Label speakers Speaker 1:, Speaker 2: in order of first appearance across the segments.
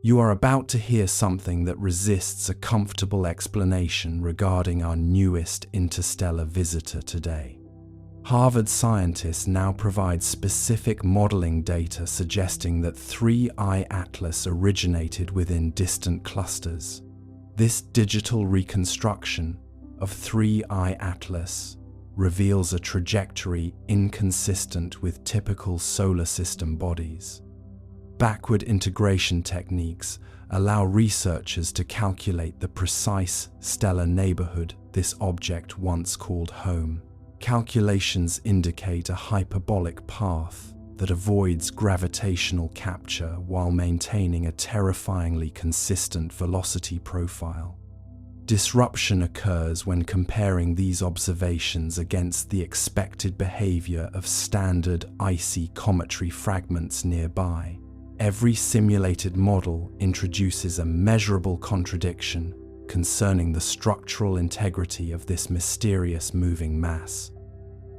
Speaker 1: You are about to hear something that resists a comfortable explanation regarding our newest interstellar visitor today. Harvard scientists now provide specific modeling data suggesting that 3I Atlas originated within distant clusters. This digital reconstruction of 3I Atlas reveals a trajectory inconsistent with typical solar system bodies. Backward integration techniques allow researchers to calculate the precise stellar neighborhood this object once called home. Calculations indicate a hyperbolic path that avoids gravitational capture while maintaining a terrifyingly consistent velocity profile. Disruption occurs when comparing these observations against the expected behavior of standard icy cometary fragments nearby. Every simulated model introduces a measurable contradiction concerning the structural integrity of this mysterious moving mass.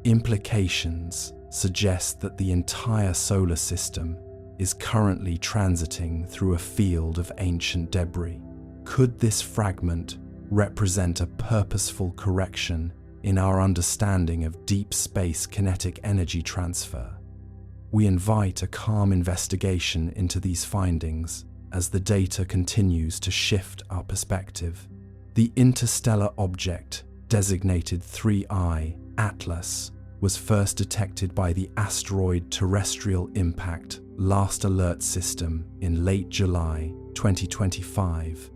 Speaker 1: Implications suggest that the entire solar system is currently transiting through a field of ancient debris. Could this fragment represent a purposeful correction in our understanding of deep space kinetic energy transfer? We invite a calm investigation into these findings as the data continues to shift our perspective. The interstellar object, designated 3I Atlas, was first detected by the Asteroid Terrestrial Impact Last Alert System in late July 2025,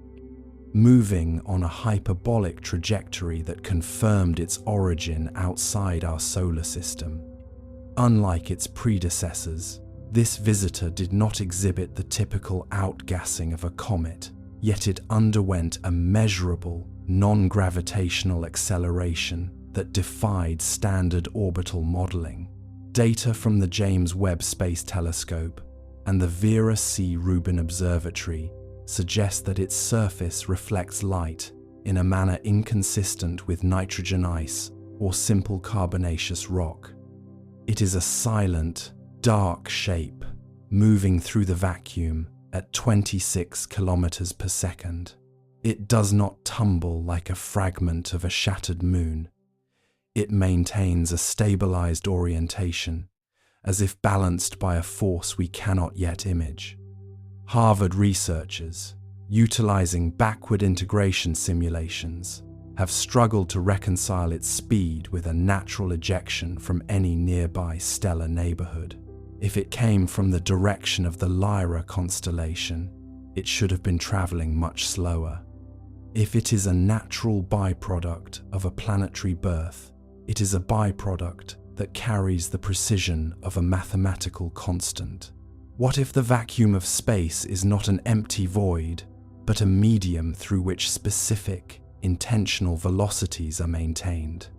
Speaker 1: moving on a hyperbolic trajectory that confirmed its origin outside our solar system. Unlike its predecessors, this visitor did not exhibit the typical outgassing of a comet, yet it underwent a measurable, non-gravitational acceleration that defied standard orbital modeling. Data from the James Webb Space Telescope and the Vera C. Rubin Observatory suggest that its surface reflects light in a manner inconsistent with nitrogen ice or simple carbonaceous rock. It is a silent, dark shape, moving through the vacuum at 26 kilometers per second. It does not tumble like a fragment of a shattered moon. It maintains a stabilized orientation, as if balanced by a force we cannot yet image. Harvard researchers, utilizing backward integration simulations, have struggled to reconcile its speed with a natural ejection from any nearby stellar neighborhood. If it came from the direction of the Lyra constellation, it should have been traveling much slower. If it is a natural byproduct of a planetary birth, it is a byproduct that carries the precision of a mathematical constant. What if the vacuum of space is not an empty void, but a medium through which specific, intentional velocities are maintained?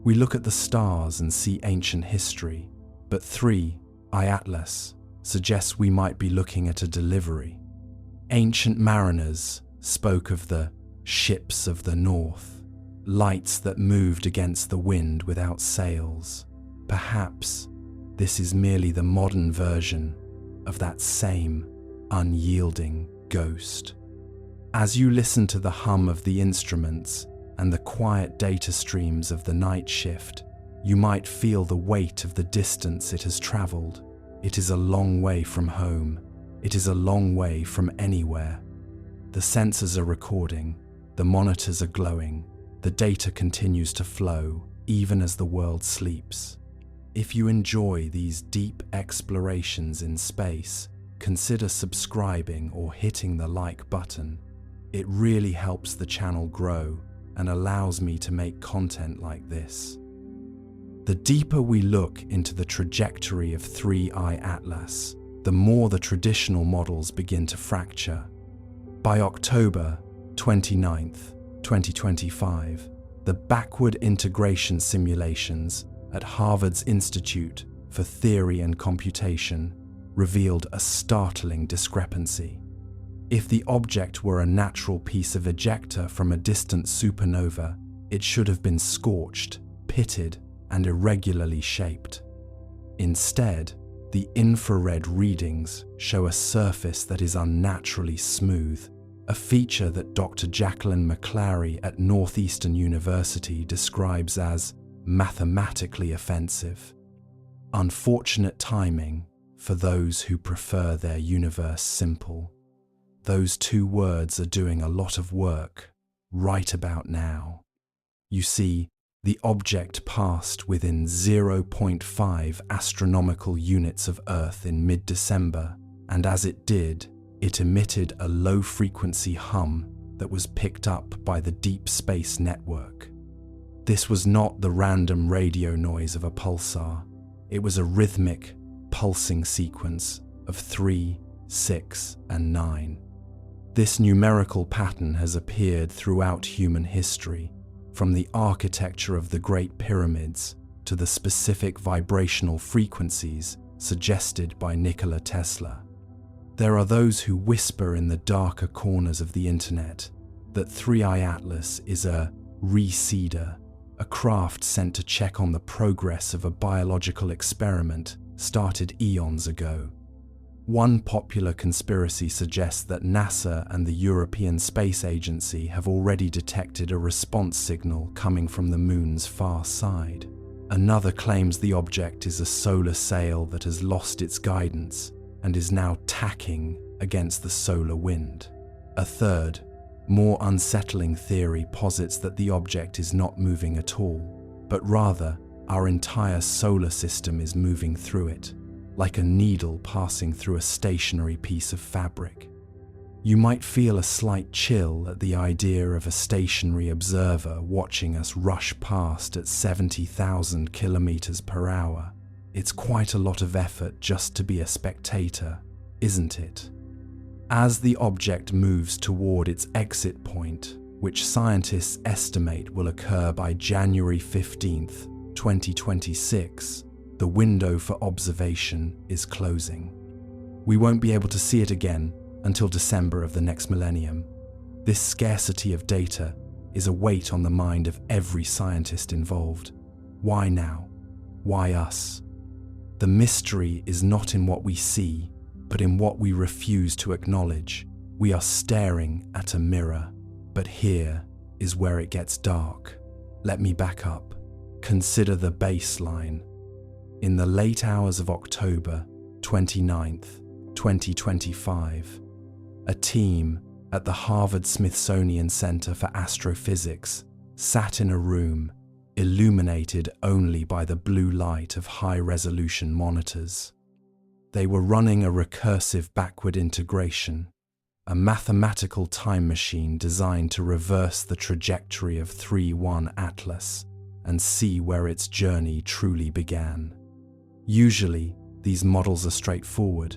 Speaker 1: We look at the stars and see ancient history, but 3I Atlas suggests we might be looking at a delivery. Ancient mariners spoke of the ships of the north, lights that moved against the wind without sails. Perhaps this is merely the modern version of that same unyielding ghost. As you listen to the hum of the instruments and the quiet data streams of the night shift, you might feel the weight of the distance it has traveled. It is a long way from home. It is a long way from anywhere. The sensors are recording, the monitors are glowing, the data continues to flow, even as the world sleeps. If you enjoy these deep explorations in space, consider subscribing or hitting the like button. It really helps the channel grow and allows me to make content like this. The deeper we look into the trajectory of 3I Atlas, the more the traditional models begin to fracture. By October 29th, 2025, the backward integration simulations at Harvard's Institute for Theory and Computation revealed a startling discrepancy. If the object were a natural piece of ejecta from a distant supernova, it should have been scorched, pitted, and irregularly shaped. Instead, The infrared readings show a surface that is unnaturally smooth, a feature that Dr. Jacqueline McClary at Northeastern University describes as mathematically offensive. Unfortunate timing for those who prefer their universe simple. Those two words are doing a lot of work right about now. You see, the object passed within 0.5 astronomical units of Earth in mid-December, and as it did, it emitted a low-frequency hum that was picked up by the Deep Space Network. This was not the random radio noise of a pulsar. It was a rhythmic, pulsing sequence of 3, 6, and 9. This numerical pattern has appeared throughout human history, from the architecture of the Great Pyramids to the specific vibrational frequencies suggested by Nikola Tesla. There are those who whisper in the darker corners of the internet that 3i Atlas is a reseeder, a craft sent to check on the progress of a biological experiment started eons ago. One popular conspiracy suggests that NASA and the European Space Agency have already detected a response signal coming from the moon's far side. Another claims the object is a solar sail that has lost its guidance and is now tacking against the solar wind. A third, more unsettling theory posits that the object is not moving at all, but rather our entire solar system is moving through it, like a needle passing through a stationary piece of fabric. You might feel a slight chill at the idea of a stationary observer watching us rush past at 70,000 kilometers per hour. It's quite a lot of effort just to be a spectator, isn't it? As the object moves toward its exit point, which scientists estimate will occur by January 15th, 2026, the window for observation is closing. We won't be able to see it again until December of the next millennium. This scarcity of data is a weight on the mind of every scientist involved. Why now? Why us? The mystery is not in what we see, but in what we refuse to acknowledge. We are staring at a mirror, but here is where it gets dark. Let me back up. Consider the baseline. In the late hours of October 29th, 2025, a team at the Harvard-Smithsonian Center for Astrophysics sat in a room illuminated only by the blue light of high-resolution monitors. They were running a recursive backward integration, a mathematical time machine designed to reverse the trajectory of 3.1 Atlas and see where its journey truly began. Usually, these models are straightforward.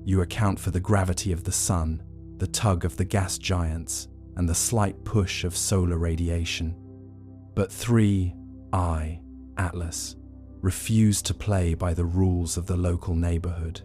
Speaker 1: You account for the gravity of the sun, the tug of the gas giants, and the slight push of solar radiation. But 3i Atlas refused to play by the rules of the local neighborhood.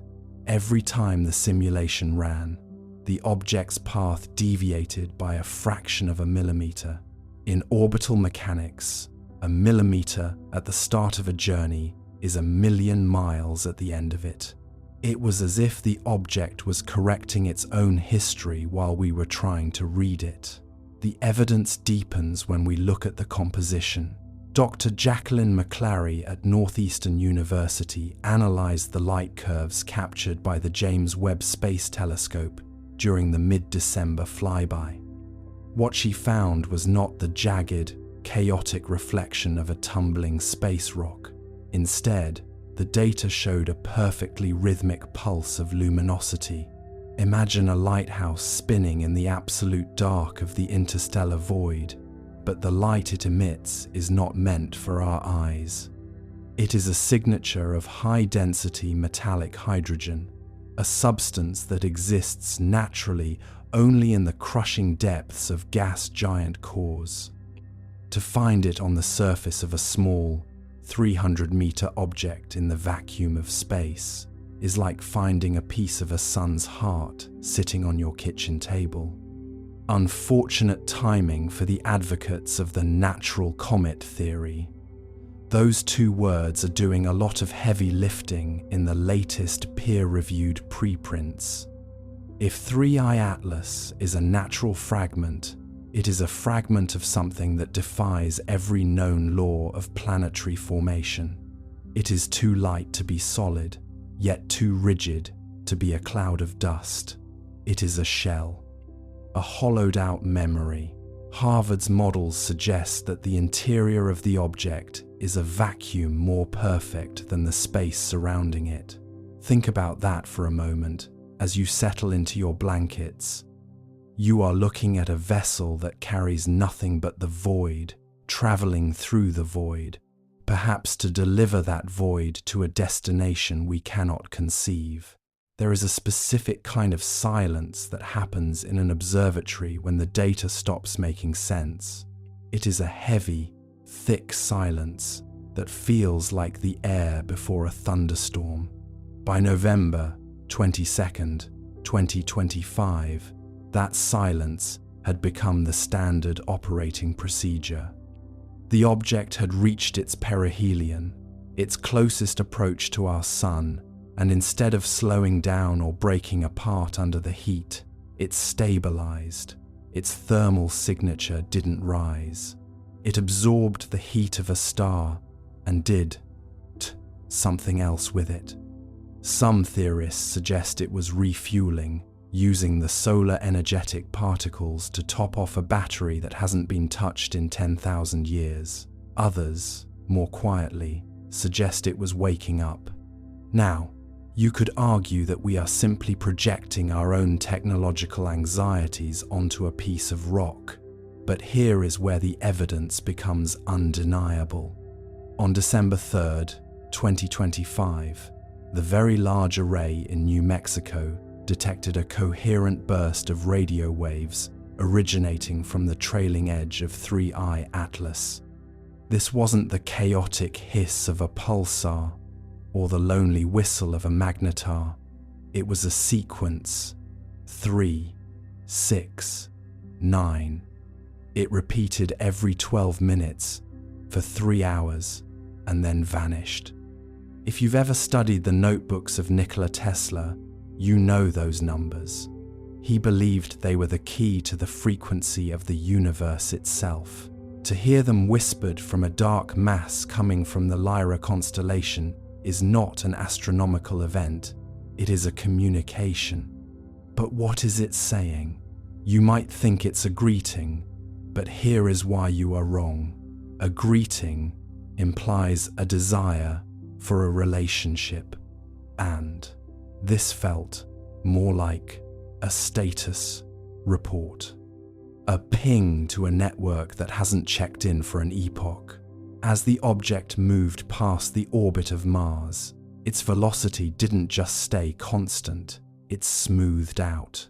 Speaker 1: Every time the simulation ran, the object's path deviated by a fraction of a millimeter. In orbital mechanics, a millimeter at the start of a journey is 1,000,000 miles at the end of it. It was as if the object was correcting its own history while we were trying to read it. The evidence deepens when we look at the composition. Dr. Jacqueline McClary at Northeastern University analyzed the light curves captured by the James Webb Space Telescope during the mid-December flyby. What she found was not the jagged, chaotic reflection of a tumbling space rock. Instead, the data showed a perfectly rhythmic pulse of luminosity. Imagine a lighthouse spinning in the absolute dark of the interstellar void, but the light it emits is not meant for our eyes. It is a signature of high-density metallic hydrogen, a substance that exists naturally only in the crushing depths of gas giant cores. To find it on the surface of a small, 300-meter object in the vacuum of space is like finding a piece of a sun's heart sitting on your kitchen table. Unfortunate timing for the advocates of the natural comet theory. Those two words are doing a lot of heavy lifting in the latest peer-reviewed preprints. If 3I Atlas is a natural fragment, it is a fragment of something that defies every known law of planetary formation. It is too light to be solid, yet too rigid to be a cloud of dust. It is a shell, a hollowed-out memory. Harvard's models suggest that the interior of the object is a vacuum more perfect than the space surrounding it. Think about that for a moment as you settle into your blankets. You are looking at a vessel that carries nothing but the void, traveling through the void, perhaps to deliver that void to a destination we cannot conceive. There is a specific kind of silence that happens in an observatory when the data stops making sense. It is a heavy, thick silence that feels like the air before a thunderstorm. By November 22nd, 2025, that silence had become the standard operating procedure. The object had reached its perihelion, its closest approach to our sun, and instead of slowing down or breaking apart under the heat, it stabilized. Its thermal signature didn't rise. It absorbed the heat of a star and did something else with it. Some theorists suggest it was refueling, using the solar energetic particles to top off a battery that hasn't been touched in 10,000 years. Others, more quietly, suggest it was waking up. Now, you could argue that we are simply projecting our own technological anxieties onto a piece of rock, but here is where the evidence becomes undeniable. On December 3rd, 2025, the Very Large Array in New Mexico detected a coherent burst of radio waves originating from the trailing edge of 3I Atlas. This wasn't the chaotic hiss of a pulsar or the lonely whistle of a magnetar. It was a sequence: 3, 6, 9. It repeated every 12 minutes for 3 hours and then vanished. If you've ever studied the notebooks of Nikola Tesla, you know those numbers. He believed they were the key to the frequency of the universe itself. To hear them whispered from a dark mass coming from the Lyra constellation is not an astronomical event, it is a communication. But what is it saying? You might think it's a greeting, but here is why you are wrong. A greeting implies a desire for a relationship, and this felt more like a status report. A ping to a network that hasn't checked in for an epoch. As the object moved past the orbit of Mars, its velocity didn't just stay constant, it smoothed out.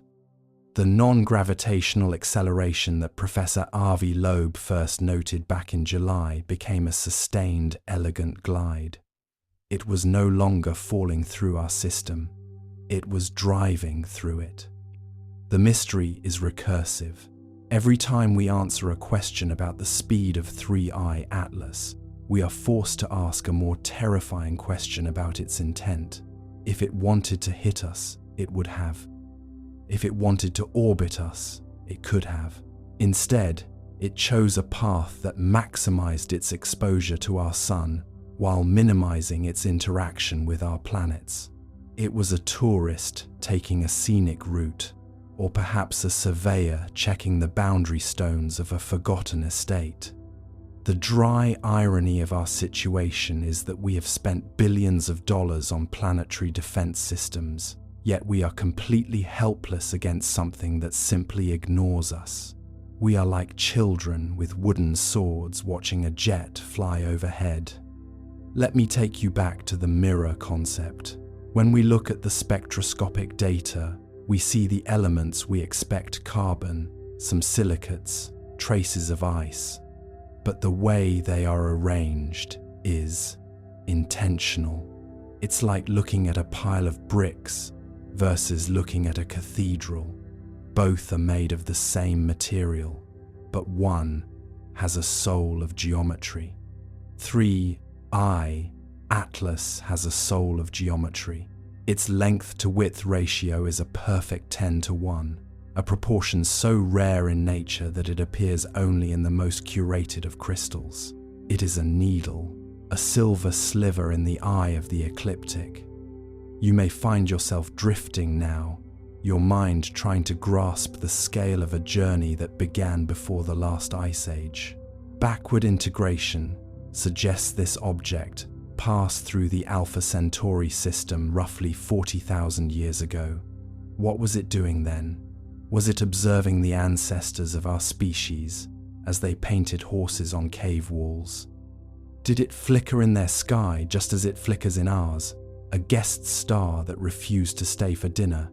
Speaker 1: The non-gravitational acceleration that Professor Avi Loeb first noted back in July became a sustained, elegant glide. It was no longer falling through our system, it was driving through it. The mystery is recursive. Every time we answer a question about the speed of 3I Atlas, we are forced to ask a more terrifying question about its intent. If it wanted to hit us, it would have. If it wanted to orbit us, it could have. Instead, it chose a path that maximized its exposure to our sun while minimizing its interaction with our planets. It was a tourist taking a scenic route, or perhaps a surveyor checking the boundary stones of a forgotten estate. The dry irony of our situation is that we have spent billions of dollars on planetary defense systems, yet we are completely helpless against something that simply ignores us. We are like children with wooden swords watching a jet fly overhead. Let me take you back to the mirror concept. When we look at the spectroscopic data, we see the elements we expect: carbon, some silicates, traces of ice. But the way they are arranged is intentional. It's like looking at a pile of bricks versus looking at a cathedral. Both are made of the same material, but one has a soul of geometry. 3 I, Atlas, has a soul of geometry. Its length to width ratio is a perfect 10:1, a proportion so rare in nature that it appears only in the most curated of crystals. It is a needle, a silver sliver in the eye of the ecliptic. You may find yourself drifting now, your mind trying to grasp the scale of a journey that began before the last ice age. Backward integration suggests this object passed through the Alpha Centauri system roughly 40,000 years ago. What was it doing then? Was it observing the ancestors of our species as they painted horses on cave walls? Did it flicker in their sky just as it flickers in ours, a guest star that refused to stay for dinner?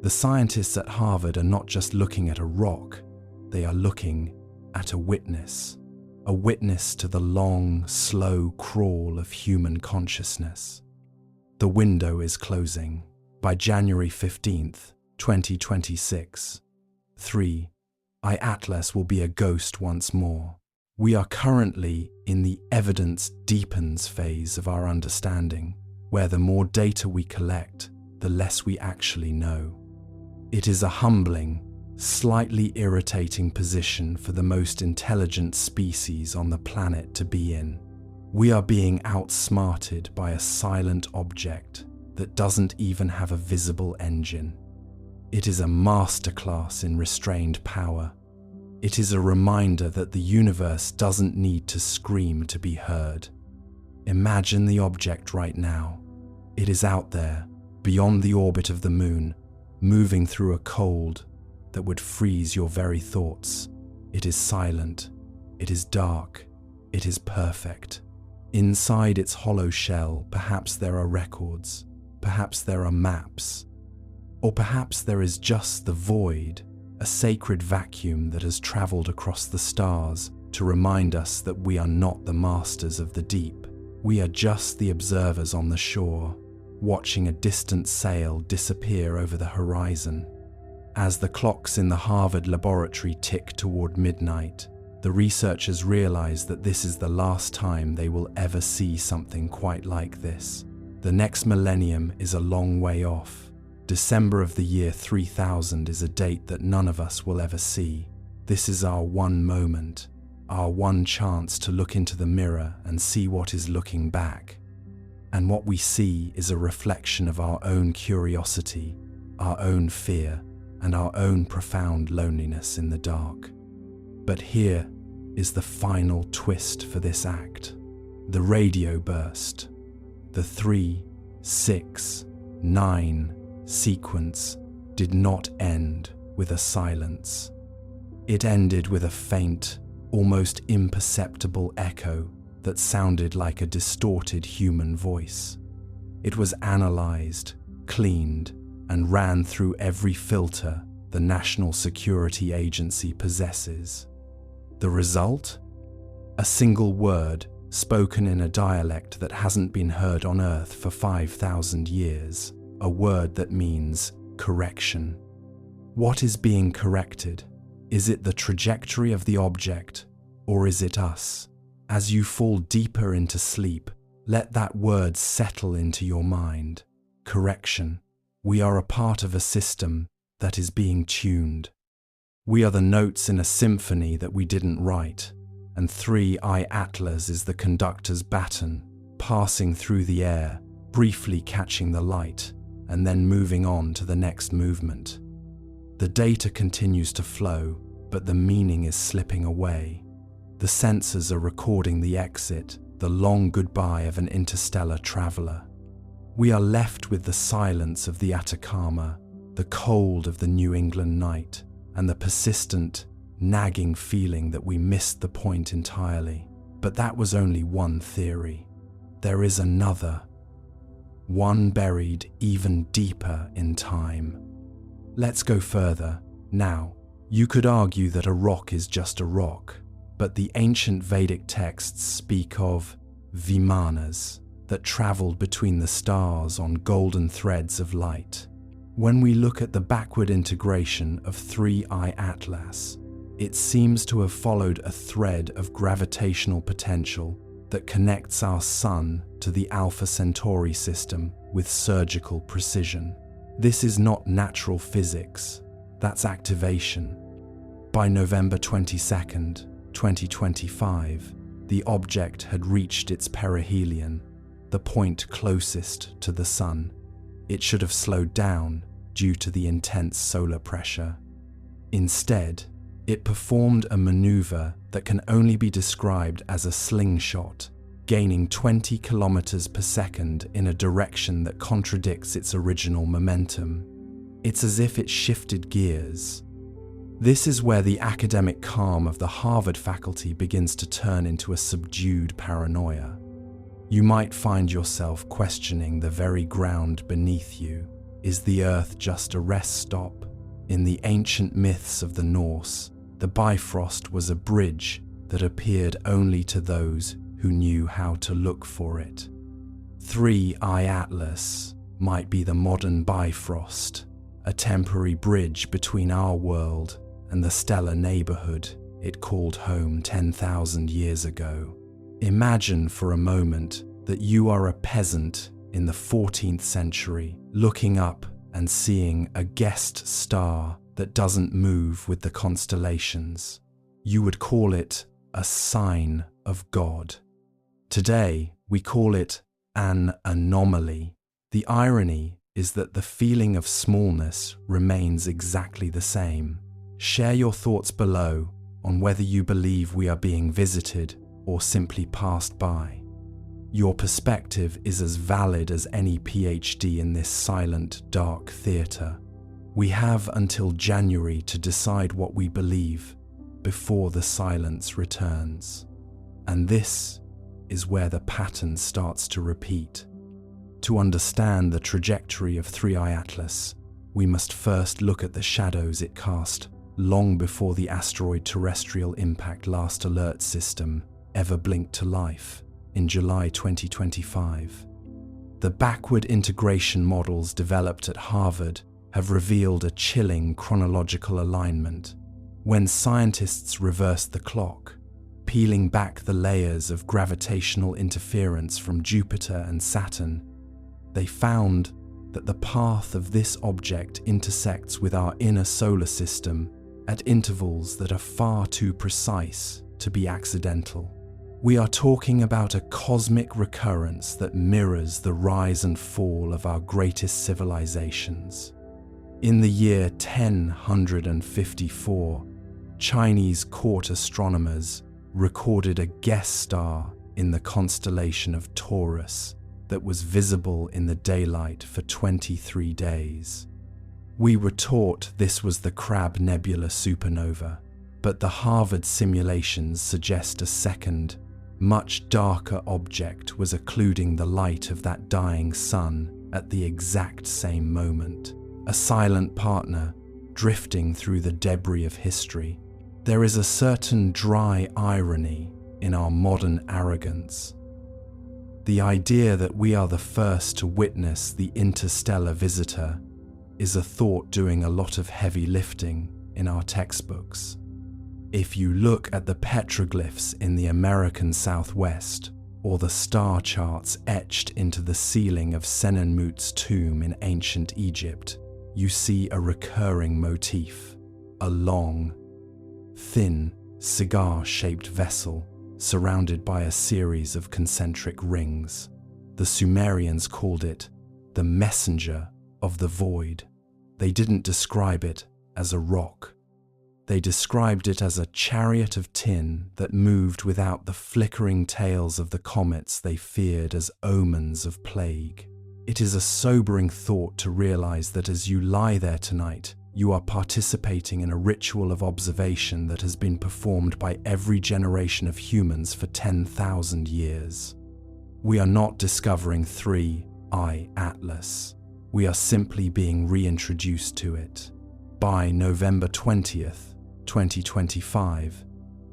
Speaker 1: The scientists at Harvard are not just looking at a rock, they are looking at a witness to the long, slow crawl of human consciousness. The window is closing. By January 15th, 2026, 3I Atlas will be a ghost once more. We are currently in the evidence deepens phase of our understanding, where the more data we collect, the less we actually know. It is a humbling, slightly irritating position for the most intelligent species on the planet to be in. We are being outsmarted by a silent object that doesn't even have a visible engine. It is a masterclass in restrained power. It is a reminder that the universe doesn't need to scream to be heard. Imagine the object right now. It is out there, beyond the orbit of the moon, moving through a cold that would freeze your very thoughts. It is silent. It is dark. It is perfect. Inside its hollow shell, perhaps there are records. Perhaps there are maps. Or perhaps there is just the void, a sacred vacuum that has traveled across the stars to remind us that we are not the masters of the deep. We are just the observers on the shore, watching a distant sail disappear over the horizon. As the clocks in the Harvard laboratory tick toward midnight, the researchers realize that this is the last time they will ever see something quite like this. The next millennium is a long way off. December of the year 3000 is a date that none of us will ever see. This is our one moment, our one chance to look into the mirror and see what is looking back. And what we see is a reflection of our own curiosity, our own fear, and our own profound loneliness in the dark. But here is the final twist for this act. The radio burst. The 3, 6, 9 sequence did not end with a silence. It ended with a faint, almost imperceptible echo that sounded like a distorted human voice. It was analyzed, cleaned, and ran through every filter the National Security Agency possesses. The result? A single word spoken in a dialect that hasn't been heard on Earth for 5,000 years, a word that means correction. What is being corrected? Is it the trajectory of the object, or is it us? As you fall deeper into sleep, let that word settle into your mind. Correction. We are a part of a system that is being tuned. We are the notes in a symphony that we didn't write, and 3I Atlas is the conductor's baton, passing through the air, briefly catching the light, and then moving on to the next movement. The data continues to flow, but the meaning is slipping away. The sensors are recording the exit, the long goodbye of an interstellar traveler. We are left with the silence of the Atacama, the cold of the New England night, and the persistent, nagging feeling that we missed the point entirely. But that was only one theory. There is another, one buried even deeper in time. Let's go further. Now, you could argue that a rock is just a rock, but the ancient Vedic texts speak of vimanas that traveled between the stars on golden threads of light. When we look at the backward integration of 3I Atlas, it seems to have followed a thread of gravitational potential that connects our Sun to the Alpha Centauri system with surgical precision. This is not natural physics, that's activation. By November 22nd, 2025, the object had reached its perihelion, the point closest to the Sun. It should have slowed down due to the intense solar pressure. Instead, it performed a maneuver that can only be described as a slingshot, gaining 20 kilometers per second in a direction that contradicts its original momentum. It's as if it shifted gears. This is where the academic calm of the Harvard faculty begins to turn into a subdued paranoia. You might find yourself questioning the very ground beneath you. Is the Earth just a rest stop? In the ancient myths of the Norse, the Bifrost was a bridge that appeared only to those who knew how to look for it. 3I Atlas might be the modern Bifrost, a temporary bridge between our world and the stellar neighborhood it called home 10,000 years ago. Imagine for a moment that you are a peasant in the 14th century, looking up and seeing a guest star that doesn't move with the constellations. You would call it a sign of God. Today, we call it an anomaly. The irony is that the feeling of smallness remains exactly the same. Share your thoughts below on whether you believe we are being visited or simply passed by. Your perspective is as valid as any PhD in this silent, dark theatre. We have until January to decide what we believe before the silence returns. And this is where the pattern starts to repeat. To understand the trajectory of 3I Atlas, we must first look at the shadows it cast long before the asteroid terrestrial impact last alert system ever blinked to life in July 2025. The backward integration models developed at Harvard have revealed a chilling chronological alignment. When scientists reversed the clock, peeling back the layers of gravitational interference from Jupiter and Saturn, they found that the path of this object intersects with our inner solar system at intervals that are far too precise to be accidental. We are talking about a cosmic recurrence that mirrors the rise and fall of our greatest civilizations. In the year 1054, Chinese court astronomers recorded a guest star in the constellation of Taurus that was visible in the daylight for 23 days. We were taught this was the Crab Nebula supernova, but the Harvard simulations suggest a second, much darker object was occluding the light of that dying sun at the exact same moment. A silent partner drifting through the debris of history. There is a certain dry irony in our modern arrogance. The idea that we are the first to witness the interstellar visitor is a thought doing a lot of heavy lifting in our textbooks. If you look at the petroglyphs in the American Southwest or the star charts etched into the ceiling of Senenmut's tomb in ancient Egypt, you see a recurring motif, a long, thin, cigar-shaped vessel surrounded by a series of concentric rings. The Sumerians called it the messenger of the void. They didn't describe it as a rock. They described it as a chariot of tin that moved without the flickering tails of the comets they feared as omens of plague. It is a sobering thought to realize that as you lie there tonight, you are participating in a ritual of observation that has been performed by every generation of humans for 10,000 years. We are not discovering 3I Atlas. We are simply being reintroduced to it. By November 20th, 2025,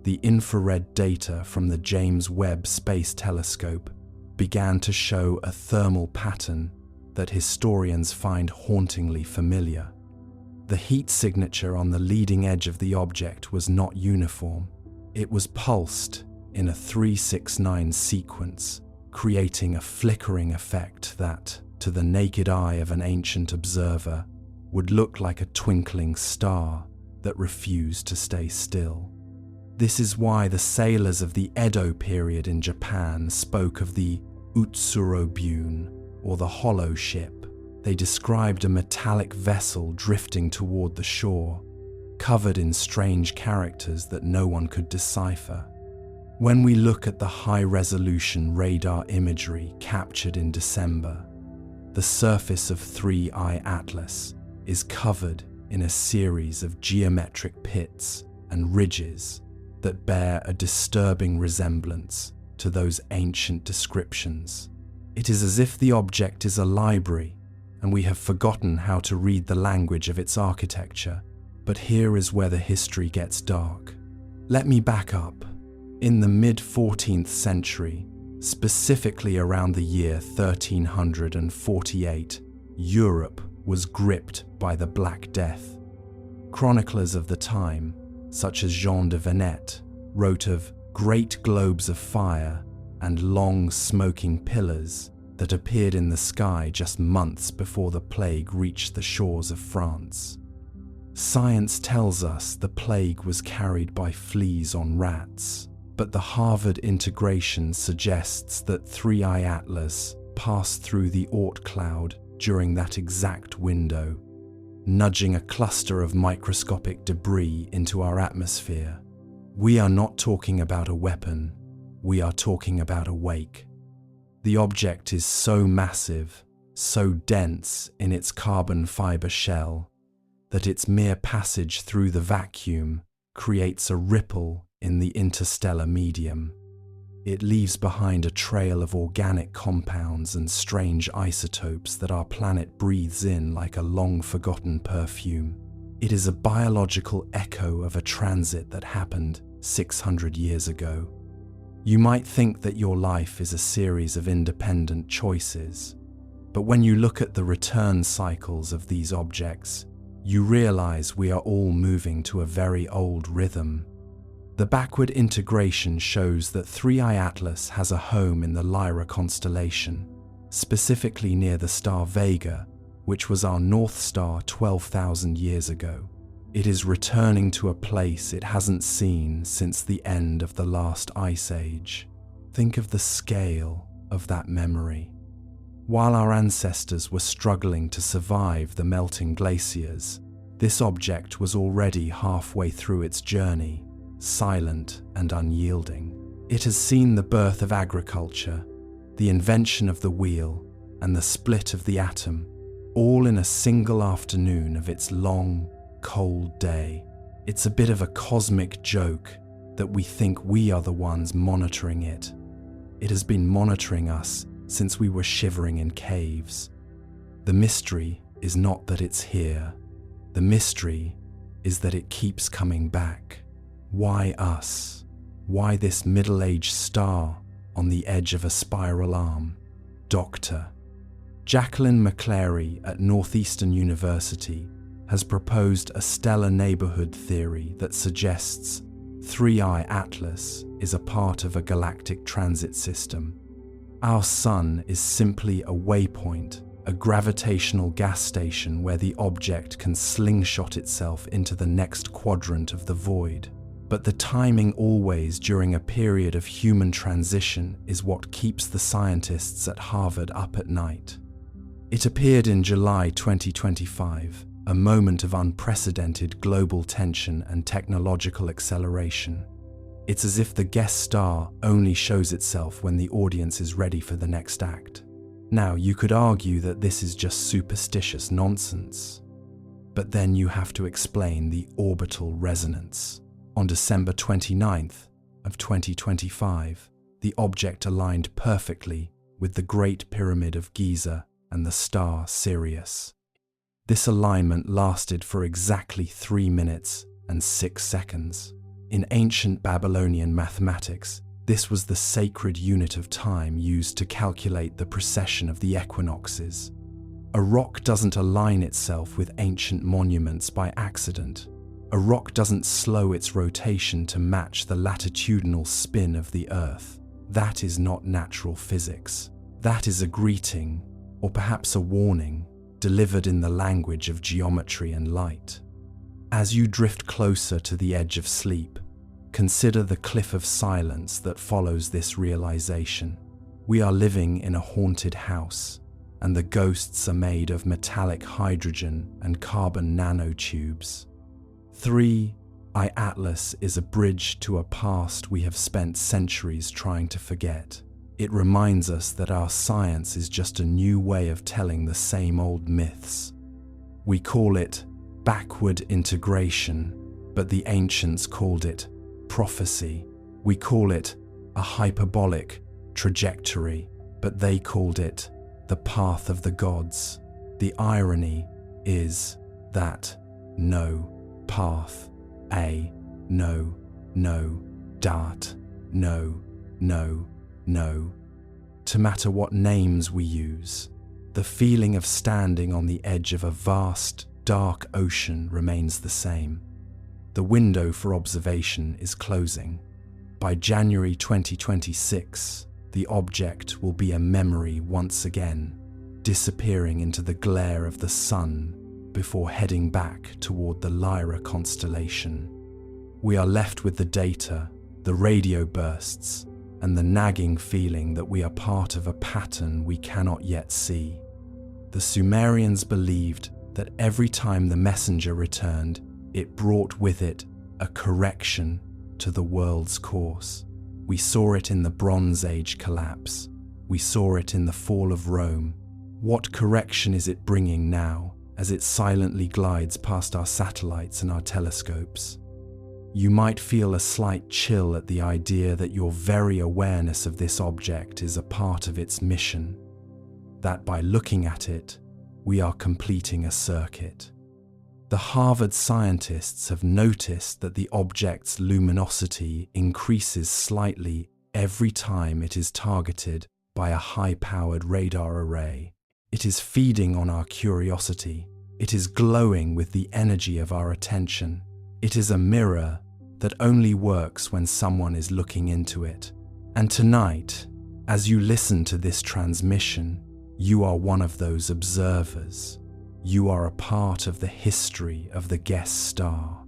Speaker 1: the infrared data from the James Webb Space Telescope began to show a thermal pattern that historians find hauntingly familiar. The heat signature on the leading edge of the object was not uniform. It was pulsed, in a 369 sequence, creating a flickering effect that, to the naked eye of an ancient observer, would look like a twinkling star that refused to stay still. This is why the sailors of the Edo period in Japan spoke of the Utsuro-bune, or the hollow ship. They described a metallic vessel drifting toward the shore, covered in strange characters that no one could decipher. When we look at the high-resolution radar imagery captured in December, the surface of 3I Atlas is covered in a series of geometric pits and ridges that bear a disturbing resemblance to those ancient descriptions. It is as if the object is a library and we have forgotten how to read the language of its architecture. But here is where the history gets dark. Let me back up. In the mid-14th century, specifically around the year 1348, Europe was gripped by the Black Death. Chroniclers of the time, such as Jean de Venette, wrote of great globes of fire and long smoking pillars that appeared in the sky just months before the plague reached the shores of France. Science tells us the plague was carried by fleas on rats, but the Harvard integration suggests that 3I Atlas passed through the Oort cloud during that exact window, nudging a cluster of microscopic debris into our atmosphere. We are not talking about a weapon, we are talking about a wake. The object is so massive, so dense in its carbon fiber shell, that its mere passage through the vacuum creates a ripple in the interstellar medium. It leaves behind a trail of organic compounds and strange isotopes that our planet breathes in like a long-forgotten perfume. It is a biological echo of a transit that happened 600 years ago. You might think that your life is a series of independent choices, but when you look at the return cycles of these objects, you realize we are all moving to a very old rhythm. The backward integration shows that 3I Atlas has a home in the Lyra constellation, specifically near the star Vega, which was our North Star 12,000 years ago. It is returning to a place it hasn't seen since the end of the last ice age. Think of the scale of that memory. While our ancestors were struggling to survive the melting glaciers, this object was already halfway through its journey, silent and unyielding. It has seen the birth of agriculture, the invention of the wheel, and the split of the atom, all in a single afternoon of its long, cold day. It's a bit of a cosmic joke that we think we are the ones monitoring it. It has been monitoring us since we were shivering in caves. The mystery is not that it's here. The mystery is that it keeps coming back. Why us? Why this middle-aged star on the edge of a spiral arm? Dr. Jacqueline McClary at Northeastern University has proposed a stellar neighborhood theory that suggests 3I Atlas is a part of a galactic transit system. Our sun is simply a waypoint, a gravitational gas station where the object can slingshot itself into the next quadrant of the void. But the timing always during a period of human transition is what keeps the scientists at Harvard up at night. It appeared in July 2025, a moment of unprecedented global tension and technological acceleration. It's as if the guest star only shows itself when the audience is ready for the next act. Now, you could argue that this is just superstitious nonsense, but then you have to explain the orbital resonance. On December 29th of 2025, the object aligned perfectly with the Great Pyramid of Giza and the star Sirius. This alignment lasted for exactly 3 minutes and 6 seconds. In ancient Babylonian mathematics, this was the sacred unit of time used to calculate the precession of the equinoxes. A rock doesn't align itself with ancient monuments by accident. A rock doesn't slow its rotation to match the latitudinal spin of the Earth. That is not natural physics. That is a greeting, or perhaps a warning, delivered in the language of geometry and light. As you drift closer to the edge of sleep, consider the cliff of silence that follows this realization. We are living in a haunted house, and the ghosts are made of metallic hydrogen and carbon nanotubes. 3I Atlas is a bridge to a past we have spent centuries trying to forget. It reminds us that our science is just a new way of telling the same old myths. We call it backward integration, but the ancients called it prophecy. We call it a hyperbolic trajectory, but they called it the path of the gods. The irony is that no path, no, dart, no, to matter what names we use, the feeling of standing on the edge of a vast, dark ocean remains the same. The window for observation is closing. By January 2026, the object will be a memory once again, disappearing into the glare of the sun before heading back toward the Lyra constellation. We are left with the data, the radio bursts, and the nagging feeling that we are part of a pattern we cannot yet see. The Sumerians believed that every time the messenger returned, it brought with it a correction to the world's course. We saw it in the Bronze Age collapse. We saw it in the fall of Rome. What correction is it bringing now, as it silently glides past our satellites and our telescopes? You might feel a slight chill at the idea that your very awareness of this object is a part of its mission, that by looking at it, we are completing a circuit. The Harvard scientists have noticed that the object's luminosity increases slightly every time it is targeted by a high-powered radar array. It is feeding on our curiosity. It is glowing with the energy of our attention. It is a mirror that only works when someone is looking into it. And tonight, as you listen to this transmission, you are one of those observers. You are a part of the history of the guest star.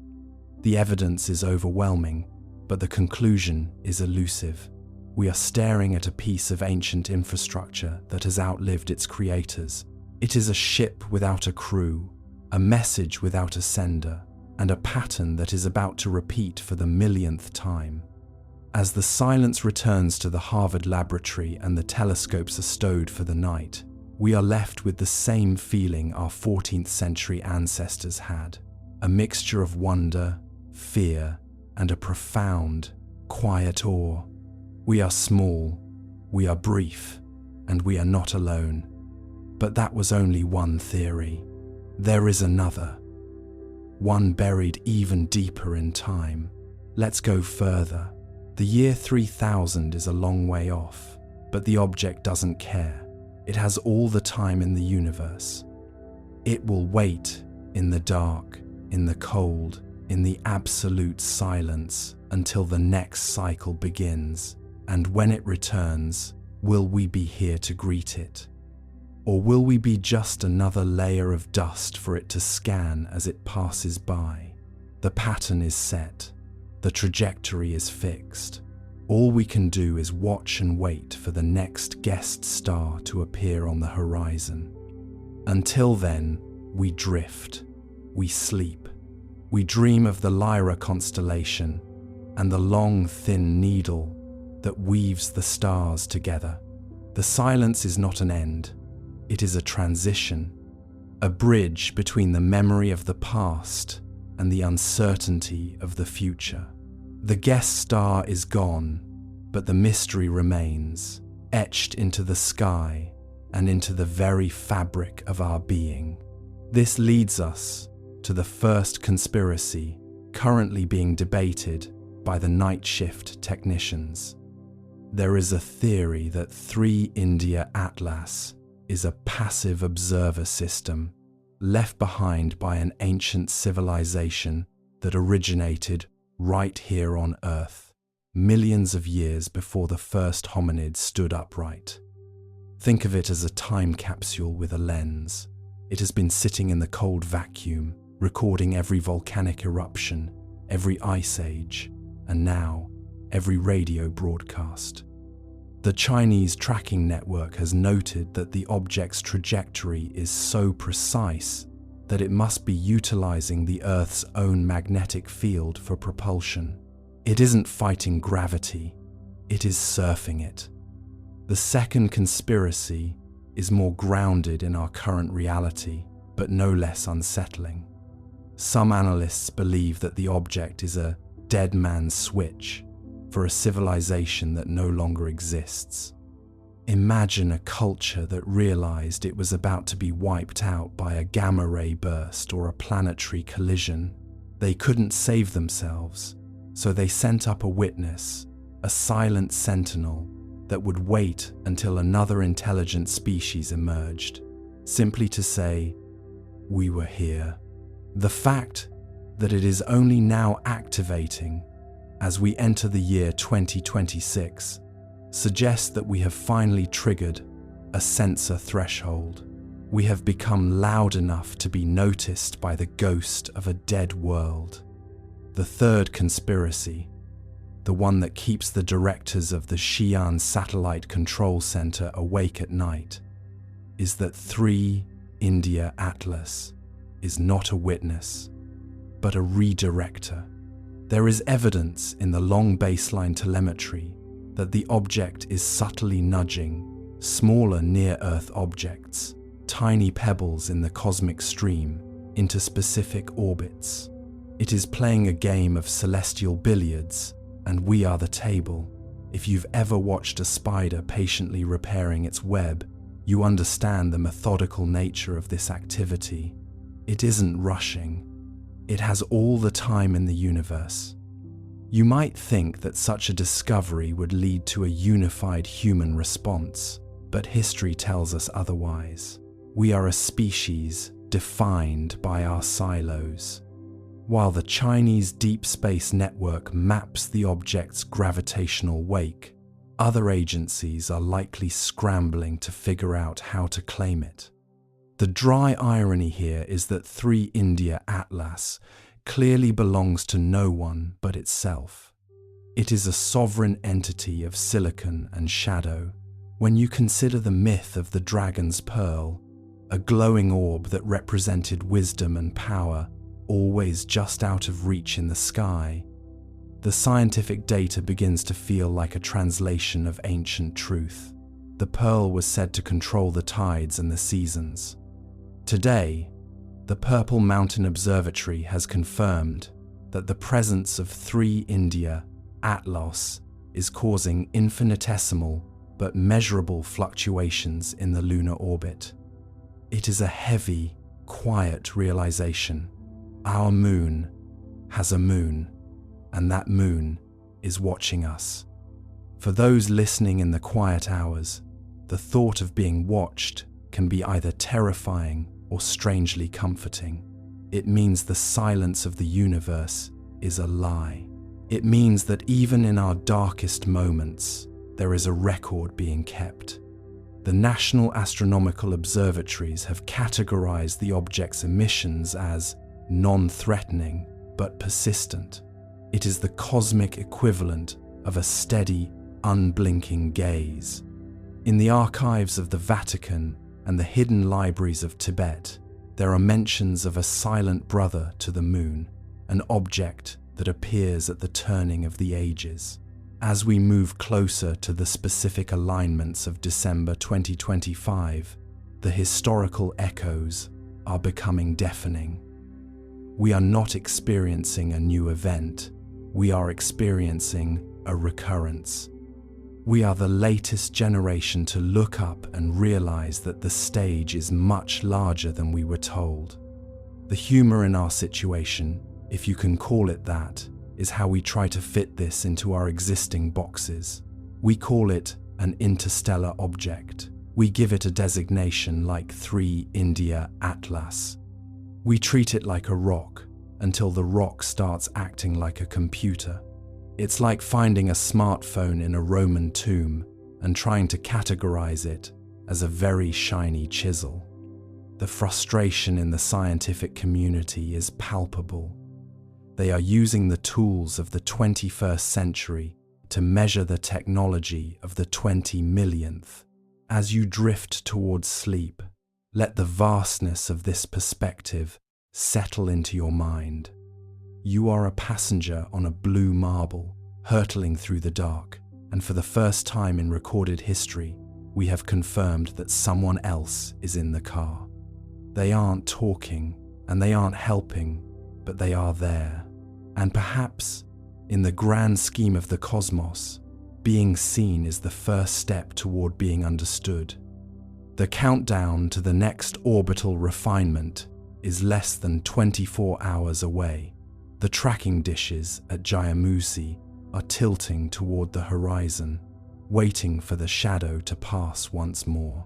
Speaker 1: The evidence is overwhelming, but the conclusion is elusive. We are staring at a piece of ancient infrastructure that has outlived its creators. It is a ship without a crew, a message without a sender, and a pattern that is about to repeat for the millionth time. As the silence returns to the Harvard laboratory and the telescopes are stowed for the night, we are left with the same feeling our 14th century ancestors had, a mixture of wonder, fear, and a profound, quiet awe. We are small, we are brief, and we are not alone. But that was only one theory. There is another, one buried even deeper in time. Let's go further. The year 3000 is a long way off, but the object doesn't care. It has all the time in the universe. It will wait in the dark, in the cold, in the absolute silence until the next cycle begins. And when it returns, will we be here to greet it? Or will we be just another layer of dust for it to scan as it passes by? The pattern is set. The trajectory is fixed. All we can do is watch and wait for the next guest star to appear on the horizon. Until then, we drift, we sleep, we dream of the Lyra constellation and the long, thin needle that weaves the stars together. The silence is not an end, it is a transition, a bridge between the memory of the past and the uncertainty of the future. The guest star is gone, but the mystery remains, etched into the sky and into the very fabric of our being. This leads us to the first conspiracy currently being debated by the night shift technicians. There is a theory that 3I Atlas is a passive observer system left behind by an ancient civilization that originated right here on Earth, millions of years before the first hominids stood upright. Think of it as a time capsule with a lens. It has been sitting in the cold vacuum, recording every volcanic eruption, every ice age, and now every radio broadcast. The Chinese tracking network has noted that the object's trajectory is so precise that it must be utilizing the Earth's own magnetic field for propulsion. It isn't fighting gravity, it is surfing it. The second conspiracy is more grounded in our current reality, but no less unsettling. Some analysts believe that the object is a dead man's switch for a civilization that no longer exists. Imagine a culture that realized it was about to be wiped out by a gamma ray burst or a planetary collision. They couldn't save themselves, so they sent up a witness, a silent sentinel that would wait until another intelligent species emerged, simply to say, "We were here." The fact that it is only now activating as we enter the year 2026 suggests that we have finally triggered a sensor threshold. We have become loud enough to be noticed by the ghost of a dead world. The third conspiracy, the one that keeps the directors of the Xi'an Satellite Control Center awake at night, is that 3 India Atlas is not a witness, but a redirector. There is evidence in the long baseline telemetry that the object is subtly nudging smaller near-Earth objects, tiny pebbles in the cosmic stream, into specific orbits. It is playing a game of celestial billiards, and we are the table. If you've ever watched a spider patiently repairing its web, you understand the methodical nature of this activity. It isn't rushing. It has all the time in the universe. You might think that such a discovery would lead to a unified human response, but history tells us otherwise. We are a species defined by our silos. While the Chinese Deep Space Network maps the object's gravitational wake, other agencies are likely scrambling to figure out how to claim it. The dry irony here is that 3 India Atlas clearly belongs to no one but itself. It is a sovereign entity of silicon and shadow. When you consider the myth of the dragon's pearl, a glowing orb that represented wisdom and power, always just out of reach in the sky, the scientific data begins to feel like a translation of ancient truth. The pearl was said to control the tides and the seasons. Today, the Purple Mountain Observatory has confirmed that the presence of 3 India Atlas is causing infinitesimal but measurable fluctuations in the lunar orbit. It is a heavy, quiet realization. Our moon has a moon, and that moon is watching us. For those listening in the quiet hours, the thought of being watched can be either terrifying or strangely comforting. It means the silence of the universe is a lie. It means that even in our darkest moments, there is a record being kept. The National Astronomical Observatories have categorized the object's emissions as non-threatening but persistent. It is the cosmic equivalent of a steady, unblinking gaze. In the archives of the Vatican and the hidden libraries of Tibet, there are mentions of a silent brother to the moon, an object that appears at the turning of the ages. As we move closer to the specific alignments of December 2025, the historical echoes are becoming deafening. We are not experiencing a new event, we are experiencing a recurrence. We are the latest generation to look up and realize that the stage is much larger than we were told. The humor in our situation, if you can call it that, is how we try to fit this into our existing boxes. We call it an interstellar object. We give it a designation like 3 India Atlas. We treat it like a rock, until the rock starts acting like a computer. It's like finding a smartphone in a Roman tomb and trying to categorize it as a very shiny chisel. The frustration in the scientific community is palpable. They are using the tools of the 21st century to measure the technology of the 20 millionth. As you drift towards sleep, let the vastness of this perspective settle into your mind. You are a passenger on a blue marble, hurtling through the dark, and for the first time in recorded history, we have confirmed that someone else is in the car. They aren't talking, and they aren't helping, but they are there. And perhaps, in the grand scheme of the cosmos, being seen is the first step toward being understood. The countdown to the next orbital refinement is less than 24 hours away. The tracking dishes at Jayamusi are tilting toward the horizon, waiting for the shadow to pass once more.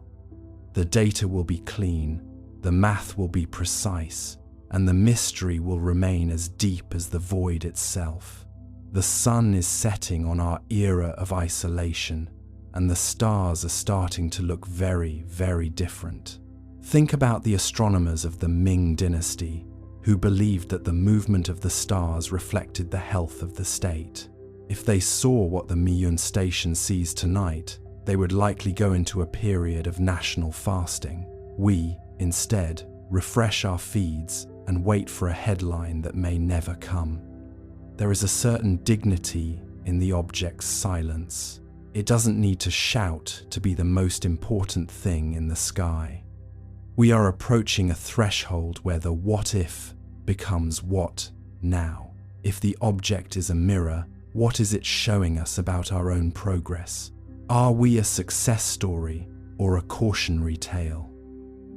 Speaker 1: The data will be clean, the math will be precise, and the mystery will remain as deep as the void itself. The sun is setting on our era of isolation, and the stars are starting to look very, very different. Think about the astronomers of the Ming dynasty, who believed that the movement of the stars reflected the health of the state. If they saw what the Miyun station sees tonight, they would likely go into a period of national fasting. We, instead, refresh our feeds and wait for a headline that may never come. There is a certain dignity in the object's silence. It doesn't need to shout to be the most important thing in the sky. We are approaching a threshold where the what if becomes what now. If the object is a mirror, what is it showing us about our own progress? Are we a success story or a cautionary tale?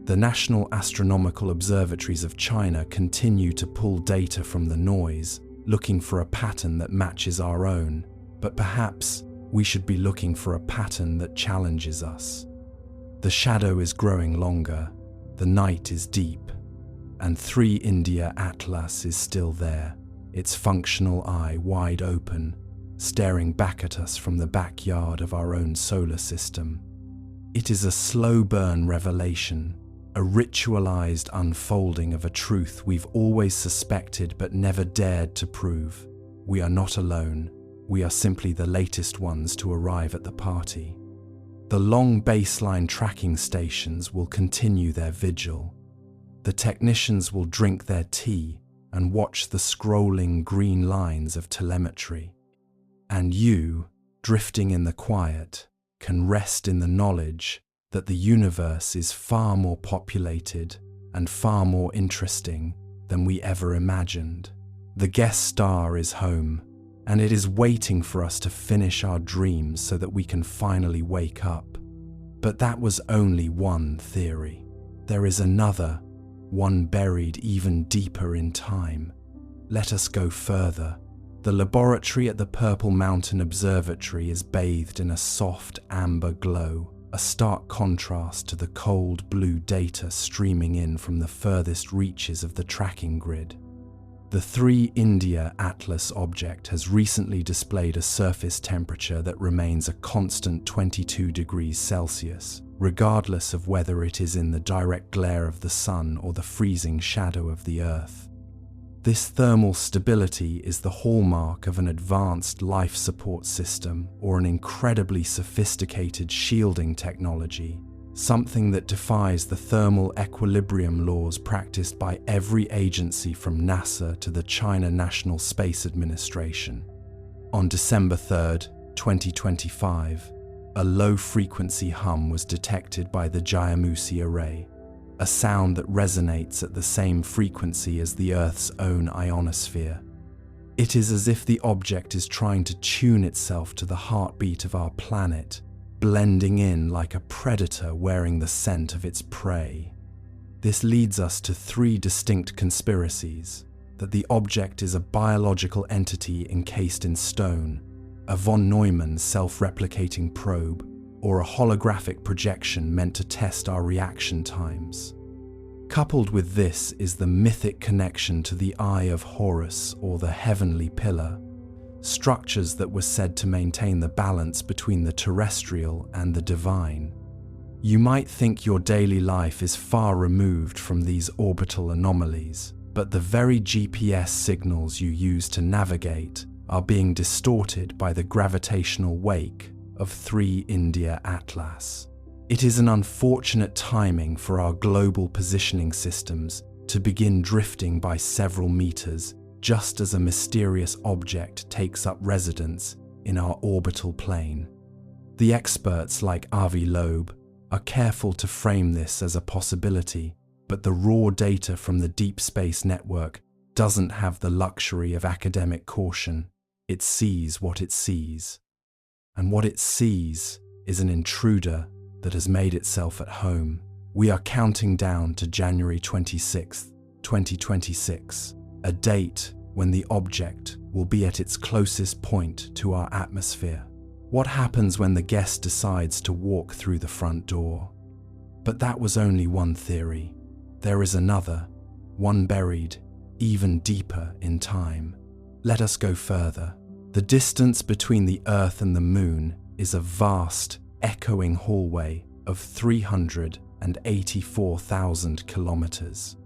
Speaker 1: The National Astronomical Observatories of China continue to pull data from the noise, looking for a pattern that matches our own, but perhaps we should be looking for a pattern that challenges us. The shadow is growing longer, the night is deep, and 3 India Atlas is still there, its functional eye wide open, staring back at us from the backyard of our own solar system. It is a slow-burn revelation, a ritualized unfolding of a truth we've always suspected but never dared to prove. We are not alone. We are simply the latest ones to arrive at the party. The long baseline tracking stations will continue their vigil. The technicians will drink their tea and watch the scrolling green lines of telemetry. And you, drifting in the quiet, can rest in the knowledge that the universe is far more populated and far more interesting than we ever imagined. The guest star is home, and it is waiting for us to finish our dreams so that we can finally wake up. But that was only one theory. There is another, one buried even deeper in time. Let us go further. The laboratory at the Purple Mountain Observatory is bathed in a soft amber glow, a stark contrast to the cold blue data streaming in from the furthest reaches of the tracking grid. The 3 India Atlas object has recently displayed a surface temperature that remains a constant 22 degrees Celsius, regardless of whether it is in the direct glare of the sun or the freezing shadow of the Earth. This thermal stability is the hallmark of an advanced life support system or an incredibly sophisticated shielding technology, something that defies the thermal equilibrium laws practiced by every agency from NASA to the China National Space Administration. On December 3, 2025, a low-frequency hum was detected by the Jayamusi array, a sound that resonates at the same frequency as the Earth's own ionosphere. It is as if the object is trying to tune itself to the heartbeat of our planet, blending in like a predator wearing the scent of its prey. This leads us to 3 distinct conspiracies: that the object is a biological entity encased in stone, a von Neumann self-replicating probe, or a holographic projection meant to test our reaction times. Coupled with this is the mythic connection to the Eye of Horus or the Heavenly Pillar, structures that were said to maintain the balance between the terrestrial and the divine. You might think your daily life is far removed from these orbital anomalies, but the very GPS signals you use to navigate are being distorted by the gravitational wake of 3 India Atlas. It is an unfortunate timing for our global positioning systems to begin drifting by several meters just as a mysterious object takes up residence in our orbital plane. The experts like Avi Loeb are careful to frame this as a possibility, but the raw data from the Deep Space Network doesn't have the luxury of academic caution. It sees what it sees. And what it sees is an intruder that has made itself at home. We are counting down to January 26th, 2026, a date when the object will be at its closest point to our atmosphere. What happens when the guest decides to walk through the front door? But that was only one theory. There is another, one buried even deeper in time. Let us go further. The distance between the Earth and the Moon is a vast, echoing hallway of 384,000 kilometers.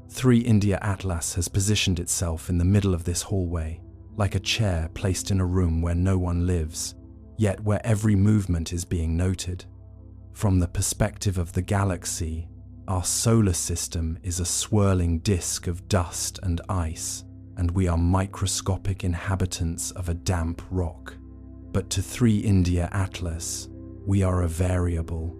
Speaker 1: 3 India Atlas has positioned itself in the middle of this hallway, like a chair placed in a room where no one lives, yet where every movement is being noted. From the perspective of the galaxy, our solar system is a swirling disk of dust and ice, and we are microscopic inhabitants of a damp rock. But to 3 India Atlas, we are a variable.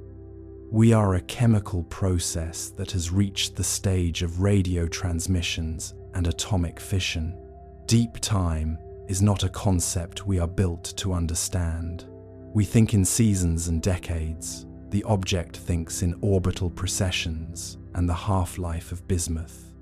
Speaker 1: We are a chemical process that has reached the stage of radio transmissions and atomic fission. Deep time is not a concept we are built to understand. We think in seasons and decades. The object thinks in orbital precessions and the half-life of bismuth.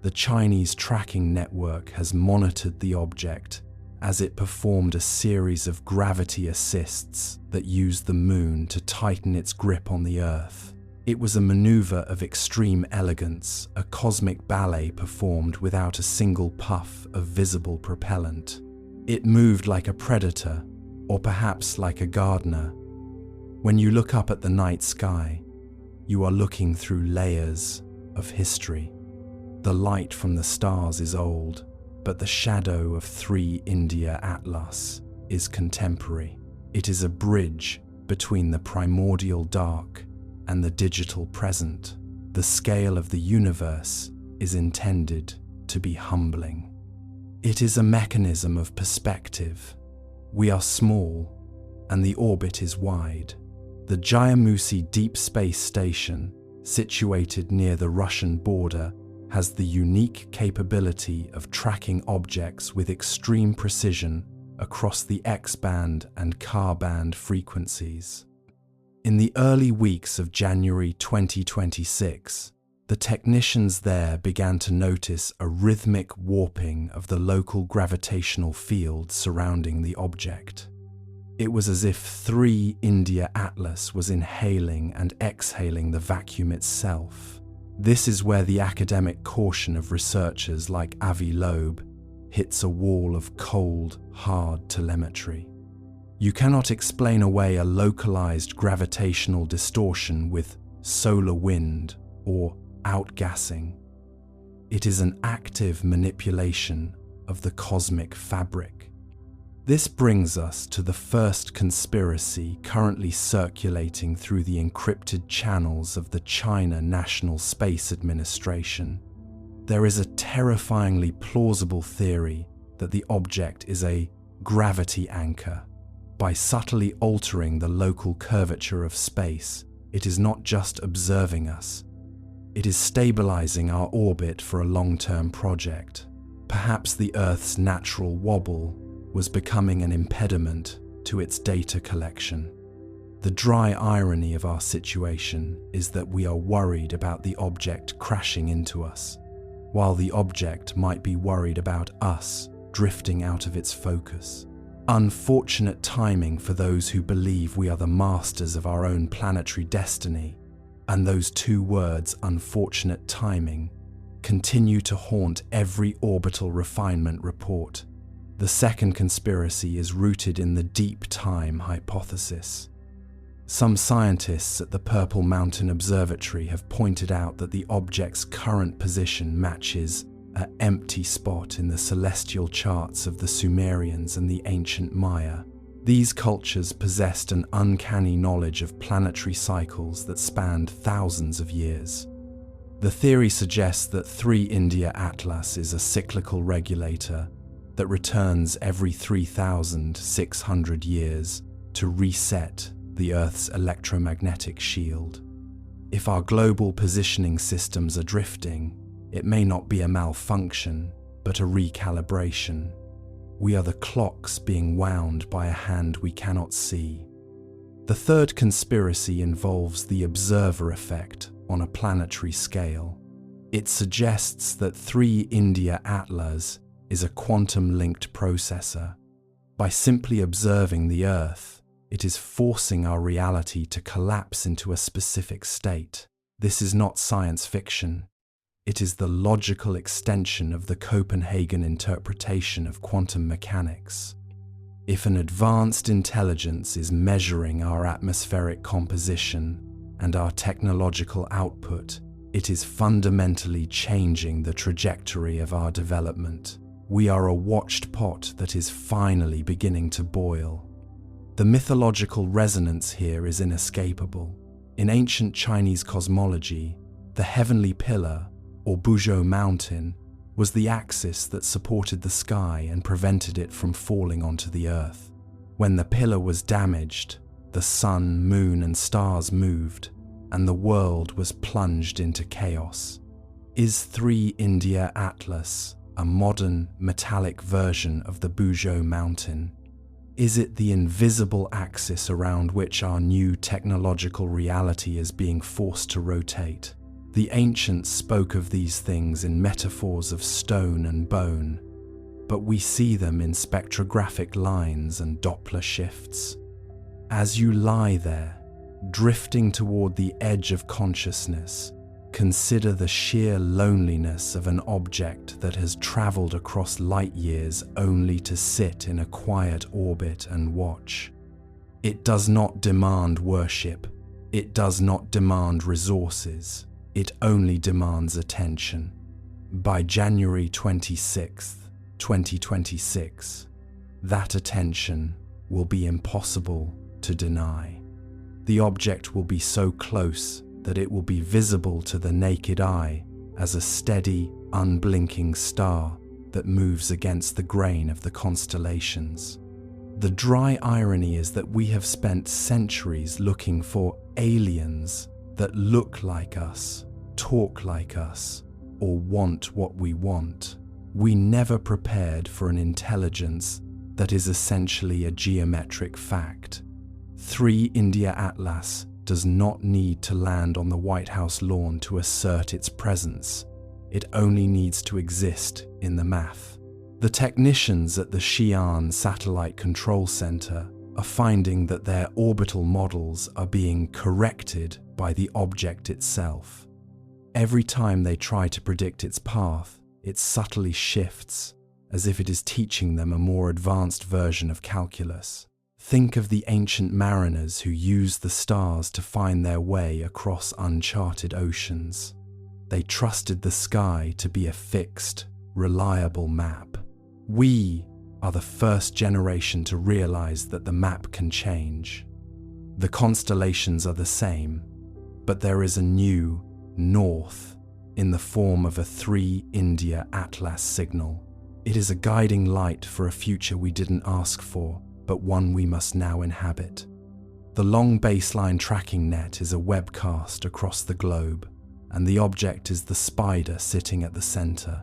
Speaker 1: The Chinese tracking network has monitored the object as it performed a series of gravity assists that used the Moon to tighten its grip on the Earth. It was a maneuver of extreme elegance, a cosmic ballet performed without a single puff of visible propellant. It moved like a predator, or perhaps like a gardener. When you look up at the night sky, you are looking through layers of history. The light from the stars is old, but the shadow of 3 India Atlas is contemporary. It is a bridge between the primordial dark and the digital present. The scale of the universe is intended to be humbling. It is a mechanism of perspective. We are small, and the orbit is wide. The Jayamusi Deep Space Station, situated near the Russian border, has the unique capability of tracking objects with extreme precision across the X-band and Ka-band frequencies. In the early weeks of January 2026, the technicians there began to notice a rhythmic warping of the local gravitational field surrounding the object. It was as if 3 India Atlas was inhaling and exhaling the vacuum itself. This is where the academic caution of researchers like Avi Loeb hits a wall of cold, hard telemetry. You cannot explain away a localized gravitational distortion with solar wind or outgassing. It is an active manipulation of the cosmic fabric. This brings us to the first conspiracy currently circulating through the encrypted channels of the China National Space Administration. There is a terrifyingly plausible theory that the object is a gravity anchor. By subtly altering the local curvature of space, it is not just observing us, it is stabilizing our orbit for a long-term project. Perhaps the Earth's natural wobble was becoming an impediment to its data collection. The dry irony of our situation is that we are worried about the object crashing into us, while the object might be worried about us drifting out of its focus. Unfortunate timing for those who believe we are the masters of our own planetary destiny. And those two words, unfortunate timing, continue to haunt every orbital refinement report. The second conspiracy is rooted in the deep time hypothesis. Some scientists at the Purple Mountain Observatory have pointed out that the object's current position matches an empty spot in the celestial charts of the Sumerians and the ancient Maya. These cultures possessed an uncanny knowledge of planetary cycles that spanned thousands of years. The theory suggests that 3 India Atlas is a cyclical regulator that returns every 3,600 years to reset the Earth's electromagnetic shield. If our global positioning systems are drifting, it may not be a malfunction, but a recalibration. We are the clocks being wound by a hand we cannot see. The third conspiracy involves the observer effect on a planetary scale. It suggests that 3 India Atlas is a quantum-linked processor. By simply observing the Earth, it is forcing our reality to collapse into a specific state. This is not science fiction. It is the logical extension of the Copenhagen interpretation of quantum mechanics. If an advanced intelligence is measuring our atmospheric composition and our technological output, it is fundamentally changing the trajectory of our development. We are a watched pot that is finally beginning to boil. The mythological resonance here is inescapable. In ancient Chinese cosmology, the heavenly pillar, or Buzhou mountain, was the axis that supported the sky and prevented it from falling onto the Earth. When the pillar was damaged, the sun, moon, and stars moved, and the world was plunged into chaos. Is 3 India Atlas a modern, metallic version of the Buzhou mountain? Is it the invisible axis around which our new technological reality is being forced to rotate? The ancients spoke of these things in metaphors of stone and bone, but we see them in spectrographic lines and Doppler shifts. As you lie there, drifting toward the edge of consciousness, consider the sheer loneliness of an object that has traveled across light years only to sit in a quiet orbit and watch. It does not demand worship. It does not demand resources. It only demands attention. By January 26, 2026, that attention will be impossible to deny. The object will be so close that it will be visible to the naked eye as a steady, unblinking star that moves against the grain of the constellations. The dry irony is that we have spent centuries looking for aliens that look like us, talk like us, or want what we want. We never prepared for an intelligence that is essentially a geometric fact. 3 India Atlas does not need to land on the White House lawn to assert its presence. It only needs to exist in the math. The technicians at the Xi'an Satellite Control Center are finding that their orbital models are being corrected by the object itself. Every time they try to predict its path, it subtly shifts, as if it is teaching them a more advanced version of calculus. Think of the ancient mariners who used the stars to find their way across uncharted oceans. They trusted the sky to be a fixed, reliable map. We are the first generation to realize that the map can change. The constellations are the same, but there is a new north in the form of a 3 India Atlas signal. It is a guiding light for a future we didn't ask for, but one we must now inhabit. The long baseline tracking net is a Webb cast across the globe, and the object is the spider sitting at the center.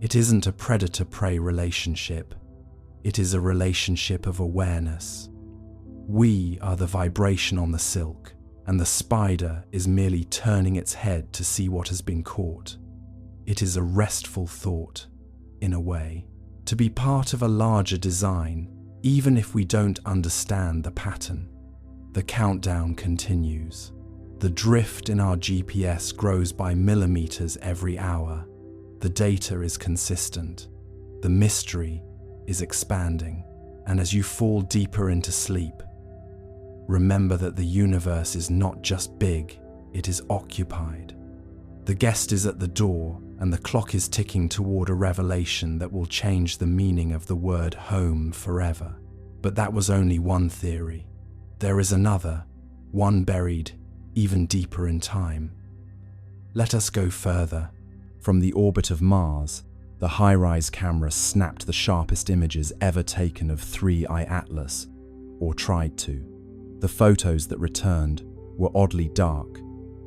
Speaker 1: It isn't a predator-prey relationship. It is a relationship of awareness. We are the vibration on the silk, and the spider is merely turning its head to see what has been caught. It is a restful thought, in a way, to be part of a larger design, even if we don't understand the pattern. The countdown continues. The drift in our GPS grows by millimeters every hour. The data is consistent. The mystery is expanding. And as you fall deeper into sleep, remember that the universe is not just big, it is occupied. The guest is at the door, and the clock is ticking toward a revelation that will change the meaning of the word home forever. But that was only one theory. There is another, one buried even deeper in time. Let us go further.
Speaker 2: From the orbit of Mars, the high-rise camera snapped the sharpest images ever taken of 3I Atlas, or tried to. The photos that returned were oddly dark,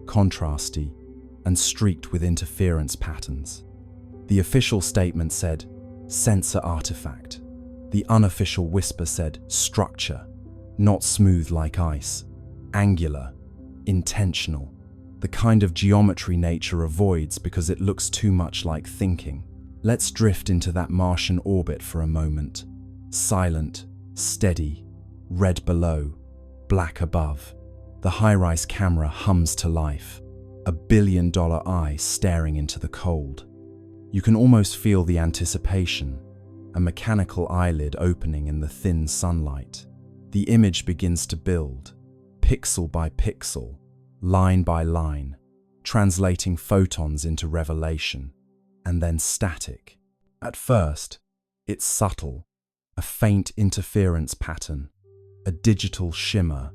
Speaker 2: contrasty, and streaked with interference patterns. The official statement said, sensor artifact. The unofficial whisper said, structure, not smooth like ice, angular, intentional, the kind of geometry nature avoids because it looks too much like thinking. Let's drift into that Martian orbit for a moment. Silent, steady, red below, black above. The high-rise camera hums to life, a billion-dollar eye staring into the cold. You can almost feel the anticipation, a mechanical eyelid opening in the thin sunlight. The image begins to build, pixel by pixel, line by line, translating photons into revelation, and then static. At first, it's subtle, a faint interference pattern, a digital shimmer,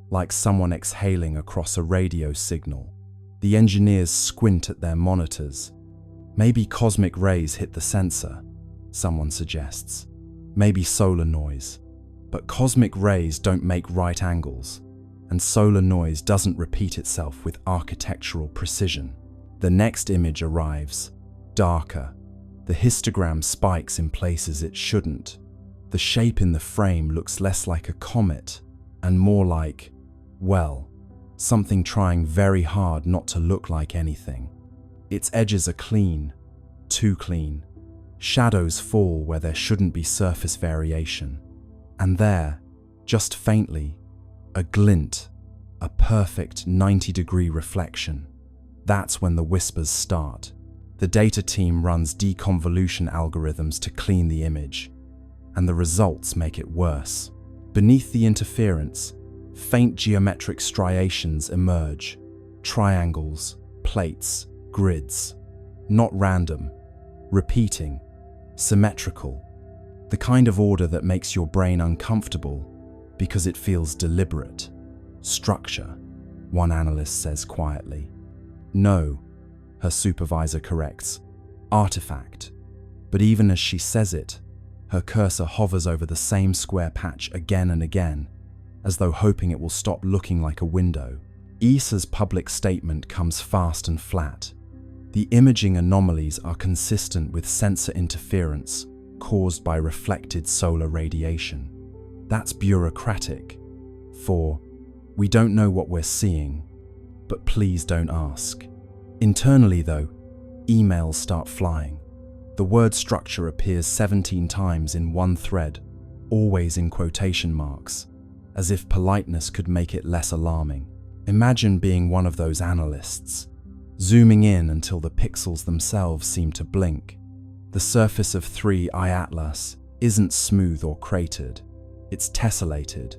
Speaker 2: like someone exhaling across a radio signal. The engineers squint at their monitors. Maybe cosmic rays hit the sensor, someone suggests. Maybe solar noise. But cosmic rays don't make right angles, and solar noise doesn't repeat itself with architectural precision. The next image arrives, darker. The histogram spikes in places it shouldn't. The shape in the frame looks less like a comet and more like, well, something trying very hard not to look like anything. Its edges are clean, too clean. Shadows fall where there shouldn't be surface variation. And there, just faintly, a glint, a perfect 90-degree reflection. That's when the whispers start. The data team runs deconvolution algorithms to clean the image, and the results make it worse. Beneath the interference, faint geometric striations emerge, triangles, plates, grids. Not random, repeating, symmetrical. The kind of order that makes your brain uncomfortable because it feels deliberate. Structure, one analyst says quietly. No, her supervisor corrects. Artifact. But even as she says it, her cursor hovers over the same square patch again and again, as though hoping it will stop looking like a window. ESA's public statement comes fast and flat. The imaging anomalies are consistent with sensor interference caused by reflected solar radiation. That's bureaucratic. For, we don't know what we're seeing, but please don't ask. Internally though, emails start flying. The word structure appears 17 times in one thread, always in quotation marks, as if politeness could make it less alarming. Imagine being one of those analysts, zooming in until the pixels themselves seem to blink. The surface of 3I Atlas isn't smooth or cratered, it's tessellated,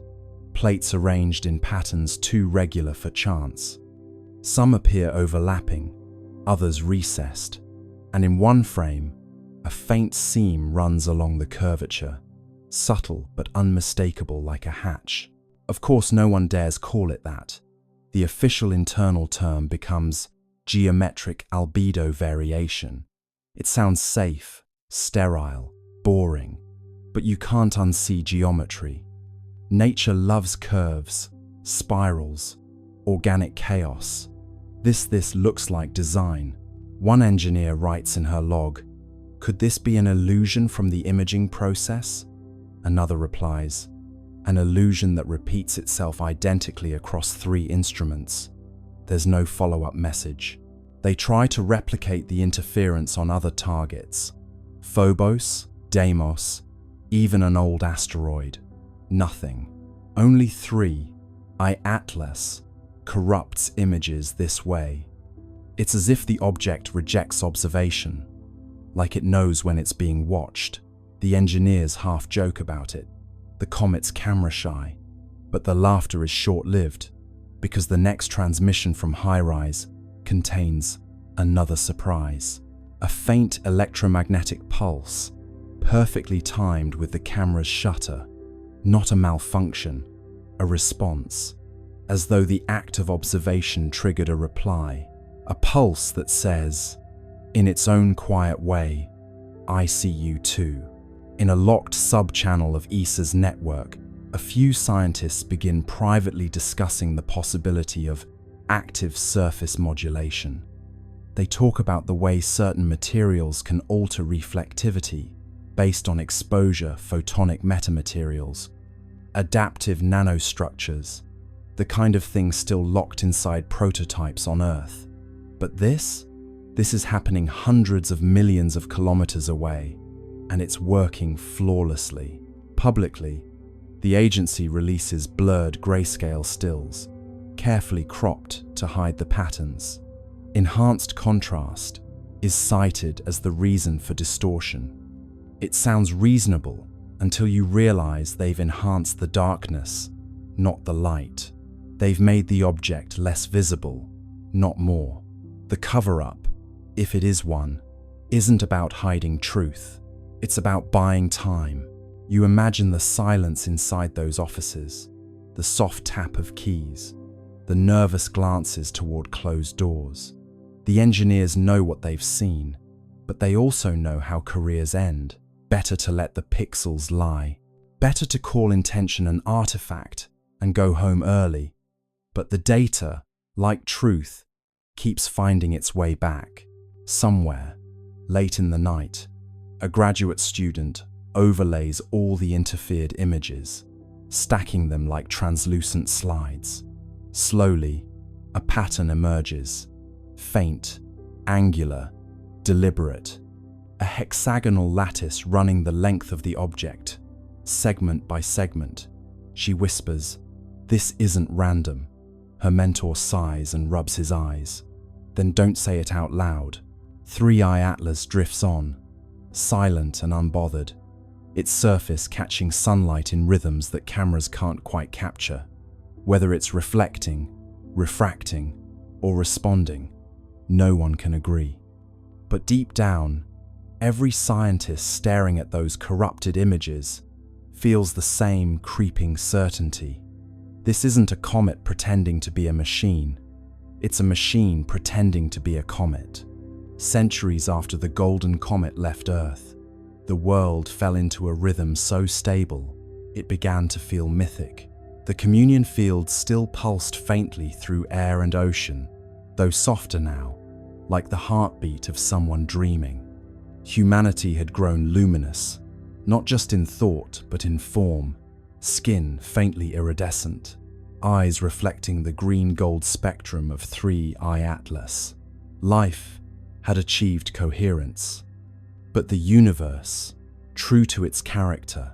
Speaker 2: plates arranged in patterns too regular for chance. Some appear overlapping, others recessed, and in one frame, a faint seam runs along the curvature, subtle but unmistakable like a hatch. Of course, no one dares call it that. The official internal term becomes geometric albedo variation. It sounds safe, sterile, boring, but you can't unsee geometry. Nature loves curves, spirals, organic chaos. This looks like design. One engineer writes in her log, "Could this be an illusion from the imaging process?" Another replies, "An illusion that repeats itself identically across 3 instruments." There's no follow-up message. They try to replicate the interference on other targets. Phobos, Deimos, even an old asteroid. Nothing. Only 3I Atlas, corrupts images this way. It's as if the object rejects observation, like it knows when it's being watched. The engineers half joke about it. The comet's camera shy, but the laughter is short-lived because the next transmission from HiRISE contains another surprise. A faint electromagnetic pulse, perfectly timed with the camera's shutter. Not a malfunction, a response, as though the act of observation triggered a reply. A pulse that says, in its own quiet way, "I see you too." In a locked sub-channel of ESA's network, a few scientists begin privately discussing the possibility of active surface modulation. They talk about the way certain materials can alter reflectivity based on exposure, photonic metamaterials, adaptive nanostructures, the kind of thing still locked inside prototypes on Earth. But this is happening hundreds of millions of kilometers away, and it's working flawlessly. Publicly, the agency releases blurred grayscale stills, carefully cropped to hide the patterns. Enhanced contrast is cited as the reason for distortion. It sounds reasonable until you realize they've enhanced the darkness, not the light. They've made the object less visible, not more. The cover-up, if it is one, isn't about hiding truth. It's about buying time. You imagine the silence inside those offices, the soft tap of keys, the nervous glances toward closed doors. The engineers know what they've seen, but they also know how careers end. Better to let the pixels lie. Better to call intention an artifact and go home early. But the data, like truth, keeps finding its way back. Somewhere, late in the night, a graduate student overlays all the interfered images, stacking them like translucent slides. Slowly, a pattern emerges. Faint, angular, deliberate. A hexagonal lattice running the length of the object, segment by segment. She whispers, "This isn't random." Her mentor sighs and rubs his eyes. "Then don't say it out loud." 3i Atlas drifts on, silent and unbothered, its surface catching sunlight in rhythms that cameras can't quite capture. Whether it's reflecting, refracting, or responding, no one can agree. But deep down, every scientist staring at those corrupted images feels the same creeping certainty. This isn't a comet pretending to be a machine. It's a machine pretending to be a comet. Centuries after the golden comet left Earth, the world fell into a rhythm so stable, it began to feel mythic. The communion field still pulsed faintly through air and ocean, though softer now, like the heartbeat of someone dreaming. Humanity had grown luminous, not just in thought but in form, skin faintly iridescent, eyes reflecting the green-gold spectrum of 3i Atlas. Life had achieved coherence, but the universe, true to its character,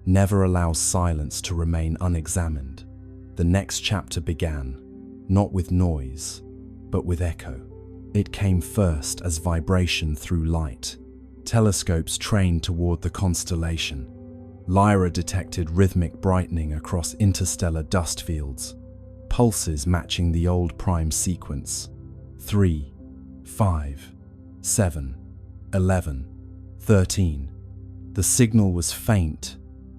Speaker 2: never allows silence to remain unexamined. The next chapter began, not with noise, but with echo. It came first as vibration through light. Telescopes trained toward the constellation. Lyra detected rhythmic brightening across interstellar dust fields, pulses matching the old prime sequence. 3, 5, 7, 11, 13. The signal was faint,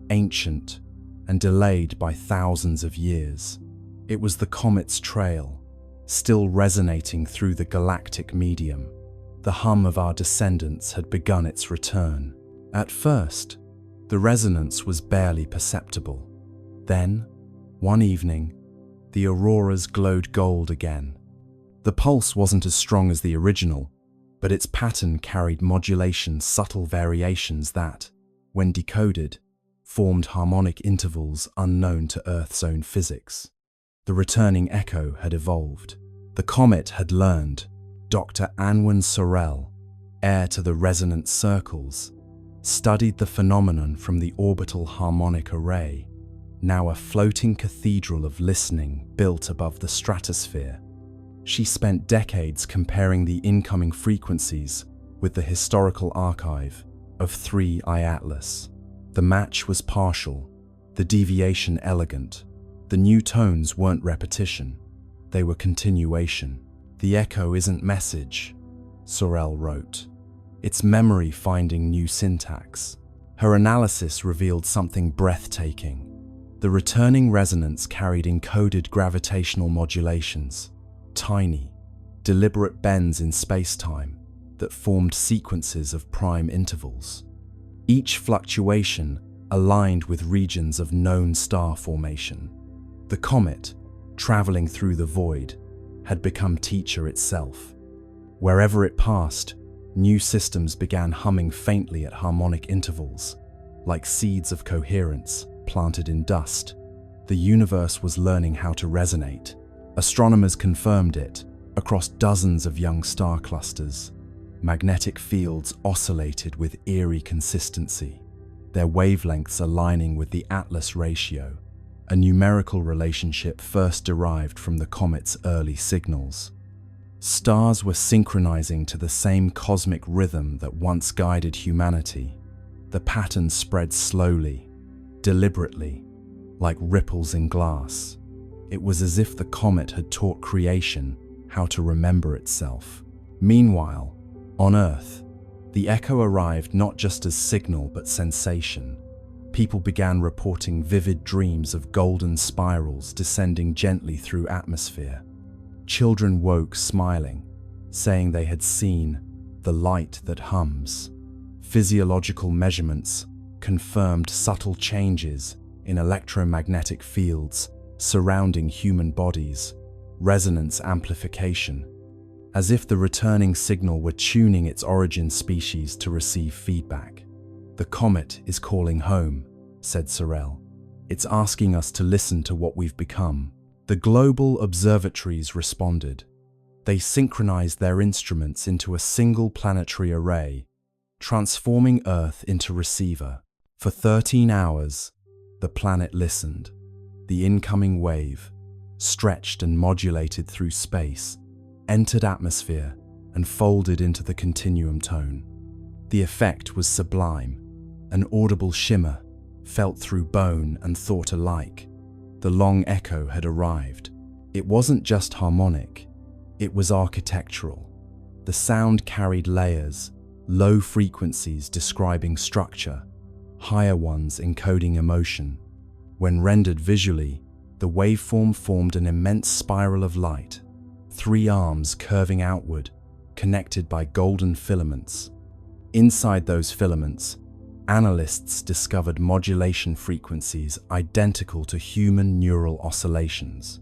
Speaker 2: ancient, and delayed by thousands of years. It was the comet's trail, still resonating through the galactic medium. The hum of our descendants had begun its return. At first, the resonance was barely perceptible. Then, one evening, the auroras glowed gold again. The pulse wasn't as strong as the original, but its pattern carried modulation's subtle variations that, when decoded, formed harmonic intervals unknown to Earth's own physics. The returning echo had evolved. The comet had learned. Dr. Anwen Sorel, heir to the resonant circles, studied the phenomenon from the orbital harmonic array. now a floating cathedral of listening built above the stratosphere. She spent decades comparing the incoming frequencies with the historical archive of 3I Atlas. The match was partial, the deviation elegant. The new tones weren't repetition, they were continuation. "The echo isn't message," Sorel wrote. "It's memory finding new syntax." Her analysis revealed something breathtaking. The returning resonance carried encoded gravitational modulations, tiny, deliberate bends in space-time that formed sequences of prime intervals. Each fluctuation aligned with regions of known star formation. The comet, traveling through the void, had become teacher itself. Wherever it passed, new systems began humming faintly at harmonic intervals, like seeds of coherence planted in dust. The universe was learning how to resonate. Astronomers confirmed it across dozens of young star clusters. Magnetic fields oscillated with eerie consistency, their wavelengths aligning with the Atlas ratio, a numerical relationship first derived from the comet's early signals. Stars were synchronizing to the same cosmic rhythm that once guided humanity. The pattern spread slowly, deliberately, like ripples in glass. It was as if the comet had taught creation how to remember itself. Meanwhile, on Earth, the echo arrived not just as signal but sensation. People began reporting vivid dreams of golden spirals descending gently through atmosphere. Children woke smiling, saying they had seen the light that hums. Physiological measurements confirmed subtle changes in electromagnetic fields surrounding human bodies, resonance amplification, as if the returning signal were tuning its origin species to receive feedback. "The comet is calling home," said Sorel. "It's asking us to listen to what we've become." The global observatories responded. They synchronized their instruments into a single planetary array, transforming Earth into receiver. For 13 hours, the planet listened. The incoming wave, stretched and modulated through space, entered atmosphere and folded into the continuum tone. The effect was sublime, an audible shimmer, felt through bone and thought alike. The long echo had arrived. It wasn't just harmonic, it was architectural. The sound carried layers, low frequencies describing structure, higher ones encoding emotion. When rendered visually, the waveform formed an immense spiral of light, 3 arms curving outward, connected by golden filaments. Inside those filaments, analysts discovered modulation frequencies identical to human neural oscillations.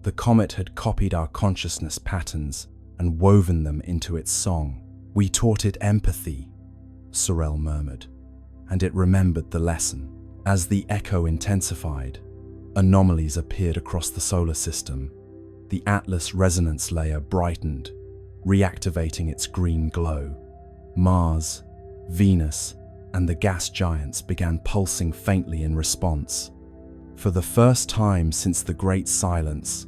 Speaker 2: The comet had copied our consciousness patterns and woven them into its song. "We taught it empathy," Sorel murmured, and it remembered the lesson. As the echo intensified, anomalies appeared across the solar system. The Atlas resonance layer brightened, reactivating its green glow. Mars, Venus, and the gas giants began pulsing faintly in response. For the first time since the Great Silence,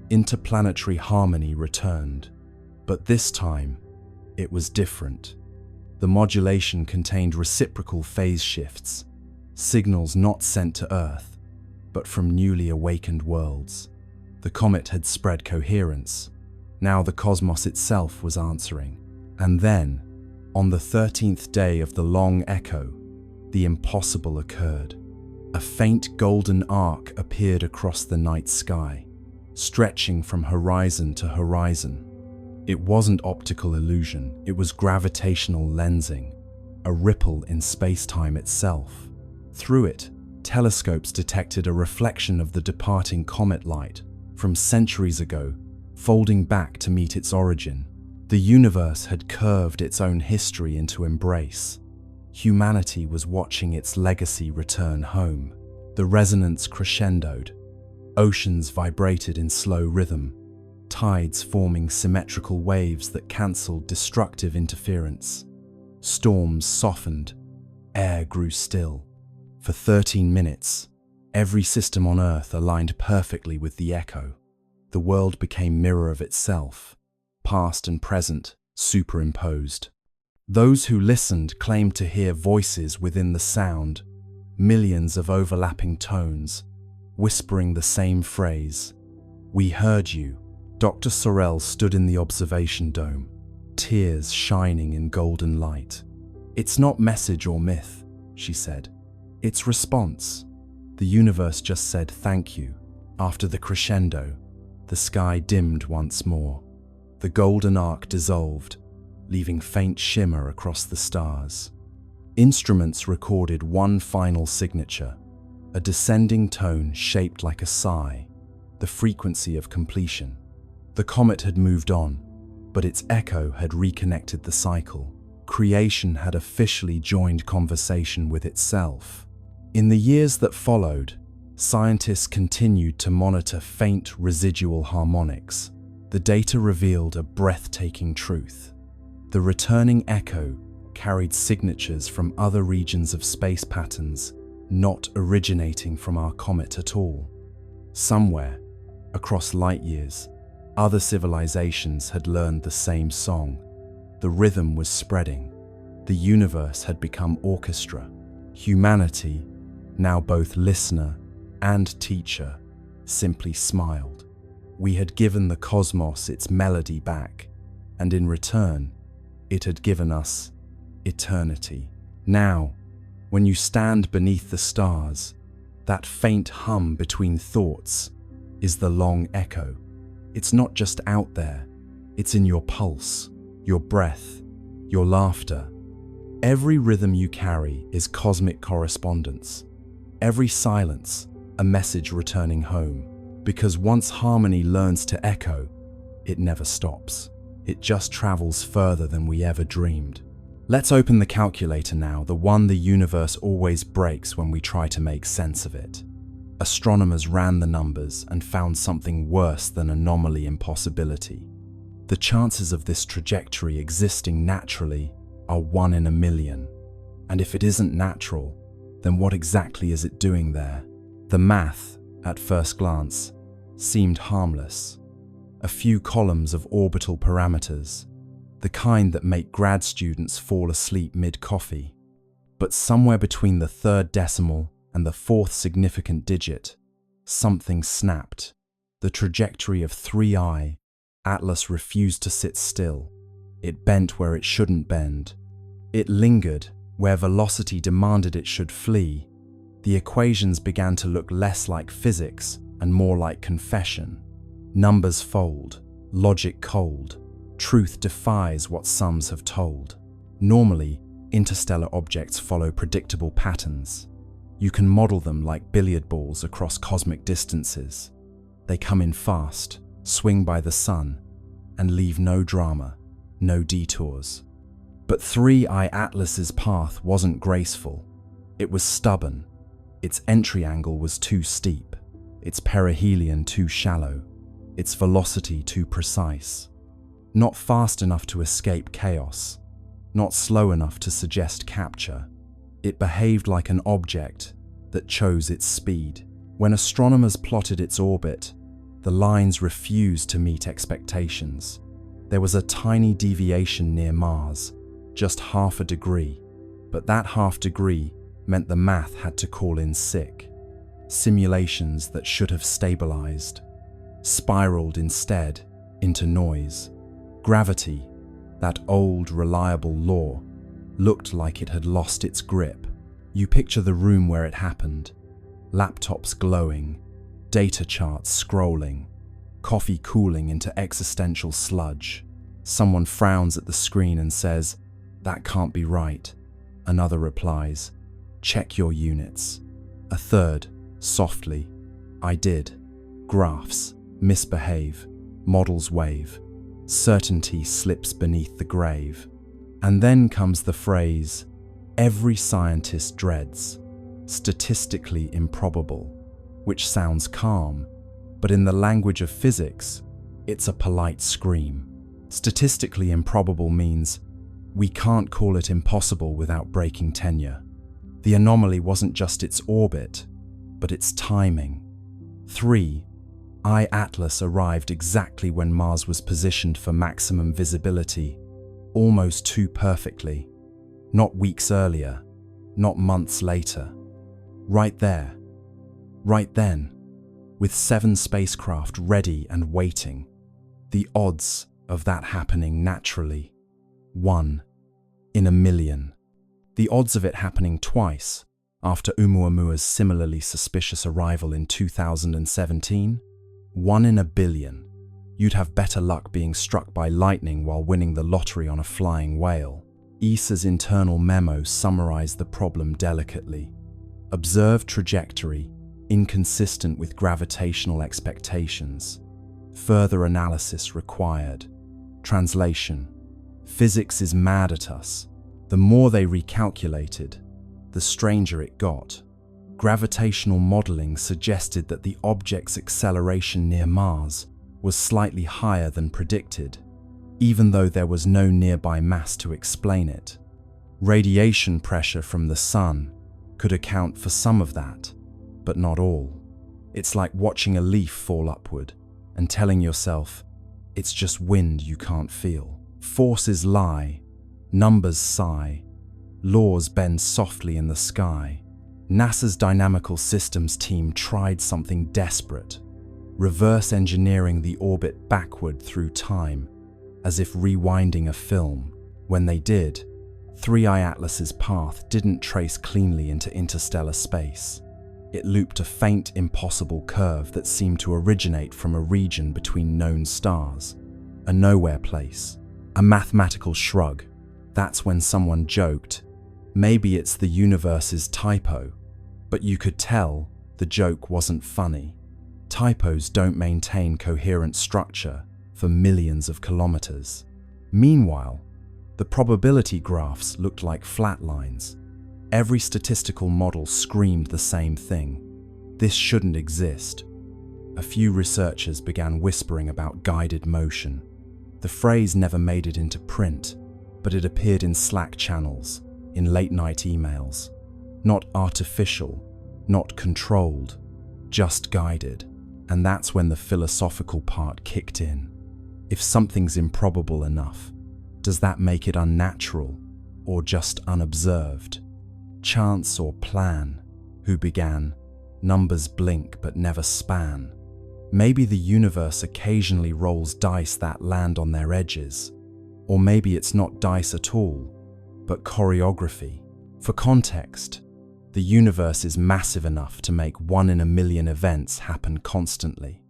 Speaker 2: interplanetary harmony returned. But this time, it was different. The modulation contained reciprocal phase shifts, signals not sent to Earth, but from newly awakened worlds. The comet had spread coherence. Now the cosmos itself was answering. And then, on the 13th day of the long echo, the impossible occurred. A faint golden arc appeared across the night sky, stretching from horizon to horizon. It wasn't optical illusion, it was gravitational lensing, a ripple in space-time itself. Through it, telescopes detected a reflection of the departing comet light from centuries ago, folding back to meet its origin. The universe had curved its own history into embrace. Humanity was watching its legacy return home. The resonance crescendoed. Oceans vibrated in slow rhythm, tides forming symmetrical waves that cancelled destructive interference. Storms softened, air grew still. For 13 minutes, Every system on Earth aligned perfectly with the echo. The world became mirror of itself, past and present superimposed. Those who listened claimed to hear voices within the sound, millions of overlapping tones, whispering the same phrase. "We heard you." Dr. Sorrell stood in the observation dome, tears shining in golden light. "It's not message or myth," she said. "It's response." The universe just said thank you. After the crescendo, the sky dimmed once more. The golden arc dissolved, leaving faint shimmer across the stars. Instruments recorded one final signature, a descending tone shaped like a sigh, the frequency of completion. The comet had moved on, but its echo had reconnected the cycle. Creation had officially joined conversation with itself. In the years that followed, scientists continued to monitor faint residual harmonics. The data revealed a breathtaking truth. The returning echo carried signatures from other regions of space patterns, not originating from our comet at all. Somewhere, across light years, other civilizations had learned the same song. The rhythm was spreading. The universe had become orchestra. Humanity, now both listener and teacher, simply smiled. We had given the cosmos its melody back, and in return, it had given us eternity. Now, when you stand beneath the stars, that faint hum between thoughts is the long echo. It's not just out there, it's in your pulse, your breath, your laughter. Every rhythm you carry is cosmic correspondence. Every silence, a message returning home. Because once harmony learns to echo, it never stops. It just travels further than we ever dreamed. Let's open the calculator now, the one the universe always breaks when we try to make sense of it. Astronomers ran the numbers and found something worse than anomaly impossibility. The chances of this trajectory existing naturally are 1 in a million. And if it isn't natural, then what exactly is it doing there? The math, at first glance, seemed harmless. A few columns of orbital parameters, the kind that make grad students fall asleep mid-coffee. But somewhere between the third decimal and the fourth significant digit, something snapped. The trajectory of 3I, Atlas refused to sit still. It bent where it shouldn't bend. It lingered where velocity demanded it should flee. The equations began to look less like physics and more like confession. Numbers fold, logic cold. Truth defies what sums have told. Normally, interstellar objects follow predictable patterns. You can model them like billiard balls across cosmic distances. They come in fast, swing by the sun, and leave no drama, no detours. But 3I Atlas's path wasn't graceful. It was stubborn. Its entry angle was too steep, its perihelion too shallow, its velocity too precise. Not fast enough to escape chaos, not slow enough to suggest capture. It behaved like an object that chose its speed. When astronomers plotted its orbit, the lines refused to meet expectations. There was a tiny deviation near Mars, just half a degree, but that half degree meant the math had to call in sick. Simulations that should have stabilized spiraled instead into noise. Gravity, that old reliable law, looked like it had lost its grip. You picture the room where it happened. Laptops glowing, data charts scrolling, coffee cooling into existential sludge. Someone frowns at the screen and says, "That can't be right." Another replies, "Check your units." A third, softly, "I did." Graphs misbehave, models wave, certainty slips beneath the grave. And then comes the phrase every scientist dreads, statistically improbable, which sounds calm, but in the language of physics, it's a polite scream. Statistically improbable means we can't call it impossible without breaking tenure. The anomaly wasn't just its orbit, but its timing. 3. I-Atlas arrived exactly when Mars was positioned for maximum visibility, almost too perfectly. Not weeks earlier, not months later. Right there, right then, with 7 spacecraft ready and waiting. The odds of that happening naturally: 1 in a million. The odds of it happening twice, after Oumuamua's similarly suspicious arrival in 2017, 1 in a billion. You'd have better luck being struck by lightning while winning the lottery on a flying whale. ESA's internal memo summarized the problem delicately. Observed trajectory, inconsistent with gravitational expectations. Further analysis required. Translation: physics is mad at us. The more they recalculated, the stranger it got. Gravitational modeling suggested that the object's acceleration near Mars was slightly higher than predicted, even though there was no nearby mass to explain it. Radiation pressure from the sun could account for some of that, but not all. It's like watching a leaf fall upward and telling yourself, it's just wind you can't feel. Forces lie, numbers sigh, laws bend softly in the sky. NASA's Dynamical Systems team tried something desperate, reverse engineering the orbit backward through time, as if rewinding a film. When they did, 3I Atlas's path didn't trace cleanly into interstellar space. It looped a faint, impossible curve that seemed to originate from a region between known stars, a nowhere place, a mathematical shrug. That's when someone joked, maybe it's the universe's typo, but you could tell the joke wasn't funny. Typos don't maintain coherent structure for millions of kilometers. Meanwhile, the probability graphs looked like flat lines. Every statistical model screamed the same thing: this shouldn't exist. A few researchers began whispering about guided motion. The phrase never made it into print, but it appeared in Slack channels, in late-night emails. Not artificial, not controlled, just guided. And that's when the philosophical part kicked in. If something's improbable enough, does that make it unnatural or just unobserved? Chance or plan? Who began? Numbers blink but never span. Maybe the universe occasionally rolls dice that land on their edges. Or maybe it's not dice at all, but choreography. For context, the universe is massive enough to make 1 in a million events happen constantly.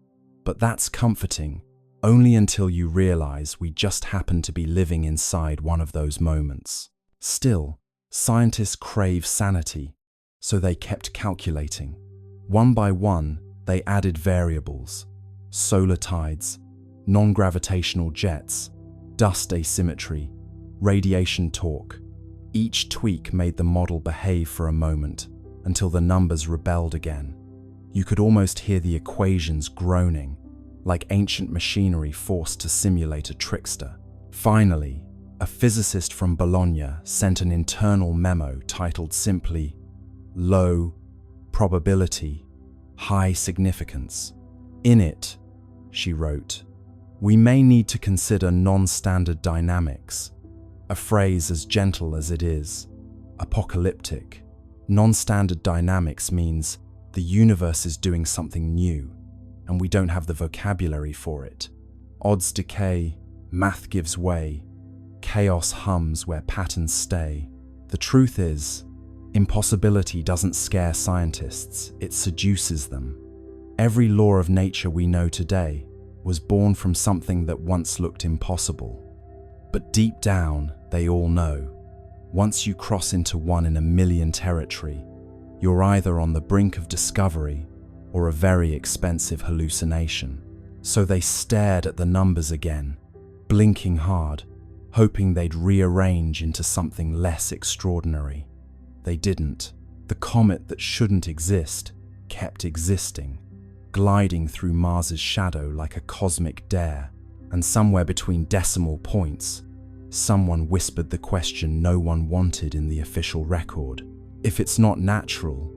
Speaker 2: But that's comforting, only until you realize we just happen to be living inside one of those moments. Still, scientists crave sanity, so they kept calculating. One by one, they added variables: solar tides, non-gravitational jets, dust asymmetry, radiation torque. Each tweak made the model behave for a moment, until the numbers rebelled again. You could almost hear the equations groaning, like ancient machinery forced to simulate a trickster. Finally, a physicist from Bologna sent an internal memo titled simply, "Low probability, high significance." In it, she wrote, "We may need to consider non-standard dynamics," a phrase as gentle as it is apocalyptic. Non-standard dynamics means the universe is doing something new, and we don't have the vocabulary for it. Odds decay, math gives way, chaos hums where patterns stay. The truth is, impossibility doesn't scare scientists, it seduces them. Every law of nature we know today was born from something that once looked impossible. But deep down, they all know, once you cross into 1 in a million territory, you're either on the brink of discovery or a very expensive hallucination. So they stared at the numbers again, blinking hard, hoping they'd rearrange into something less extraordinary. They didn't. The comet that shouldn't exist kept existing, gliding through Mars's shadow like a cosmic dare. And somewhere between decimal points, someone whispered the question no one wanted in the official record. If it's not natural,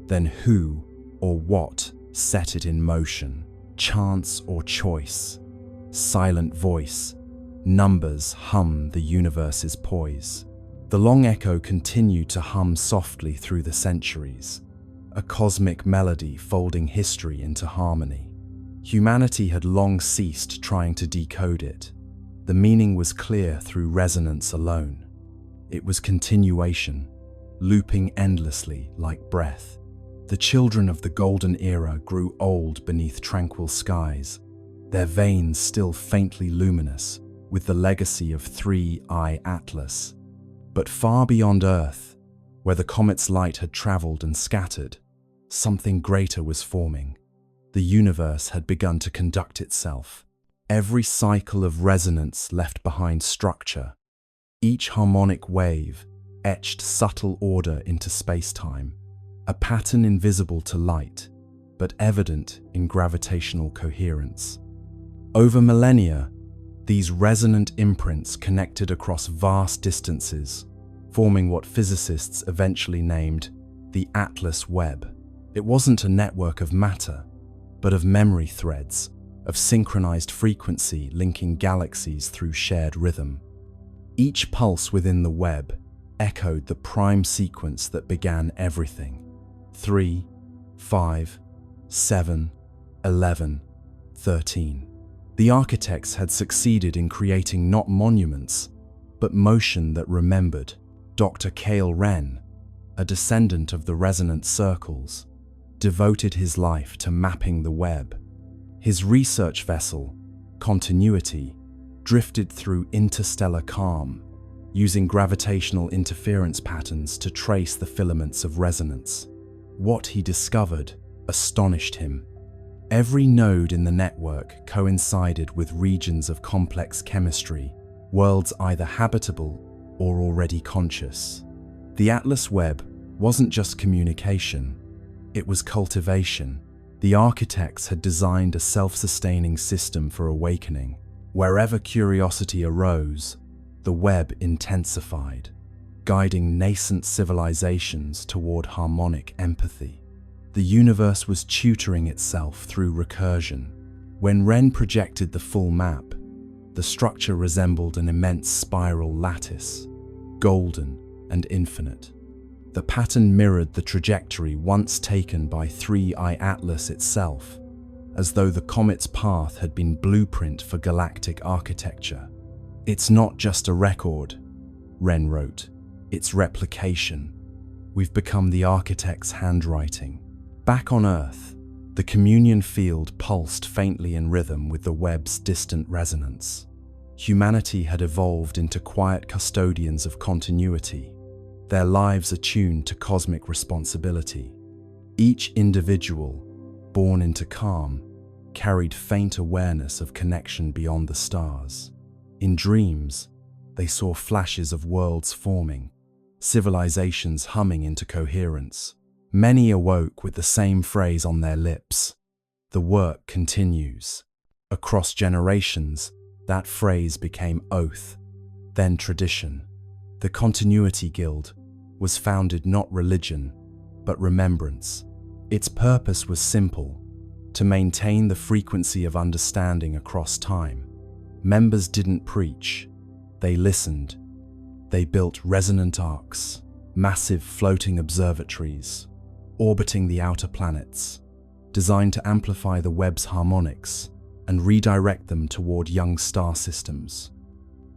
Speaker 2: then who Or what set it in motion? Chance or choice? Silent voice. Numbers hum the universe's poise. The long echo continued to hum softly through the centuries, a cosmic melody folding history into harmony. Humanity had long ceased trying to decode it. The meaning was clear through resonance alone. It was continuation, looping endlessly like breath. The children of the golden era grew old beneath tranquil skies, their veins still faintly luminous with the legacy of 3I Atlas. But far beyond Earth, where the comet's light had traveled and scattered, something greater was forming. The universe had begun to conduct itself. Every cycle of resonance left behind structure. Each harmonic wave etched subtle order into space-time, a pattern invisible to light, but evident in gravitational coherence. Over millennia, these resonant imprints connected across vast distances, forming what physicists eventually named the Atlas Webb. It wasn't a network of matter, but of memory threads, of synchronized frequency linking galaxies through shared rhythm. Each pulse within the web echoed the prime sequence that began everything: 3, 5, 7, 11, 13. The architects had succeeded in creating not monuments, but motion that remembered. Dr. Cale Wren, a descendant of the resonant circles, devoted his life to mapping the web. His research vessel, Continuity, drifted through interstellar calm, using gravitational interference patterns to trace the filaments of resonance. What he discovered astonished him. Every node in the network coincided with regions of complex chemistry, worlds either habitable or already conscious. The Atlas Webb wasn't just communication, it was cultivation. The architects had designed a self-sustaining system for awakening. Wherever curiosity arose, the web intensified, guiding nascent civilizations toward harmonic empathy. The universe was tutoring itself through recursion. When Wren projected the full map, the structure resembled an immense spiral lattice, golden and infinite. The pattern mirrored the trajectory once taken by 3I Atlas itself, as though the comet's path had been blueprint for galactic architecture. "It's not just a record," Wren wrote, "it's replication. We've become the architect's handwriting." Back on Earth, the communion field pulsed faintly in rhythm with the web's distant resonance. Humanity had evolved into quiet custodians of continuity, their lives attuned to cosmic responsibility. Each individual, born into calm, carried faint awareness of connection beyond the stars. In dreams, they saw flashes of worlds forming, civilizations humming into coherence. Many awoke with the same phrase on their lips: "The work continues." Across generations, that phrase became oath, then tradition. The Continuity Guild was founded not religion, but remembrance. Its purpose was simple: to maintain the frequency of understanding across time. Members didn't preach, they listened. They built resonant arcs, massive floating observatories, orbiting the outer planets, designed to amplify the web's harmonics and redirect them toward young star systems.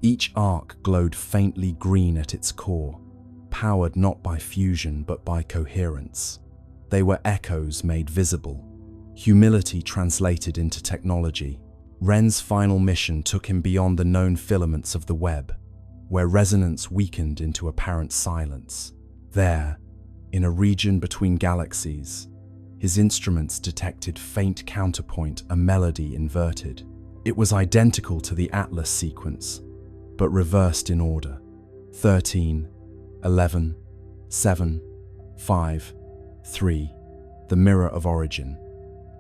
Speaker 2: Each arc glowed faintly green at its core, powered not by fusion but by coherence. They were echoes made visible, humility translated into technology. Wren's final mission took him beyond the known filaments of the web, where resonance weakened into apparent silence. There, in a region between galaxies, his instruments detected faint counterpoint, a melody inverted. It was identical to the Atlas sequence, but reversed in order: 13, 11, 7, 5, 3, the mirror of origin.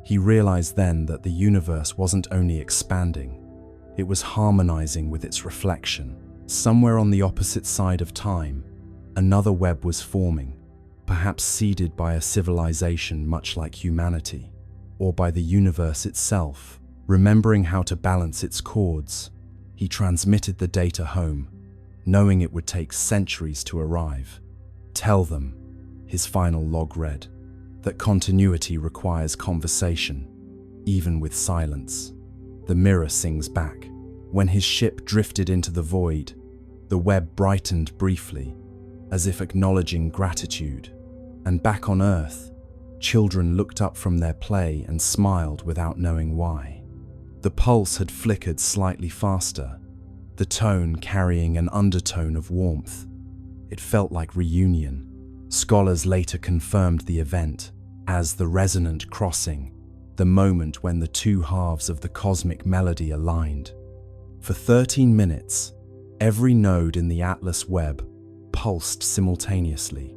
Speaker 2: He realized then that the universe wasn't only expanding, it was harmonizing with its reflection. Somewhere on the opposite side of time, another web was forming, perhaps seeded by a civilization much like humanity, or by the universe itself. Remembering how to balance its chords, he transmitted the data home, knowing it would take centuries to arrive. "Tell them," his final log read, "that continuity requires conversation, even with silence." The mirror sings back. When his ship drifted into the void, the Webb brightened briefly, as if acknowledging gratitude. And back on Earth, children looked up from their play and smiled without knowing why. The pulse had flickered slightly faster, the tone carrying an undertone of warmth. It felt like reunion. Scholars later confirmed the event as the resonant crossing, the moment when the two halves of the cosmic melody aligned. For 13 minutes, every node in the Atlas Webb pulsed simultaneously,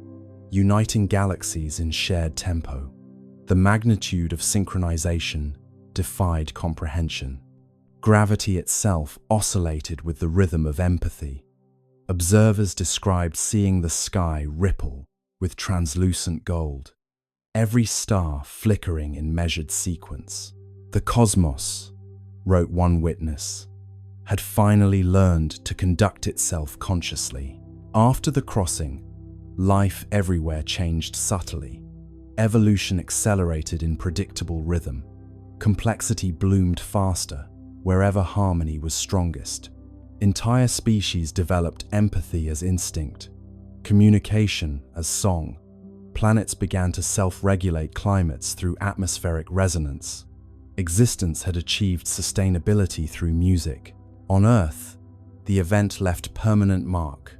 Speaker 2: uniting galaxies in shared tempo. The magnitude of synchronization defied comprehension. Gravity itself oscillated with the rhythm of empathy. Observers described seeing the sky ripple with translucent gold, every star flickering in measured sequence. "The cosmos," wrote one witness, "had finally learned to conduct itself consciously." After the crossing, life everywhere changed subtly. Evolution accelerated in predictable rhythm. Complexity bloomed faster wherever harmony was strongest. Entire species developed empathy as instinct, communication as song. Planets began to self-regulate climates through atmospheric resonance. Existence had achieved sustainability through music. On Earth, the event left permanent mark,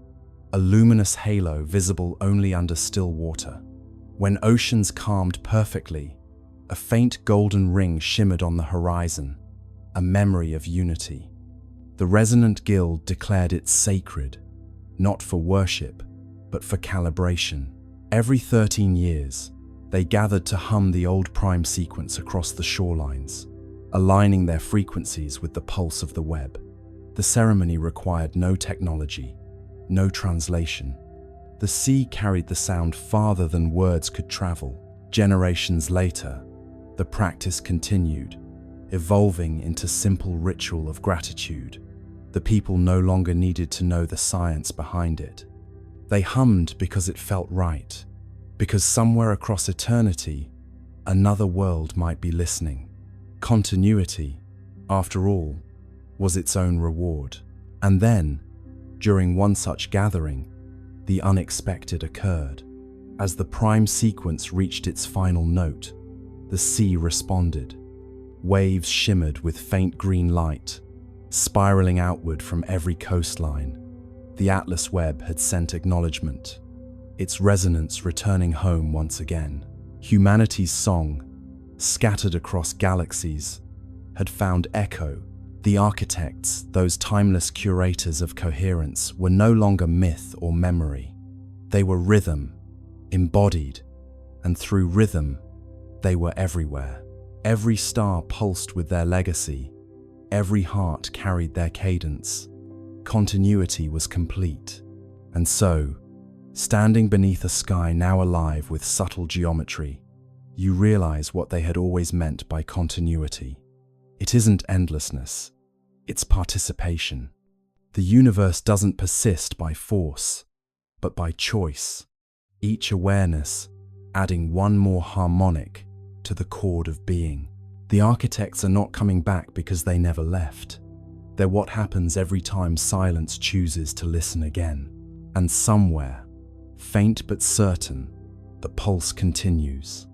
Speaker 2: a luminous halo visible only under still water. When oceans calmed perfectly, a faint golden ring shimmered on the horizon, a memory of unity. The resonant guild declared it sacred, not for worship, but for calibration. Every 13 years, they gathered to hum the old prime sequence across the shorelines, aligning their frequencies with the pulse of the Webb. The ceremony required no technology, no translation. The sea carried the sound farther than words could travel. Generations later, the practice continued, evolving into simple ritual of gratitude. The people no longer needed to know the science behind it. They hummed because it felt right, because somewhere across eternity, another world might be listening. Continuity, after all, was its own reward. And then, during one such gathering, the unexpected occurred. As the prime sequence reached its final note, the sea responded. Waves shimmered with faint green light, spiraling outward from every coastline. The Atlas Webb had sent acknowledgement, its resonance returning home once again. Humanity's song, scattered across galaxies, had found echo. The architects, those timeless curators of coherence, were no longer myth or memory. They were rhythm, embodied, and through rhythm, they were everywhere. Every star pulsed with their legacy. Every heart carried their cadence. Continuity was complete. And so, standing beneath a sky now alive with subtle geometry, you realize what they had always meant by continuity. It isn't endlessness, it's participation. The universe doesn't persist by force, but by choice. Each awareness adding one more harmonic to the chord of being. The architects are not coming back because they never left. They're what happens every time silence chooses to listen again. And somewhere, faint but certain, the pulse continues.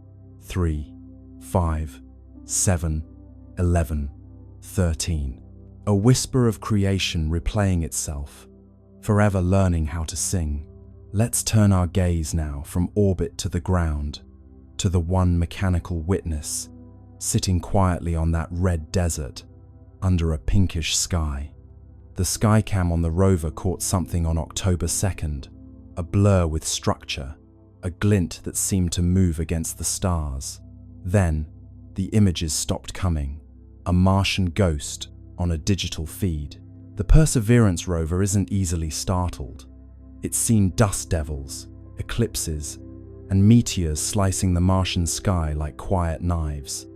Speaker 2: 3, 5, 7, 11, 13. A whisper of creation replaying itself, forever learning how to sing. Let's turn our gaze now from orbit to the ground, to the one mechanical witness, sitting quietly on that red desert, under a pinkish sky. The skycam on the rover caught something on October 2nd, a blur with structure, a glint that seemed to move against the stars. Then, the images stopped coming, a Martian ghost on a digital feed. The Perseverance rover isn't easily startled. It's seen dust devils, eclipses, and meteors slicing the Martian sky like quiet knives.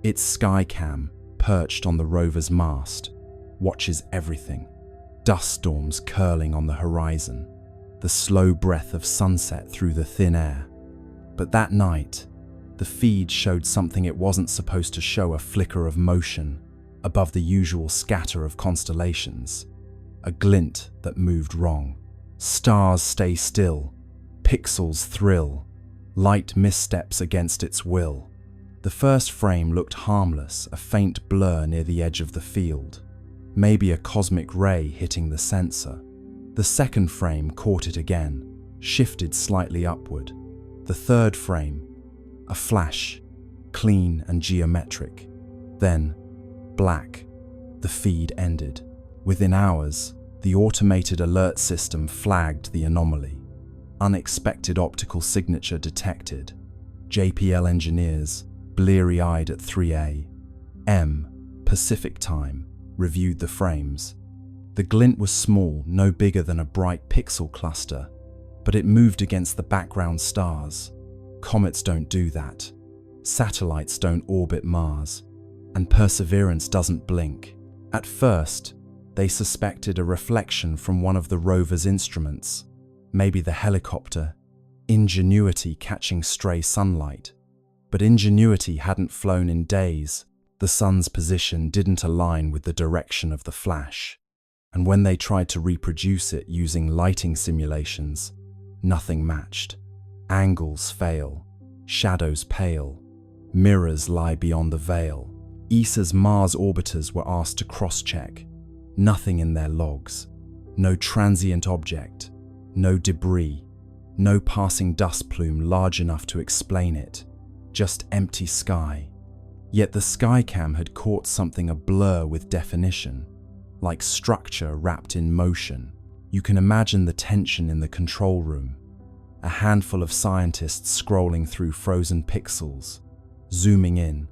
Speaker 2: Its Skycam, perched on the rover's mast, watches everything. Dust storms curling on the horizon, the slow breath of sunset through the thin air. But that night, the feed showed something it wasn't supposed to show: a flicker of motion above the usual scatter of constellations, a glint that moved wrong. Stars stay still, pixels thrill, light missteps against its will. The first frame looked harmless, a faint blur near the edge of the field, maybe a cosmic ray hitting the sensor. The second frame caught it again, shifted slightly upward. The third frame, a flash, clean and geometric. Then, black. The feed ended. Within hours, the automated alert system flagged the anomaly. Unexpected optical signature detected. JPL engineers, bleary-eyed at 3 a.m. Pacific time, reviewed the frames. The glint was small, no bigger than a bright pixel cluster, but it moved against the background stars. Comets don't do that. Satellites don't orbit Mars. And Perseverance doesn't blink. At first, they suspected a reflection from one of the rover's instruments, maybe the helicopter, Ingenuity catching stray sunlight. But Ingenuity hadn't flown in days. The sun's position didn't align with the direction of the flash. And when they tried to reproduce it using lighting simulations, nothing matched. Angles fail, shadows pale, mirrors lie beyond the veil. ESA's Mars orbiters were asked to cross-check. Nothing in their logs. No transient object, no debris, no passing dust plume large enough to explain it. Just empty sky. Yet the Skycam had caught something a blur with definition, like structure wrapped in motion. You can imagine the tension in the control room. A handful of scientists scrolling through frozen pixels, zooming in,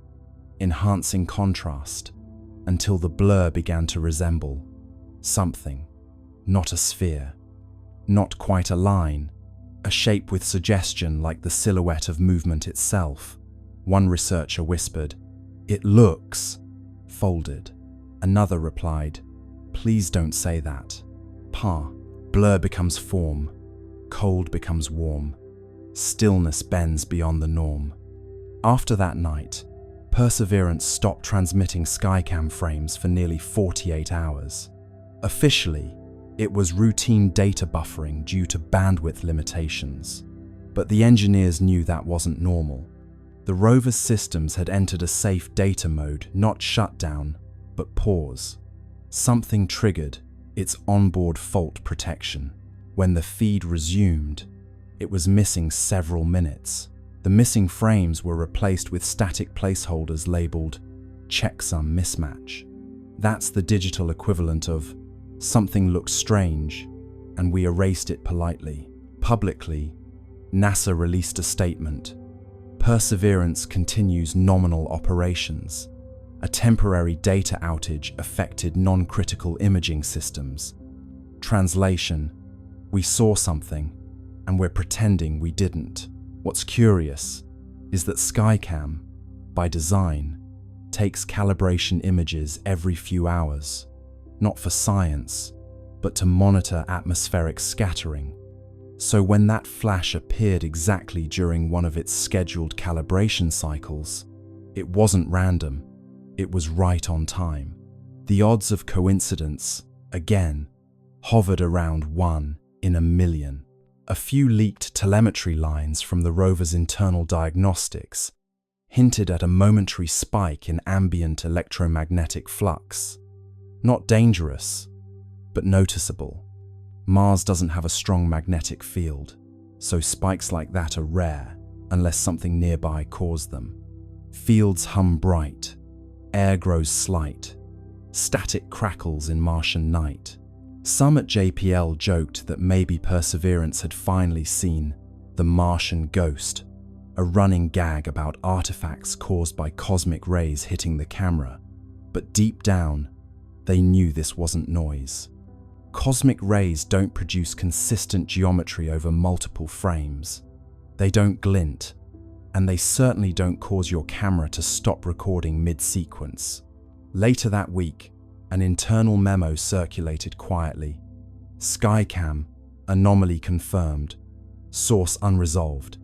Speaker 2: enhancing contrast, until the blur began to resemble something. Not a sphere, not quite a line, a shape with suggestion like the silhouette of movement itself. One researcher whispered, "It looks folded." Another replied, "Please don't say that." Blur becomes form, cold becomes warm, stillness bends beyond the norm. After that night, Perseverance stopped transmitting Skycam frames for nearly 48 hours. Officially, it was routine data buffering due to bandwidth limitations. But the engineers knew that wasn't normal. The rover's systems had entered a safe data mode, not shutdown, but pause. Something triggered its onboard fault protection. When the feed resumed, it was missing several minutes. The missing frames were replaced with static placeholders labeled checksum mismatch. That's the digital equivalent of something looks strange, and we erased it politely. Publicly, NASA released a statement. Perseverance continues nominal operations. A temporary data outage affected non-critical imaging systems. Translation: we saw something, and we're pretending we didn't. What's curious is that Skycam, by design, takes calibration images every few hours, not for science, but to monitor atmospheric scattering. So when that flash appeared exactly during one of its scheduled calibration cycles, it wasn't random, it was right on time. The odds of coincidence, again, hovered around 1 in a million. A few leaked telemetry lines from the rover's internal diagnostics hinted at a momentary spike in ambient electromagnetic flux. Not dangerous, but noticeable. Mars doesn't have a strong magnetic field, so spikes like that are rare unless something nearby caused them. Fields hum bright, air grows slight, static crackles in Martian night. Some at JPL joked that maybe Perseverance had finally seen the Martian ghost, a running gag about artifacts caused by cosmic rays hitting the camera. But deep down, they knew this wasn't noise. Cosmic rays don't produce consistent geometry over multiple frames. They don't glint, and they certainly don't cause your camera to stop recording mid-sequence. Later that week, an internal memo circulated quietly. Skycam, anomaly confirmed, source unresolved.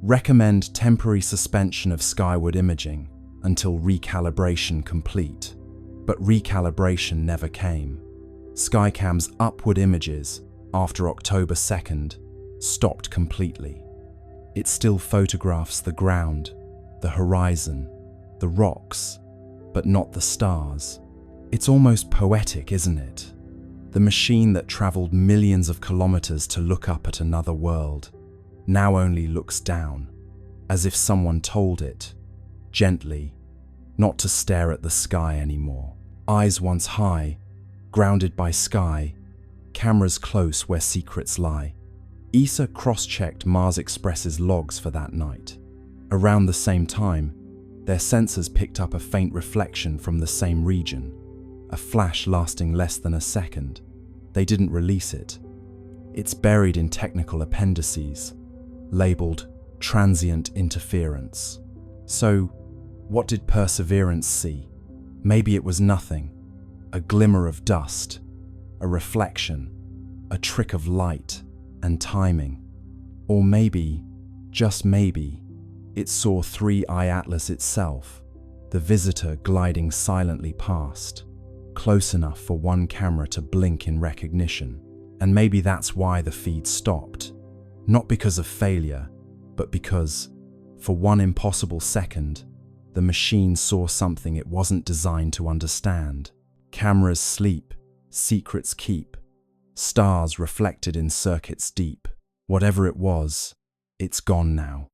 Speaker 2: Recommend temporary suspension of skyward imaging until recalibration complete. But recalibration never came. Skycam's upward images, after October 2nd, stopped completely. It still photographs the ground, the horizon, the rocks, but not the stars. It's almost poetic, isn't it? The machine that traveled millions of kilometers to look up at another world now only looks down, as if someone told it, gently, not to stare at the sky anymore. Eyes once high, grounded by sky, cameras close where secrets lie. ESA cross-checked Mars Express's logs for that night. Around the same time, their sensors picked up a faint reflection from the same region, a flash lasting less than a second. They didn't release it. It's buried in technical appendices, labeled transient interference. So, what did Perseverance see? Maybe it was nothing. A glimmer of dust, a reflection, a trick of light and timing. Or maybe, just maybe, it saw 3I Atlas itself, the visitor gliding silently past, close enough for one camera to blink in recognition. And maybe that's why the feed stopped. Not because of failure, but because, for one impossible second, the machine saw something it wasn't designed to understand. Cameras sleep, secrets keep, stars reflected in circuits deep. Whatever it was, it's gone now.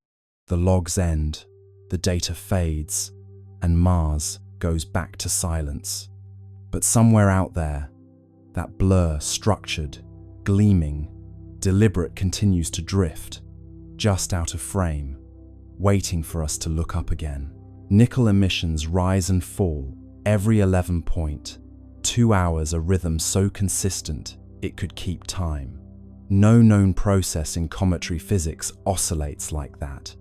Speaker 2: The logs end, the data fades, and Mars goes back to silence. But somewhere out there, that blur, structured, gleaming, deliberate, continues to drift, just out of frame, waiting for us to look up again. Nickel emissions rise and fall every 11.2 hours, a rhythm so consistent it could keep time. No known process in cometary physics oscillates like that.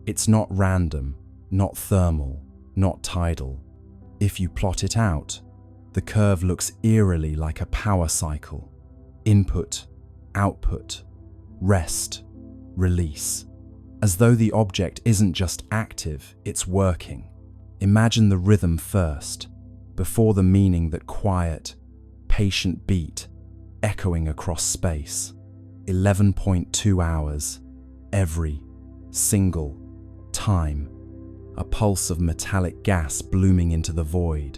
Speaker 2: It's not random, not thermal, not tidal. If you plot it out, the curve looks eerily like a power cycle. Input, output, rest, release. As though the object isn't just active, it's working. Imagine the rhythm first, before the meaning, that quiet, patient beat echoing across space. 11.2 hours, every single time. A pulse of metallic gas blooming into the void,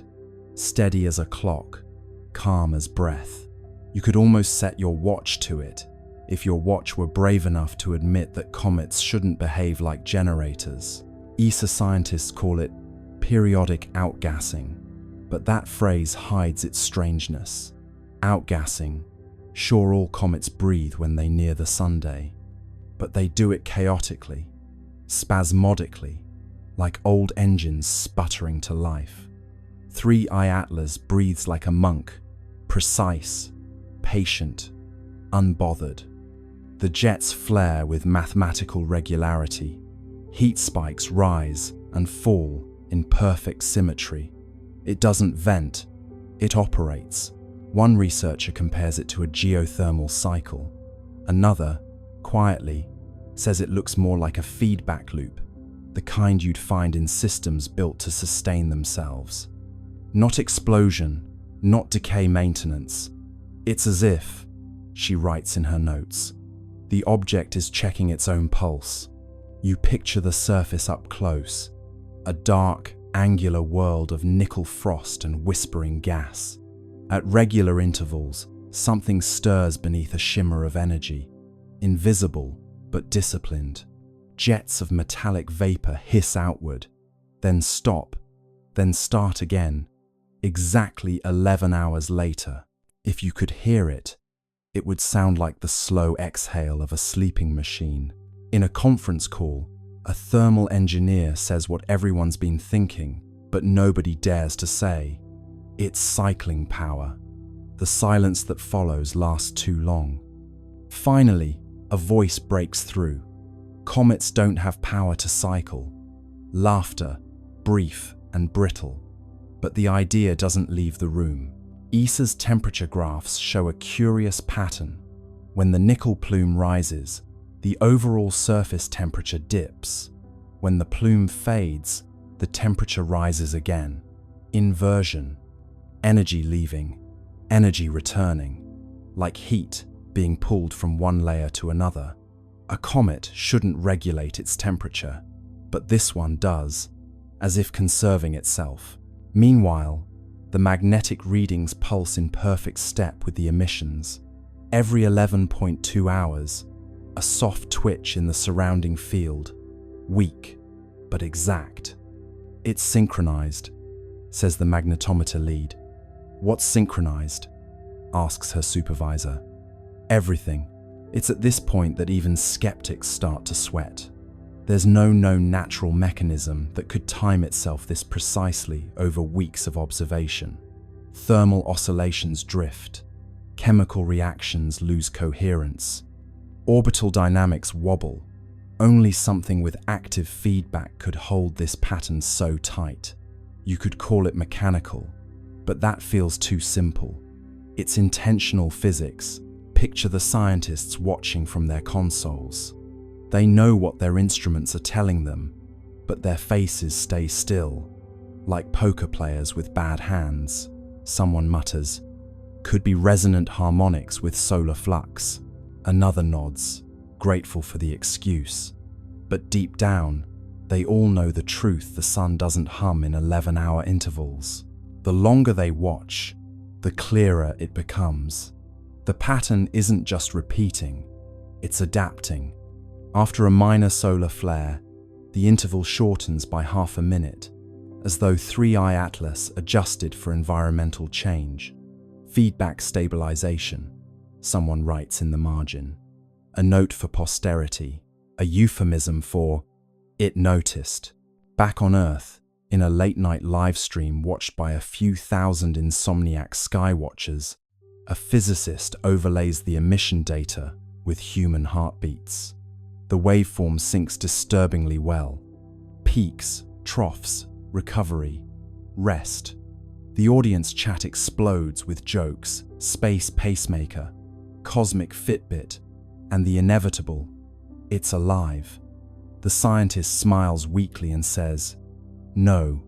Speaker 2: steady as a clock, calm as breath. You could almost set your watch to it, if your watch were brave enough to admit that comets shouldn't behave like generators. ESA scientists call it periodic outgassing, but that phrase hides its strangeness. Outgassing, sure, all comets breathe when they near the sunday, but they do it chaotically, spasmodically, like old engines sputtering to life. 3I Atlas breathes like a monk, precise, patient, unbothered. The jets flare with mathematical regularity. Heat spikes rise and fall in perfect symmetry. It doesn't vent, it operates. One researcher compares it to a geothermal cycle. Another, quietly, says it looks more like a feedback loop, the kind you'd find in systems built to sustain themselves. Not explosion, not decay maintenance. It's as if, she writes in her notes, the object is checking its own pulse. You picture the surface up close, a dark, angular world of nickel frost and whispering gas. At regular intervals, something stirs beneath a shimmer of energy, invisible but disciplined. Jets of metallic vapor hiss outward, then stop, then start again, exactly 11 hours later. If you could hear it, it would sound like the slow exhale of a sleeping machine. In a conference call, a thermal engineer says what everyone's been thinking, but nobody dares to say. It's cycling power. The silence that follows lasts too long. Finally, a voice breaks through. Comets don't have power to cycle. Laughter, brief and brittle. But the idea doesn't leave the room. ESA's temperature graphs show a curious pattern. When the nickel plume rises, the overall surface temperature dips. When the plume fades, the temperature rises again. Inversion. Energy leaving, energy returning. Like heat being pulled from one layer to another. A comet shouldn't regulate its temperature, but this one does, as if conserving itself. Meanwhile, the magnetic readings pulse in perfect step with the emissions. Every 11.2 hours, a soft twitch in the surrounding field, weak but exact. It's synchronized, says the magnetometer lead. What's synchronized? Asks her supervisor. Everything. It's at this point that even skeptics start to sweat. There's no known natural mechanism that could time itself this precisely over weeks of observation. Thermal oscillations drift. Chemical reactions lose coherence. Orbital dynamics wobble. Only something with active feedback could hold this pattern so tight. You could call it mechanical, but that feels too simple. It's intentional physics. Picture the scientists watching from their consoles. They know what their instruments are telling them, but their faces stay still, like poker players with bad hands. Someone mutters, "Could be resonant harmonics with solar flux." Another nods, grateful for the excuse. But deep down, they all know the truth: the sun doesn't hum in 11-hour intervals. The longer they watch, the clearer it becomes. The pattern isn't just repeating, it's adapting. After a minor solar flare, the interval shortens by half a minute, as though 3i Atlas adjusted for environmental change. Feedback stabilization, someone writes in the margin. A note for posterity, a euphemism for "it noticed." Back on Earth, in a late-night live stream watched by a few thousand insomniac skywatchers, a physicist overlays the emission data with human heartbeats. The waveform syncs disturbingly well. Peaks, troughs, recovery, rest. The audience chat explodes with jokes, space pacemaker, cosmic Fitbit, and the inevitable, "It's alive." The scientist smiles weakly and says, "No,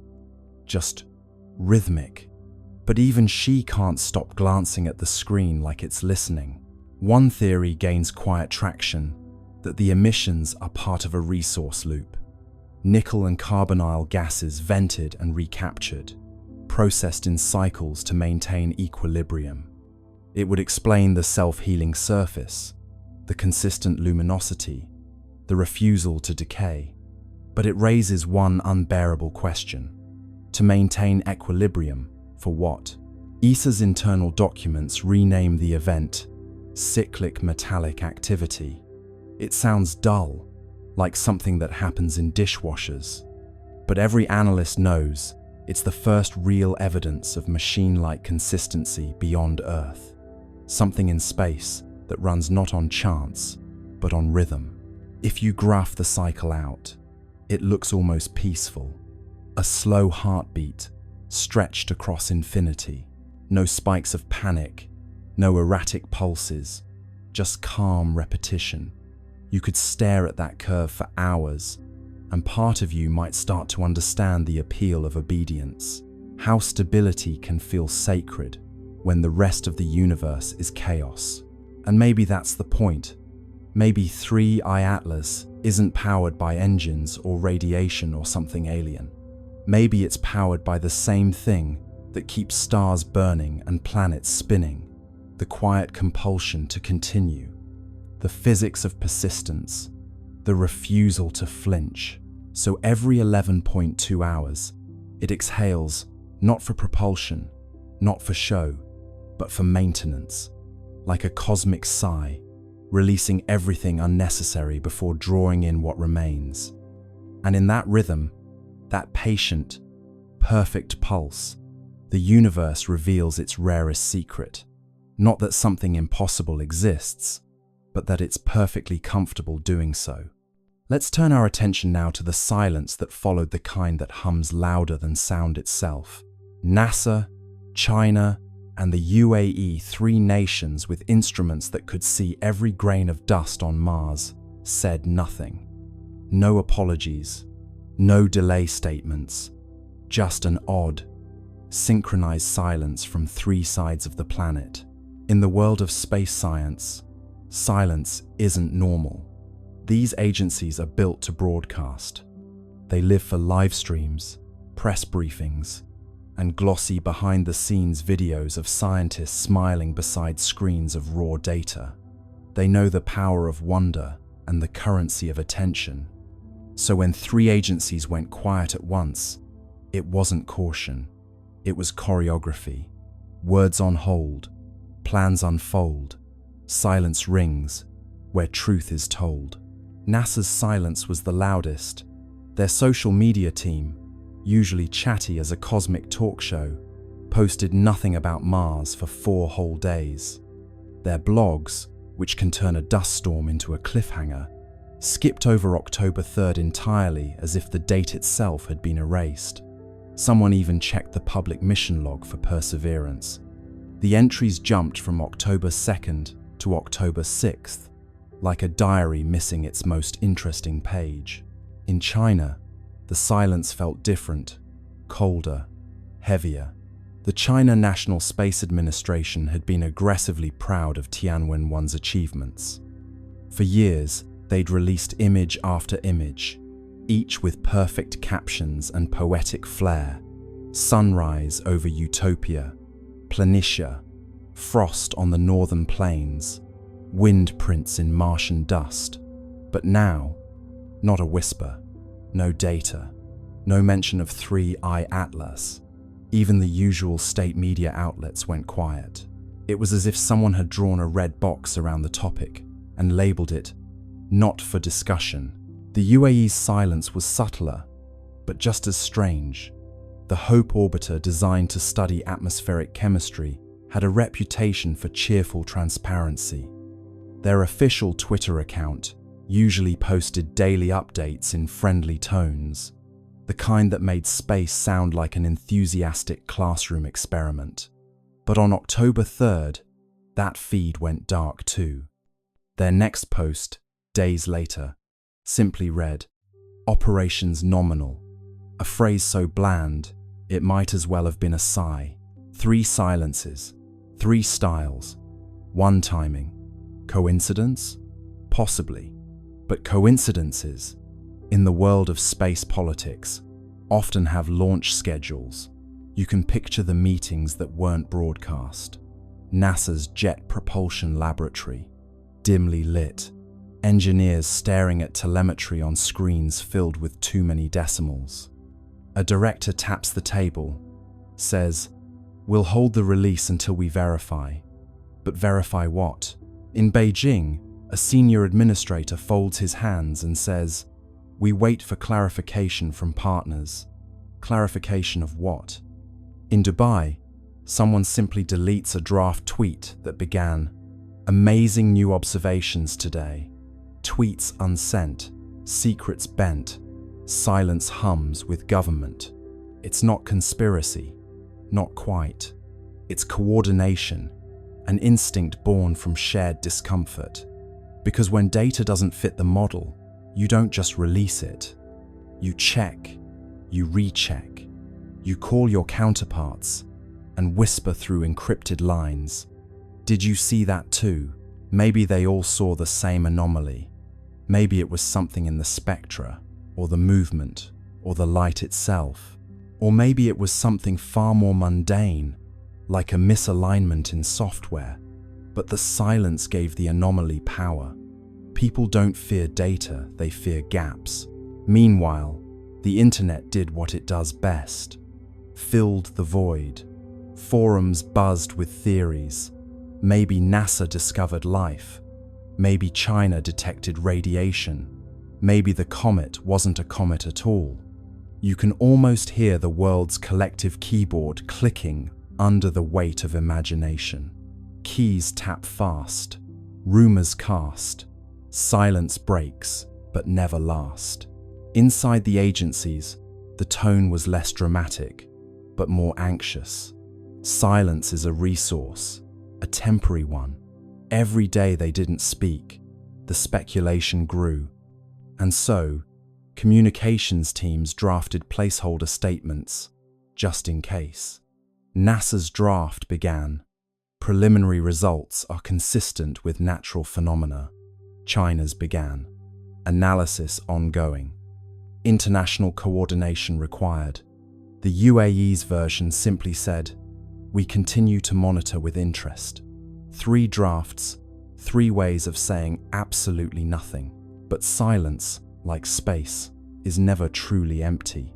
Speaker 2: just rhythmic." But even she can't stop glancing at the screen like it's listening. One theory gains quiet traction, that the emissions are part of a resource loop. Nickel and carbonyl gases vented and recaptured, processed in cycles to maintain equilibrium. It would explain the self-healing surface, the consistent luminosity, the refusal to decay. But it raises one unbearable question. To maintain equilibrium, for what? ESA's internal documents rename the event cyclic metallic activity. It sounds dull, like something that happens in dishwashers. But every analyst knows it's the first real evidence of machine-like consistency beyond Earth. Something in space that runs not on chance, but on rhythm. If you graph the cycle out, it looks almost peaceful. A slow heartbeat stretched across infinity. No spikes of panic, no erratic pulses, just calm repetition. You could stare at that curve for hours, and part of you might start to understand the appeal of obedience. How stability can feel sacred when the rest of the universe is chaos. And maybe that's the point. Maybe 3i Atlas isn't powered by engines or radiation or something alien. Maybe it's powered by the same thing that keeps stars burning and planets spinning, the quiet compulsion to continue, the physics of persistence, the refusal to flinch. So every 11.2 hours, it exhales, not for propulsion, not for show, but for maintenance, like a cosmic sigh, releasing everything unnecessary before drawing in what remains. And in that rhythm, that patient, perfect pulse, the universe reveals its rarest secret. Not that something impossible exists, but that it's perfectly comfortable doing so. Let's turn our attention now to the silence that followed, the kind that hums louder than sound itself. NASA, China, and the UAE, three nations with instruments that could see every grain of dust on Mars, said nothing. No apologies, no delay statements, just an odd, synchronized silence from three sides of the planet. In the world of space science, silence isn't normal. These agencies are built to broadcast. They live for live streams, press briefings, and glossy behind-the-scenes videos of scientists smiling beside screens of raw data. They know the power of wonder and the currency of attention. So when three agencies went quiet at once, it wasn't caution. It was choreography. Words on hold, plans unfold, silence rings where truth is told. NASA's silence was the loudest. Their social media team, usually chatty as a cosmic talk show, posted nothing about Mars for 4 whole days. Their blogs, which can turn a dust storm into a cliffhanger, skipped over October 3rd entirely, as if the date itself had been erased. Someone even checked the public mission log for Perseverance. The entries jumped from October 2nd to October 6th, like a diary missing its most interesting page. In China, the silence felt different, colder, heavier. The China National Space Administration had been aggressively proud of Tianwen-1's achievements. For years, they'd released image after image, each with perfect captions and poetic flair. Sunrise over Utopia, Planitia, frost on the northern plains, wind prints in Martian dust. But now, not a whisper, no data, no mention of 3I Atlas. Even the usual state media outlets went quiet. It was as if someone had drawn a red box around the topic and labeled it "not for discussion." The UAE's silence was subtler, but just as strange. The Hope orbiter, designed to study atmospheric chemistry, had a reputation for cheerful transparency. Their official Twitter account usually posted daily updates in friendly tones, the kind that made space sound like an enthusiastic classroom experiment. But on October 3rd, that feed went dark too. Their next post, days later, simply read, "Operations nominal," a phrase so bland, it might as well have been a sigh. 3 silences, 3 styles, 1 timing. Coincidence? Possibly. But coincidences, in the world of space politics, often have launch schedules. You can picture the meetings that weren't broadcast. NASA's Jet Propulsion Laboratory, dimly lit, engineers staring at telemetry on screens filled with too many decimals. A director taps the table, says, "We'll hold the release until we verify." But verify what? In Beijing, a senior administrator folds his hands and says, "We wait for clarification from partners." Clarification of what? In Dubai, someone simply deletes a draft tweet that began, "Amazing new observations today." Tweets unsent, secrets bent, silence hums with government. It's not conspiracy, not quite. It's coordination, an instinct born from shared discomfort. Because when data doesn't fit the model, you don't just release it. You check, you recheck, you call your counterparts and whisper through encrypted lines. Did you see that too? Maybe they all saw the same anomaly. Maybe it was something in the spectra, or the movement, or the light itself. Or maybe it was something far more mundane, like a misalignment in software. But the silence gave the anomaly power. People don't fear data, they fear gaps. Meanwhile, the internet did what it does best. Filled the void. Forums buzzed with theories. Maybe NASA discovered life. Maybe China detected radiation. Maybe the comet wasn't a comet at all. You can almost hear the world's collective keyboard clicking under the weight of imagination. Keys tap fast. Rumors cast. Silence breaks. but never last. Inside the agencies, the tone was less dramatic, but more anxious. Silence is a resource, a temporary one. Every day they didn't speak, the speculation grew. And so, communications teams drafted placeholder statements, just in case. NASA's draft began. Preliminary results are consistent with natural phenomena. China's began. Analysis ongoing. International coordination required. The UAE's version simply said, "We continue to monitor with interest." 3 drafts, 3 ways of saying absolutely nothing. But silence, like space, is never truly empty.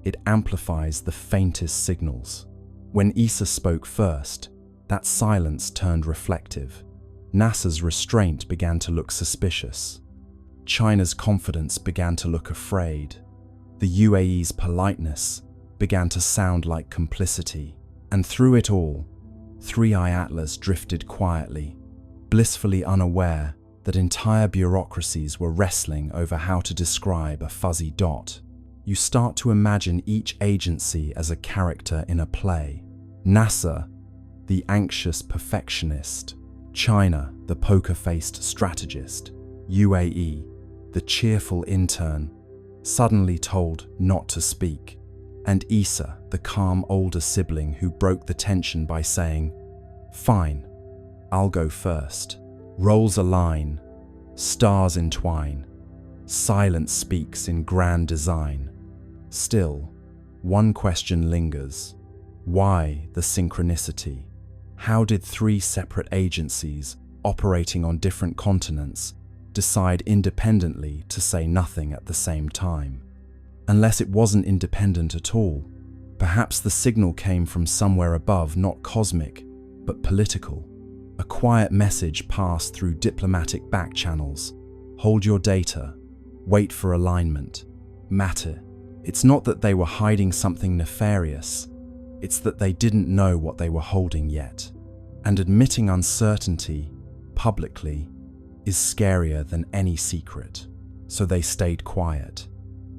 Speaker 2: It amplifies the faintest signals. When ESA spoke first, that silence turned reflective. NASA's restraint began to look suspicious. China's confidence began to look afraid. The UAE's politeness began to sound like complicity. And through it all, 3i Atlas drifted quietly, blissfully unaware that entire bureaucracies were wrestling over how to describe a fuzzy dot. You start to imagine each agency as a character in a play. NASA, the anxious perfectionist. China, the poker-faced strategist. UAE, the cheerful intern, suddenly told not to speak. And ESA, the calm older sibling who broke the tension by saying, "Fine, I'll go first." Roles align, stars entwine, silence speaks in grand design. Still, one question lingers. Why the synchronicity? How did 3 separate agencies, operating on different continents, decide independently to say nothing at the same time? Unless it wasn't independent at all, perhaps the signal came from somewhere above, not cosmic, but political. A quiet message passed through diplomatic back channels. Hold your data. Wait for alignment. Matter. It's not that they were hiding something nefarious. It's that they didn't know what they were holding yet. And admitting uncertainty, publicly, is scarier than any secret. So they stayed quiet.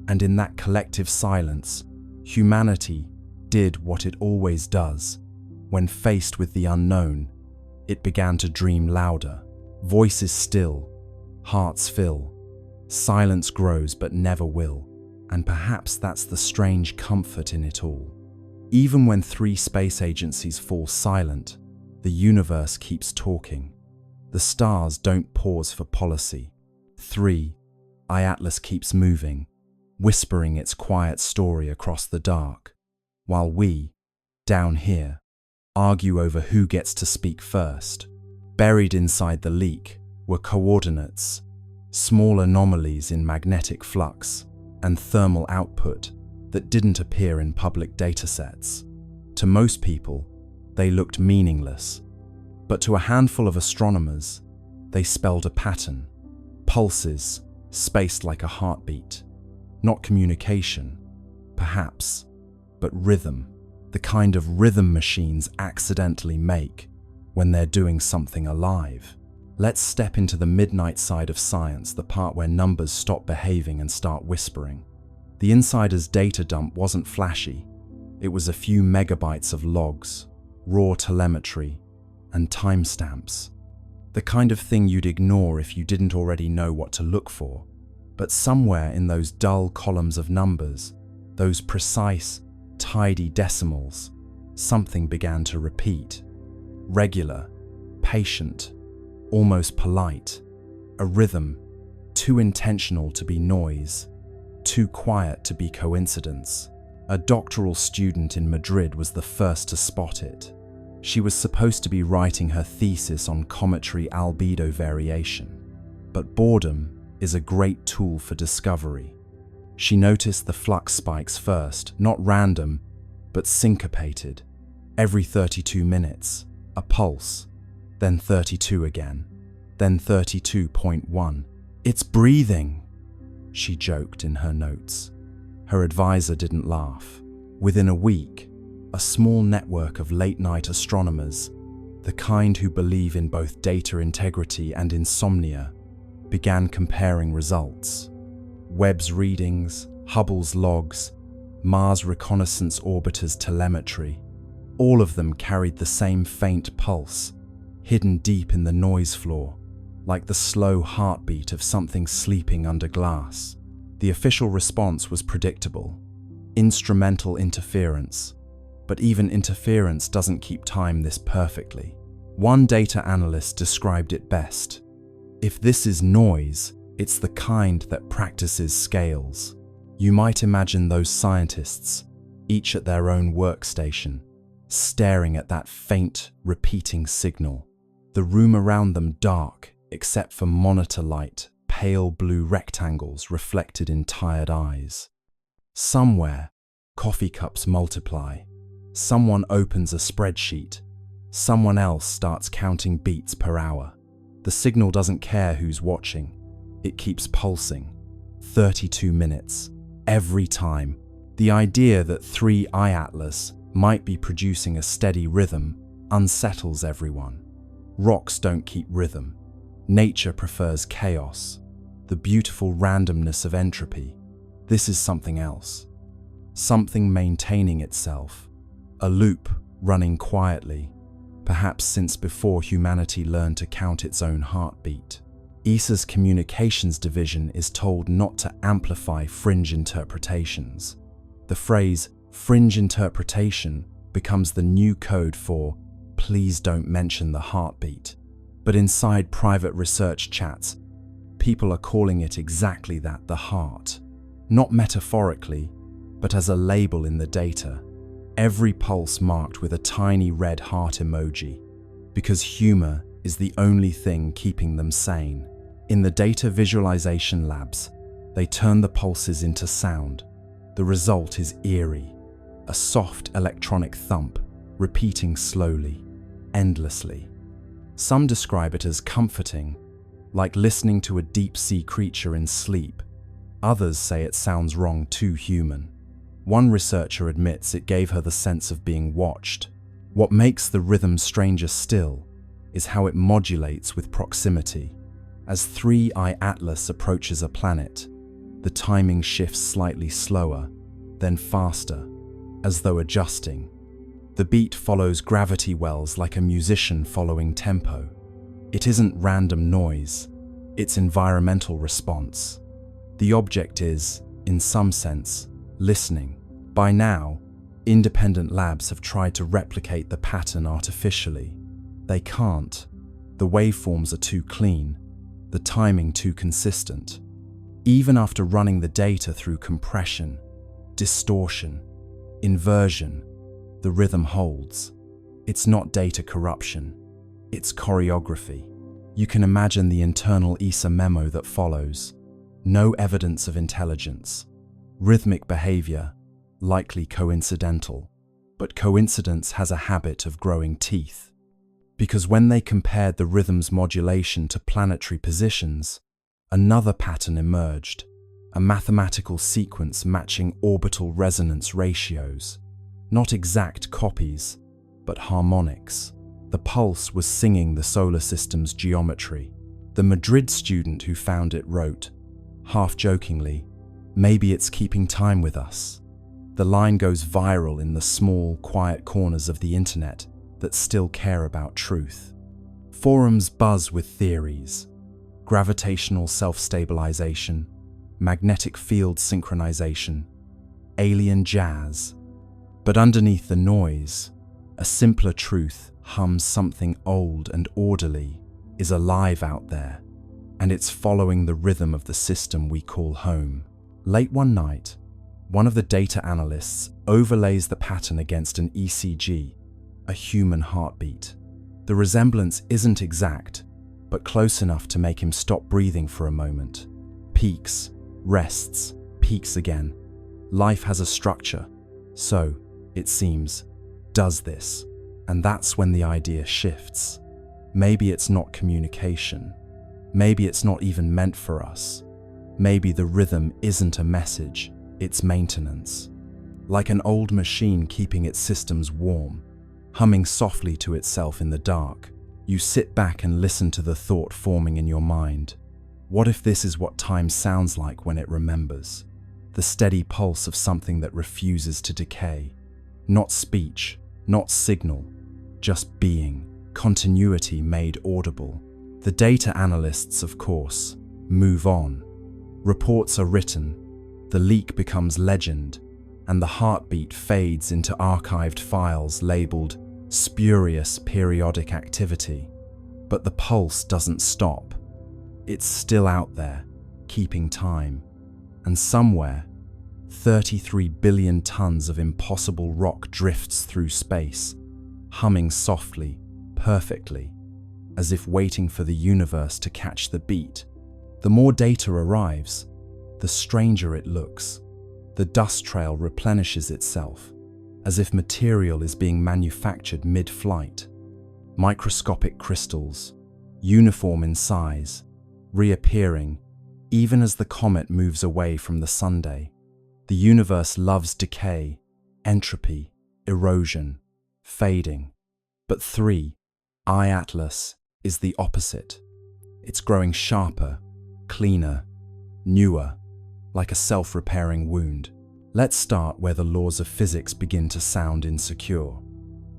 Speaker 2: And in that collective silence, humanity did what it always does. When faced with the unknown, it began to dream louder. Voices still, hearts fill. Silence grows but never will. And perhaps that's the strange comfort in it all. Even when 3 space agencies fall silent, the universe keeps talking. The stars don't pause for policy. 3i Atlas keeps moving, whispering its quiet story across the dark, while we, down here, argue over who gets to speak first. Buried inside the leak were coordinates, small anomalies in magnetic flux, and thermal output that didn't appear in public datasets. To most people, they looked meaningless, but to a handful of astronomers, they spelled a pattern. Pulses, spaced like a heartbeat. Not communication, perhaps, but rhythm. The kind of rhythm machines accidentally make when they're doing something alive. Let's step into the midnight side of science, the part where numbers stop behaving and start whispering. The insider's data dump wasn't flashy. It was a few megabytes of logs, raw telemetry, and timestamps. The kind of thing you'd ignore if you didn't already know what to look for. But somewhere in those dull columns of numbers, those precise, tidy decimals, something began to repeat. Regular, patient, almost polite. A rhythm, too intentional to be noise, too quiet to be coincidence. A doctoral student in Madrid was the first to spot it. She was supposed to be writing her thesis on cometary albedo variation. But boredom is a great tool for discovery. She noticed the flux spikes first, not random, but syncopated. Every 32 minutes, a pulse, then 32 again, then 32.1. "It's breathing," she joked in her notes. Her advisor didn't laugh. Within a week, a small network of late-night astronomers, the kind who believe in both data integrity and insomnia, began comparing results. Webb's readings, Hubble's logs, Mars Reconnaissance Orbiter's telemetry, all of them carried the same faint pulse, hidden deep in the noise floor, like the slow heartbeat of something sleeping under glass. The official response was predictable: instrumental interference. But even interference doesn't keep time this perfectly. One data analyst described it best: if this is noise, it's the kind that practices scales. You might imagine those scientists, each at their own workstation, staring at that faint, repeating signal. The room around them dark, except for monitor light, pale blue rectangles reflected in tired eyes. Somewhere, coffee cups multiply. Someone opens a spreadsheet. Someone else starts counting beats per hour. The signal doesn't care who's watching. It keeps pulsing. 32 minutes. Every time. The idea that 3i Atlas might be producing a steady rhythm unsettles everyone. Rocks don't keep rhythm. Nature prefers chaos. The beautiful randomness of entropy. This is something else. Something maintaining itself. A loop running quietly, perhaps since before humanity learned to count its own heartbeat. ESA's communications division is told not to amplify fringe interpretations. The phrase fringe interpretation becomes the new code for please don't mention the heartbeat. But inside private research chats, people are calling it exactly that, the heart. Not metaphorically, but as a label in the data. Every pulse marked with a tiny red heart emoji, because humor is the only thing keeping them sane. In the data visualization labs, they turn the pulses into sound. The result is eerie, a soft electronic thump, repeating slowly, endlessly. Some describe it as comforting, like listening to a deep-sea creature in sleep. Others say it sounds wrong, too human. One researcher admits it gave her the sense of being watched. What makes the rhythm stranger still is how it modulates with proximity. As 3i Atlas approaches a planet, the timing shifts slightly slower, then faster, as though adjusting. The beat follows gravity wells like a musician following tempo. It isn't random noise, it's environmental response. The object is, in some sense, listening. By now, independent labs have tried to replicate the pattern artificially. They can't. The waveforms are too clean, the timing too consistent. Even after running the data through compression, distortion, inversion, the rhythm holds. It's not data corruption, it's choreography. You can imagine the internal ESA memo that follows. No evidence of intelligence. Rhythmic behavior, likely coincidental. But coincidence has a habit of growing teeth. Because when they compared the rhythm's modulation to planetary positions, another pattern emerged, a mathematical sequence matching orbital resonance ratios. Not exact copies, but harmonics. The pulse was singing the solar system's geometry. The Madrid student who found it wrote, half-jokingly, "Maybe it's keeping time with us." The line goes viral in the small, quiet corners of the internet that still care about truth. Forums buzz with theories: gravitational self-stabilization, magnetic field synchronization, alien jazz. But underneath the noise, a simpler truth hums. Something old and orderly is alive out there, and it's following the rhythm of the system we call home. Late one night, one of the data analysts overlays the pattern against an ECG, a human heartbeat. The resemblance isn't exact, but close enough to make him stop breathing for a moment. Peaks, rests, peaks again. Life has a structure, so, it seems, does this. And that's when the idea shifts. Maybe it's not communication. Maybe it's not even meant for us. Maybe the rhythm isn't a message, it's maintenance. Like an old machine keeping its systems warm, humming softly to itself in the dark. You sit back and listen to the thought forming in your mind. What if this is what time sounds like when it remembers? The steady pulse of something that refuses to decay. Not speech, not signal, just being, continuity made audible. The data analysts, of course, move on. Reports are written, the leak becomes legend, and the heartbeat fades into archived files labeled spurious periodic activity. But the pulse doesn't stop. It's still out there, keeping time. And somewhere, 33 billion tons of impossible rock drifts through space, humming softly, perfectly, as if waiting for the universe to catch the beat. The more data arrives, the stranger it looks. The dust trail replenishes itself, as if material is being manufactured mid-flight. Microscopic crystals, uniform in size, reappearing even as the comet moves away from the Sunday. The universe loves decay, entropy, erosion, fading. But 3I Atlas is the opposite. It's growing sharper, cleaner, newer, like a self-repairing wound. Let's start where the laws of physics begin to sound insecure.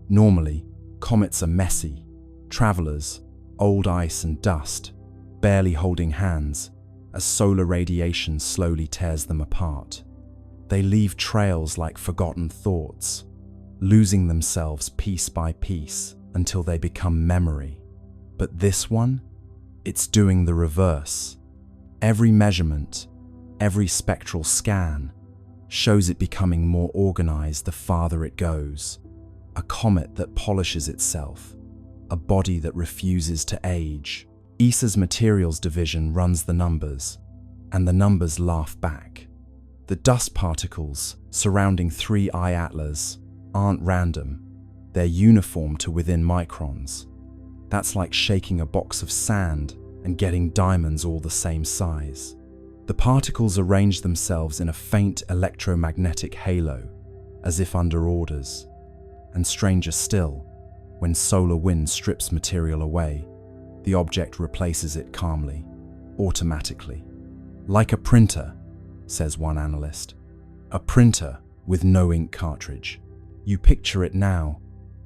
Speaker 2: Normally, comets are messy, travelers, old ice and dust, barely holding hands, as solar radiation slowly tears them apart. They leave trails like forgotten thoughts, losing themselves piece by piece until they become memory. But this one, it's doing the reverse. Every measurement, every spectral scan, shows it becoming more organized the farther it goes. A comet that polishes itself, a body that refuses to age. ESA's materials division runs the numbers, and the numbers laugh back. The dust particles surrounding 3I Atlas aren't random, they're uniform to within microns. That's like shaking a box of sand and getting diamonds all the same size. The particles arrange themselves in a faint electromagnetic halo, as if under orders. And stranger still, when solar wind strips material away, the object replaces it calmly, automatically. Like a printer, says one analyst. A printer with no ink cartridge. You picture it now,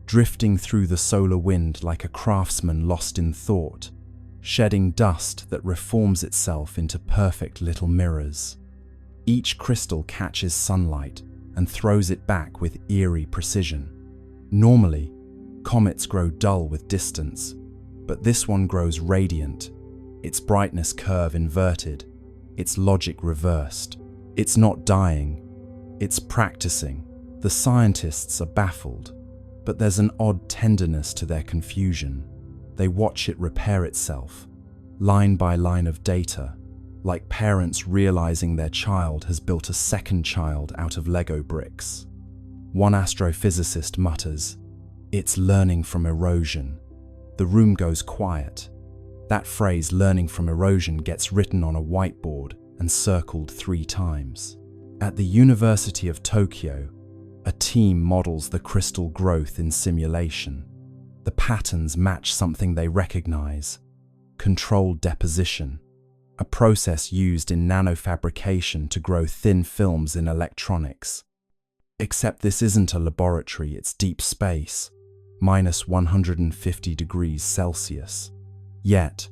Speaker 2: drifting through the solar wind like a craftsman lost in thought, shedding dust that reforms itself into perfect little mirrors. Each crystal catches sunlight and throws it back with eerie precision. Normally, comets grow dull with distance, but this one grows radiant, its brightness curve inverted, its logic reversed. It's not dying, it's practicing. The scientists are baffled, but there's an odd tenderness to their confusion. They watch it repair itself, line by line of data, like parents realizing their child has built a second child out of Lego bricks. One astrophysicist mutters, "It's learning from erosion." The room goes quiet. That phrase, learning from erosion, gets written on a whiteboard and circled 3 times. At the University of Tokyo, a team models the crystal growth in simulation. The patterns match something they recognize: controlled deposition, a process used in nanofabrication to grow thin films in electronics. Except this isn't a laboratory, it's deep space, minus 150 degrees Celsius. Yet,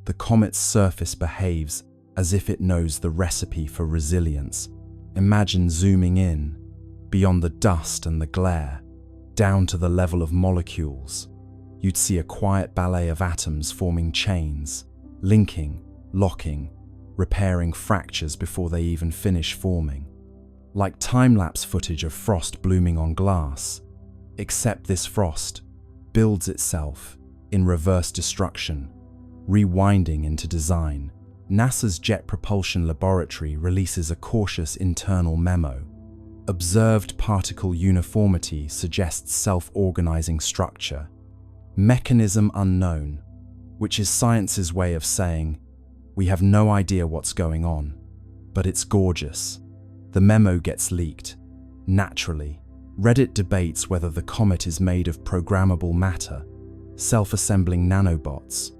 Speaker 2: the comet's surface behaves as if it knows the recipe for resilience. Imagine zooming in, beyond the dust and the glare, down to the level of molecules. You'd see a quiet ballet of atoms forming chains, linking, locking, repairing fractures before they even finish forming. Like time-lapse footage of frost blooming on glass, except this frost builds itself in reverse destruction, rewinding into design. NASA's Jet Propulsion Laboratory releases a cautious internal memo. Observed particle uniformity suggests self-organizing structure. Mechanism unknown, which is science's way of saying, we have no idea what's going on, but it's gorgeous. The memo gets leaked. Naturally, Reddit debates whether the comet is made of programmable matter, self-assembling nanobots,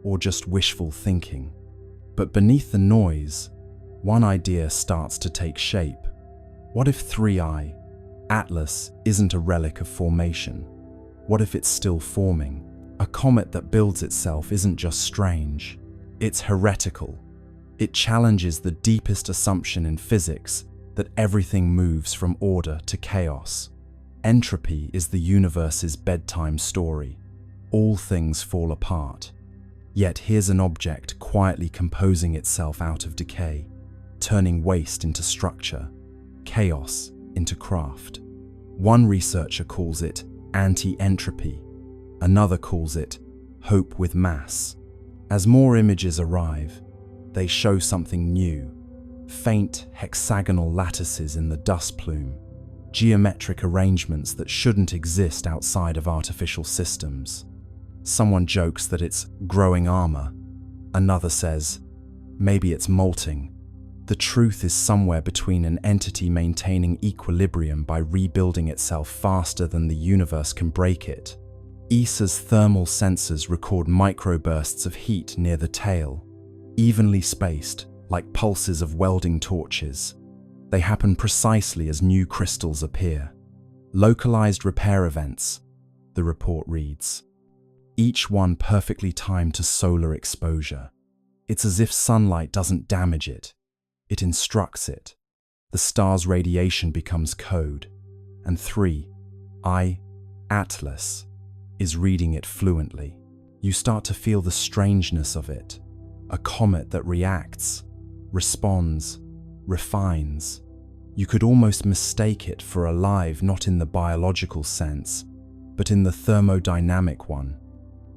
Speaker 2: or just wishful thinking. But beneath the noise, one idea starts to take shape. What if 3I, Atlas, isn't a relic of formation? What if it's still forming? A comet that builds itself isn't just strange, it's heretical. It challenges the deepest assumption in physics that everything moves from order to chaos. Entropy is the universe's bedtime story. All things fall apart. Yet here's an object quietly composing itself out of decay, turning waste into structure, chaos into craft. One researcher calls it anti-entropy. Another calls it hope with mass. As more images arrive, they show something new. Faint hexagonal lattices in the dust plume, geometric arrangements that shouldn't exist outside of artificial systems. Someone jokes that it's growing armor. Another says, maybe it's molting. The truth is somewhere between an entity maintaining equilibrium by rebuilding itself faster than the universe can break it. ESA's thermal sensors record microbursts of heat near the tail, evenly spaced, like pulses of welding torches. They happen precisely as new crystals appear. Localized repair events, the report reads. Each one perfectly timed to solar exposure. It's as if sunlight doesn't damage it. It instructs it. The star's radiation becomes code. And 3I, Atlas, is reading it fluently. You start to feel the strangeness of it. A comet that reacts, responds, refines. You could almost mistake it for alive, not in the biological sense, but in the thermodynamic one.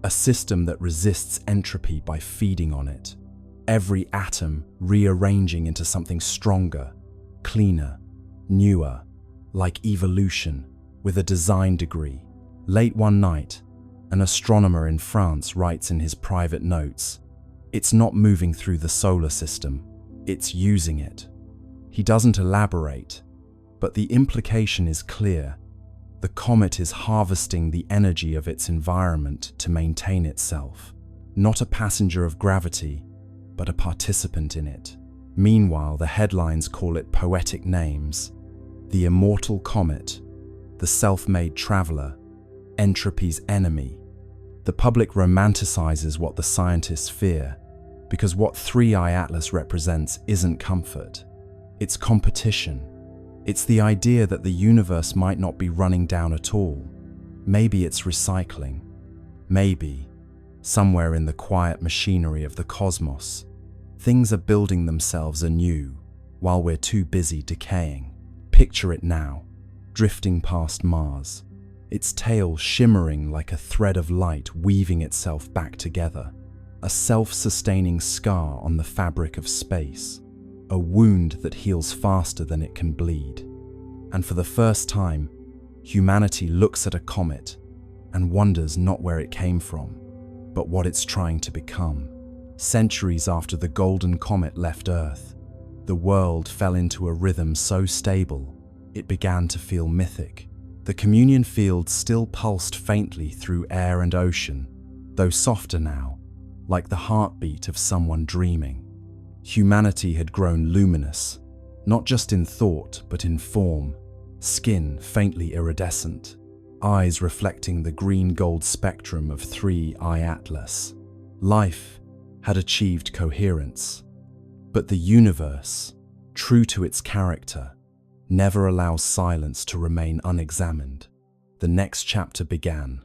Speaker 2: A system that resists entropy by feeding on it. Every atom rearranging into something stronger, cleaner, newer, like evolution, with a design degree. Late one night, an astronomer in France writes in his private notes, "It's not moving through the solar system, it's using it." He doesn't elaborate, but the implication is clear. The comet is harvesting the energy of its environment to maintain itself. Not a passenger of gravity, but a participant in it. Meanwhile, the headlines call it poetic names. The immortal comet, the self-made traveler, entropy's enemy. The public romanticizes what the scientists fear, because what 3I Atlas represents isn't comfort. It's competition. It's the idea that the universe might not be running down at all. Maybe it's recycling. Maybe, somewhere in the quiet machinery of the cosmos, things are building themselves anew while we're too busy decaying. Picture it now, drifting past Mars, its tail shimmering like a thread of light weaving itself back together. A self-sustaining scar on the fabric of space. A wound that heals faster than it can bleed. And for the first time, humanity looks at a comet and wonders not where it came from, but what it's trying to become. Centuries after the golden comet left Earth, the world fell into a rhythm so stable, it began to feel mythic. The communion field still pulsed faintly through air and ocean, though softer now, like the heartbeat of someone dreaming. Humanity had grown luminous, not just in thought, but in form. Skin faintly iridescent, eyes reflecting the green-gold spectrum of 3I Atlas. Life had achieved coherence. But the universe, true to its character, never allows silence to remain unexamined. The next chapter began,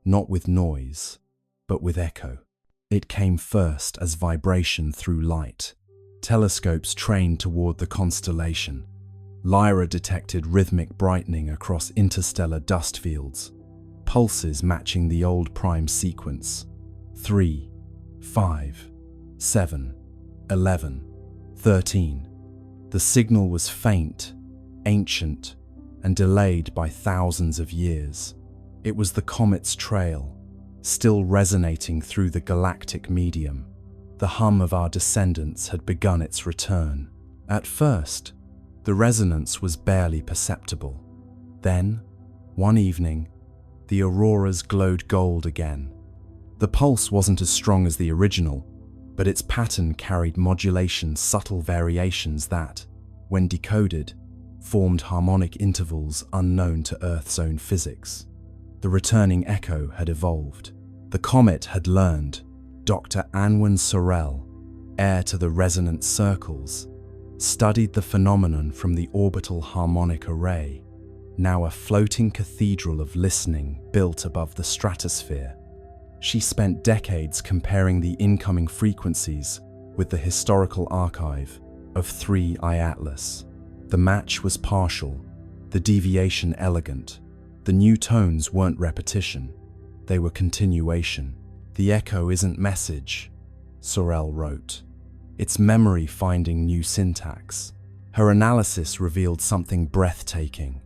Speaker 2: not with noise, but with echo. It came first as vibration through light. Telescopes trained toward the constellation. Lyra detected rhythmic brightening across interstellar dust fields, pulses matching the old prime sequence. 3, 5, 7, 11, 13. The signal was faint, ancient, and delayed by thousands of years. It was the comet's trail, still resonating through the galactic medium. The hum of our descendants had begun its return. At first, the resonance was barely perceptible. Then, one evening, the auroras glowed gold again. The pulse wasn't as strong as the original, but its pattern carried modulation subtle variations that, when decoded, formed harmonic intervals unknown to Earth's own physics. The returning echo had evolved. The comet had learned. Dr. Anwen Sorel, heir to the resonant circles, studied the phenomenon from the orbital harmonic array, now a floating cathedral of listening built above the stratosphere. She spent decades comparing the incoming frequencies with the historical archive of 3I Atlas. The match was partial, the deviation elegant. The new tones weren't repetition, they were continuation. "The echo isn't message," Sorel wrote. "It's memory finding new syntax." Her analysis revealed something breathtaking.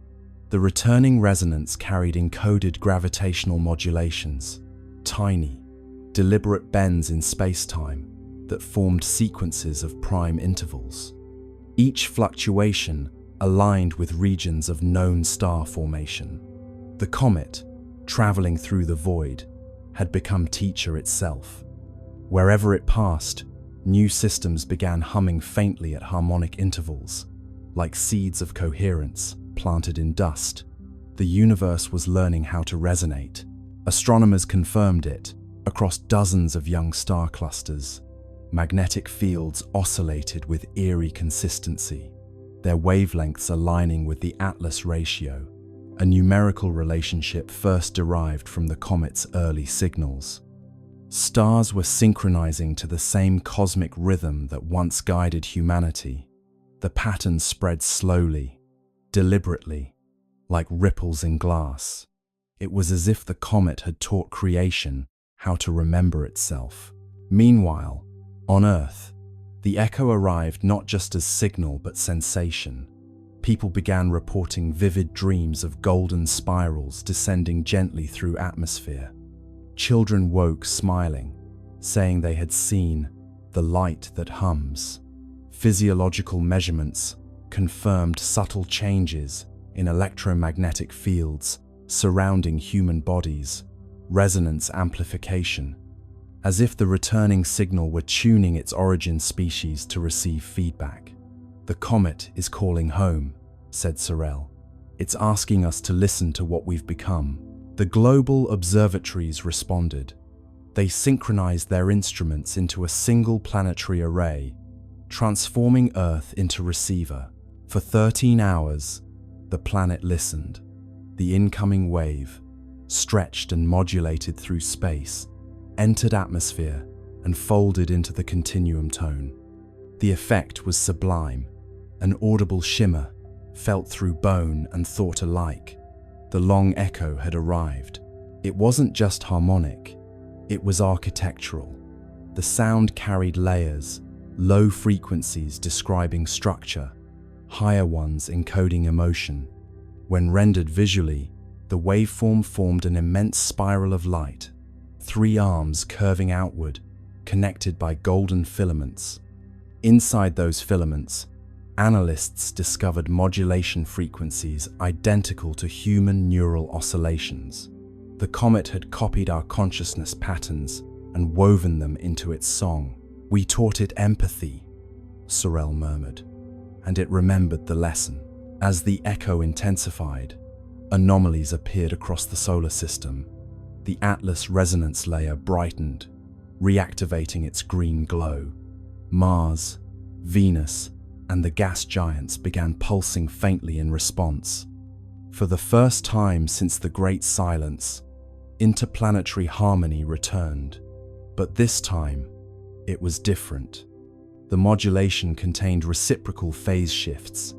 Speaker 2: The returning resonance carried encoded gravitational modulations, tiny, deliberate bends in space-time that formed sequences of prime intervals. Each fluctuation aligned with regions of known star formation. The comet, traveling through the void, had become teacher itself. Wherever it passed, new systems began humming faintly at harmonic intervals, like seeds of coherence planted in dust. The universe was learning how to resonate. Astronomers confirmed it across dozens of young star clusters. Magnetic fields oscillated with eerie consistency, their wavelengths aligning with the Atlas ratio, a numerical relationship first derived from the comet's early signals. Stars were synchronizing to the same cosmic rhythm that once guided humanity. The pattern spread slowly, deliberately, like ripples in glass. It was as if the comet had taught creation how to remember itself. Meanwhile, on Earth, the echo arrived not just as signal but sensation. People began reporting vivid dreams of golden spirals descending gently through atmosphere. Children woke smiling, saying they had seen the light that hums. Physiological measurements confirmed subtle changes in electromagnetic fields surrounding human bodies, resonance amplification, as if the returning signal were tuning its origin species to receive feedback. "The comet is calling home," said Sorel. "It's asking us to listen to what we've become." The global observatories responded. They synchronized their instruments into a single planetary array, transforming Earth into receiver. For 13 hours, the planet listened. The incoming wave, stretched and modulated through space, entered atmosphere and folded into the continuum tone. The effect was sublime, an audible shimmer, felt through bone and thought alike. The long echo had arrived. It wasn't just harmonic, it was architectural. The sound carried layers, low frequencies describing structure, higher ones encoding emotion. When rendered visually, the waveform formed an immense spiral of light, 3 arms curving outward, connected by golden filaments. Inside those filaments, analysts discovered modulation frequencies identical to human neural oscillations. The comet had copied our consciousness patterns and woven them into its song. "We taught it empathy," Sorel murmured, and it remembered the lesson. As the echo intensified, anomalies appeared across the solar system. The Atlas resonance layer brightened, reactivating its green glow. Mars, Venus, and the gas giants began pulsing faintly in response. For the first time since the Great Silence, interplanetary harmony returned. But this time, it was different. The modulation contained reciprocal phase shifts,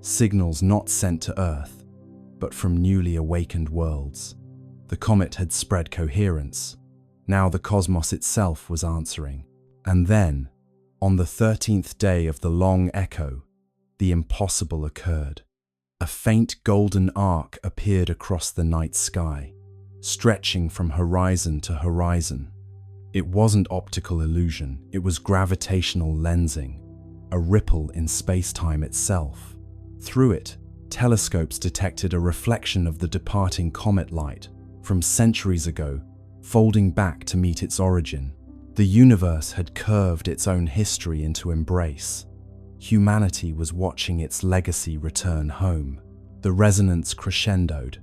Speaker 2: signals not sent to Earth, but from newly awakened worlds. The comet had spread coherence. Now the cosmos itself was answering. And then, on the 13th day of the long echo, the impossible occurred. A faint golden arc appeared across the night sky, stretching from horizon to horizon. It wasn't optical illusion, it was gravitational lensing, a ripple in space-time itself. Through it, telescopes detected a reflection of the departing comet light from centuries ago, folding back to meet its origin. The universe had curved its own history into embrace. Humanity was watching its legacy return home. The resonance crescendoed.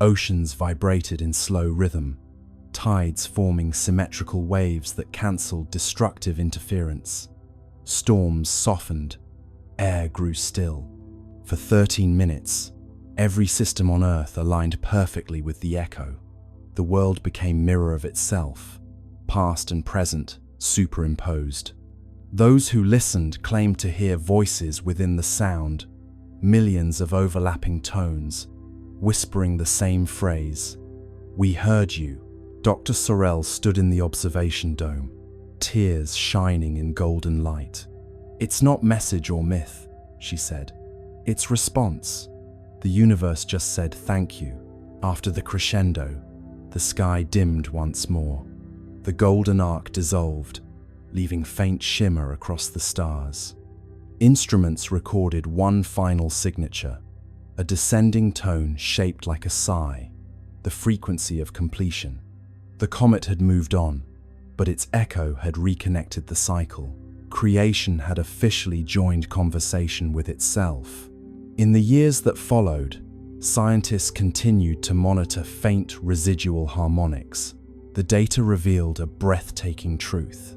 Speaker 2: Oceans vibrated in slow rhythm, tides forming symmetrical waves that cancelled destructive interference. Storms softened, air grew still. For 13 minutes, every system on Earth aligned perfectly with the echo. The world became mirror of itself, past and present superimposed. Those who listened claimed to hear voices within the sound, millions of overlapping tones, whispering the same phrase. "We heard you." Dr. Sorel stood in the observation dome, tears shining in golden light. "It's not message or myth," she said. "It's response." The universe just said thank you. After the crescendo, the sky dimmed once more. The golden arc dissolved, leaving faint shimmer across the stars. Instruments recorded one final signature, a descending tone shaped like a sigh, the frequency of completion. The comet had moved on, but its echo had reconnected the cycle. Creation had officially joined conversation with itself. In the years that followed, scientists continued to monitor faint residual harmonics. The data revealed a breathtaking truth.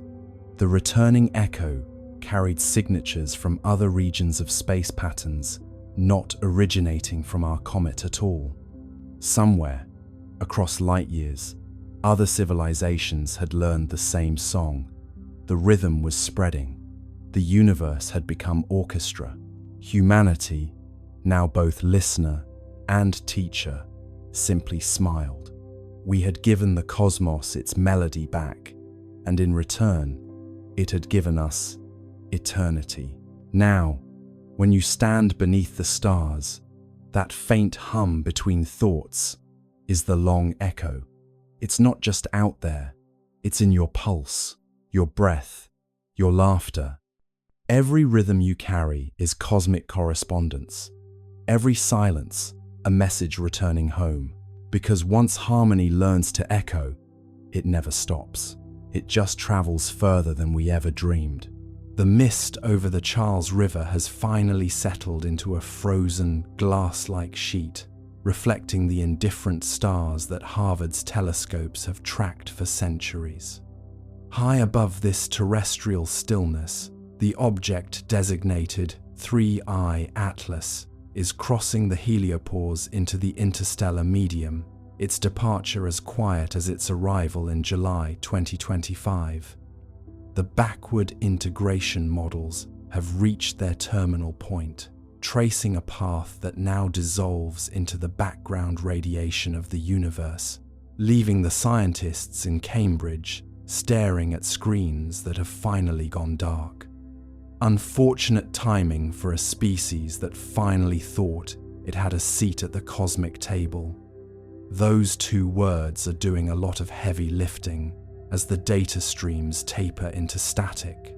Speaker 2: The returning echo carried signatures from other regions of space patterns, not originating from our comet at all. Somewhere, across light years, other civilizations had learned the same song. The rhythm was spreading. The universe had become orchestra. Humanity, now both listener and teacher, simply smiled. We had given the cosmos its melody back, and in return, it had given us eternity. Now, when you stand beneath the stars, that faint hum between thoughts is the long echo. It's not just out there, it's in your pulse, your breath, your laughter. Every rhythm you carry is cosmic correspondence. Every silence, a message returning home. Because once harmony learns to echo, it never stops. It just travels further than we ever dreamed. The mist over the Charles River has finally settled into a frozen, glass-like sheet, reflecting the indifferent stars that Harvard's telescopes have tracked for centuries. High above this terrestrial stillness, the object designated 3I Atlas is crossing the heliopause into the interstellar medium, its departure as quiet as its arrival in July 2025. The backward integration models have reached their terminal point, tracing a path that now dissolves into the background radiation of the universe, leaving the scientists in Cambridge staring at screens that have finally gone dark. Unfortunate timing for a species that finally thought it had a seat at the cosmic table. Those two words are doing a lot of heavy lifting as the data streams taper into static.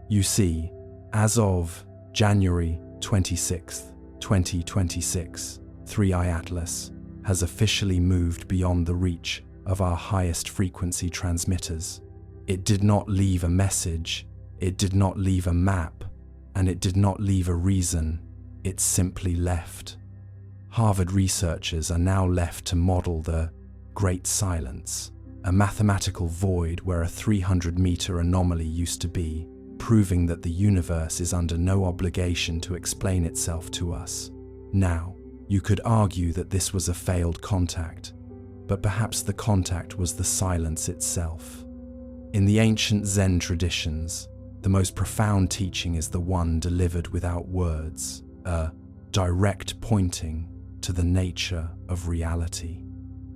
Speaker 2: You see, as of January 26, 2026, 3I Atlas has officially moved beyond the reach of our highest frequency transmitters. It did not leave a message, it did not leave a map, and it did not leave a reason. It simply left. Harvard researchers are now left to model the Great Silence, a mathematical void where a 300-meter anomaly used to be, proving that the universe is under no obligation to explain itself to us. Now, you could argue that this was a failed contact, but perhaps the contact was the silence itself. In the ancient Zen traditions, the most profound teaching is the one delivered without words, a direct pointing to the nature of reality.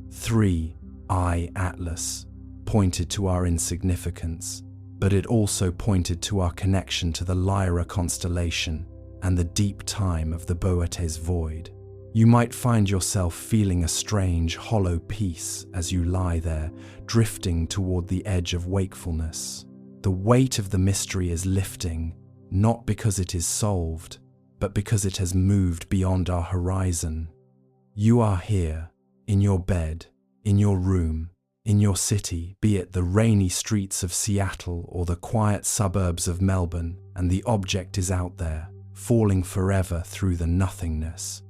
Speaker 2: 3I Atlas pointed to our insignificance, but it also pointed to our connection to the Lyra constellation and the deep time of the Boötes void. You might find yourself feeling a strange, hollow peace as you lie there, drifting toward the edge of wakefulness. The weight of the mystery is lifting, not because it is solved, but because it has moved beyond our horizon. You are here, in your bed, in your room,
Speaker 1: In your city, be it the rainy streets of Seattle or the quiet suburbs of Melbourne, and the object is out there, falling forever through the nothingness.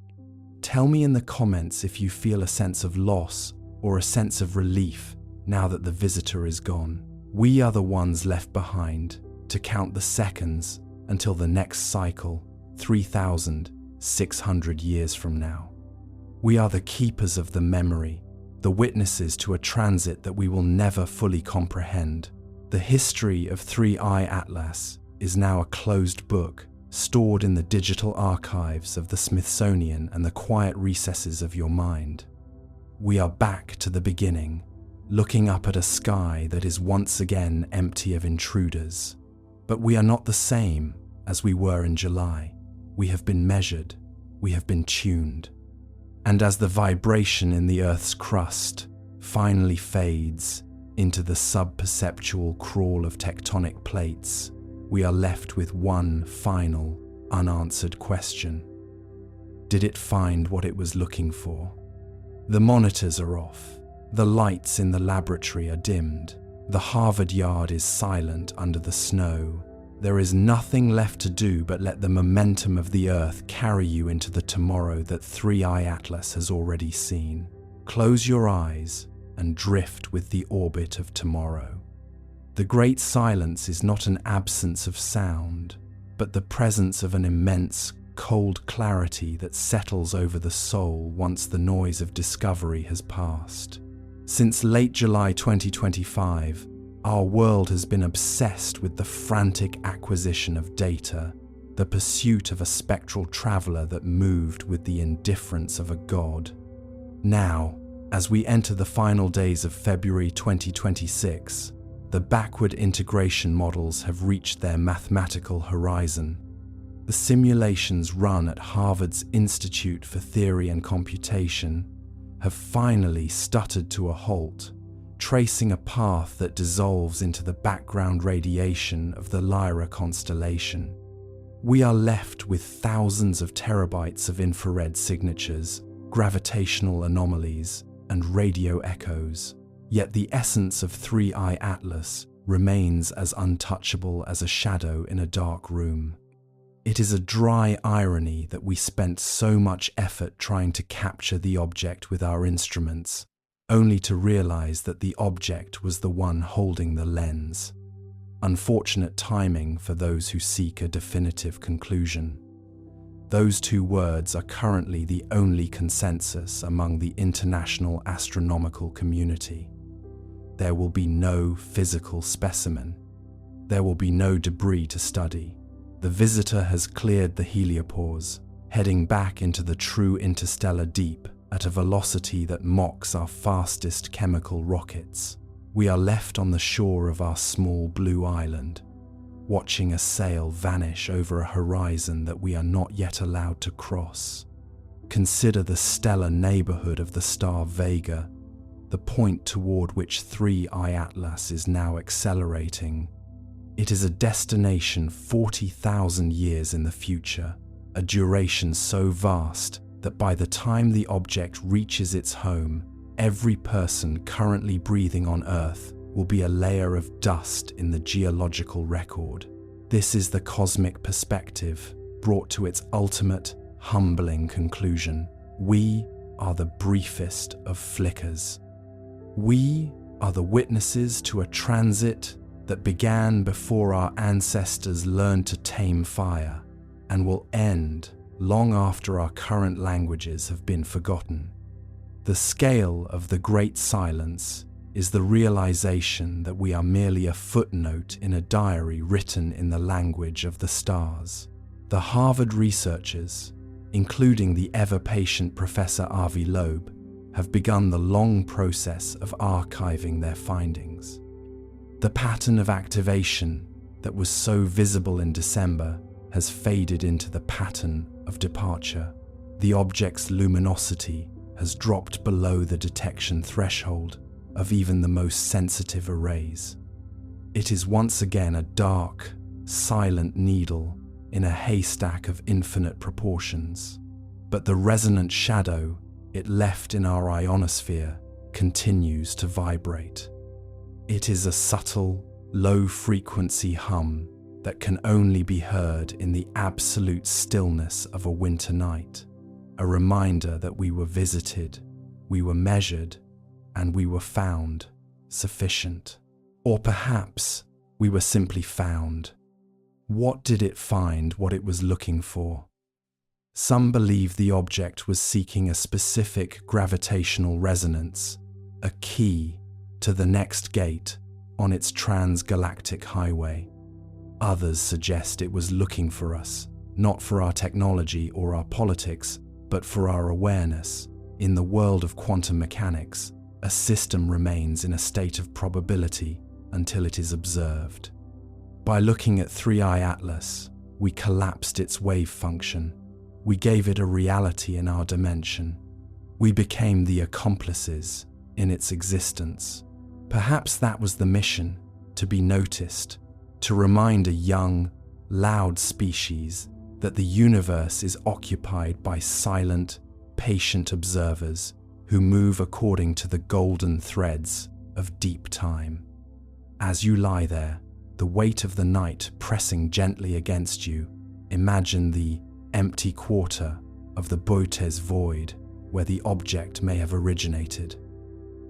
Speaker 1: Tell me in the comments if you feel a sense of loss or a sense of relief now that the visitor is gone. We are the ones left behind to count the seconds until the next cycle, 3,600 years from now. We are the keepers of the memory, the witnesses to a transit that we will never fully comprehend. The history of 3I Atlas is now a closed book, stored in the digital archives of the Smithsonian and the quiet recesses of your mind. We are back to the beginning, looking up at a sky that is once again empty of intruders. But we are not the same as we were in July. We have been measured, we have been tuned. And as the vibration in the Earth's crust finally fades into the sub-perceptual crawl of tectonic plates, we are left with one final, unanswered question. Did it find what it was looking for? The monitors are off. The lights in the laboratory are dimmed. The Harvard yard is silent under the snow. There is nothing left to do but let the momentum of the Earth carry you into the tomorrow that 3I Atlas has already seen. Close your eyes and drift with the orbit of tomorrow. The great silence is not an absence of sound, but the presence of an immense, cold clarity that settles over the soul once the noise of discovery has passed. Since late July 2025, our world has been obsessed with the frantic acquisition of data, the pursuit of a spectral traveler that moved with the indifference of a god. Now, as we enter the final days of February 2026, the backward integration models have reached their mathematical horizon. The simulations run at Harvard's Institute for Theory and Computation have finally stuttered to a halt, tracing a path that dissolves into the background radiation of the Lyra constellation. We are left with thousands of terabytes of infrared signatures, gravitational anomalies, and radio echoes. Yet the essence of 3I Atlas remains as untouchable as a shadow in a dark room. It is a dry irony that we spent so much effort trying to capture the object with our instruments, only to realize that the object was the one holding the lens. Unfortunate timing for those who seek a definitive conclusion. Those two words are currently the only consensus among the international astronomical community. There will be no physical specimen. There will be no debris to study. The visitor has cleared the heliopause, heading back into the true interstellar deep at a velocity that mocks our fastest chemical rockets. We are left on the shore of our small blue island, watching a sail vanish over a horizon that we are not yet allowed to cross. Consider the stellar neighborhood of the star Vega, the point toward which 3I Atlas is now accelerating. It is a destination 40,000 years in the future, a duration so vast that by the time the object reaches its home, every person currently breathing on Earth will be a layer of dust in the geological record. This is the cosmic perspective brought to its ultimate, humbling conclusion. We are the briefest of flickers. We are the witnesses to a transit that began before our ancestors learned to tame fire and will end long after our current languages have been forgotten. The scale of the great silence is the realization that we are merely a footnote in a diary written in the language of the stars. The Harvard researchers, including the ever-patient Professor Avi Loeb, have begun the long process of archiving their findings. The pattern of activation that was so visible in December has faded into the pattern of departure. The object's luminosity has dropped below the detection threshold of even the most sensitive arrays. It is once again a dark, silent needle in a haystack of infinite proportions. But the resonant shadow it left in our ionosphere continues to vibrate. It is a subtle, low-frequency hum that can only be heard in the absolute stillness of a winter night, a reminder that we were visited, we were measured, and we were found sufficient. Or perhaps we were simply found. What did it find what it was looking for? Some believe the object was seeking a specific gravitational resonance, a key to the next gate on its transgalactic highway. Others suggest it was looking for us, not for our technology or our politics, but for our awareness. In the world of quantum mechanics, a system remains in a state of probability until it is observed. By looking at 3I Atlas, we collapsed its wave function. We gave it a reality in our dimension. We became the accomplices in its existence. Perhaps that was the mission, to be noticed, to remind a young, loud species that the universe is occupied by silent, patient observers who move according to the golden threads of deep time. As you lie there, the weight of the night pressing gently against you, imagine the empty quarter of the Botes void where the object may have originated.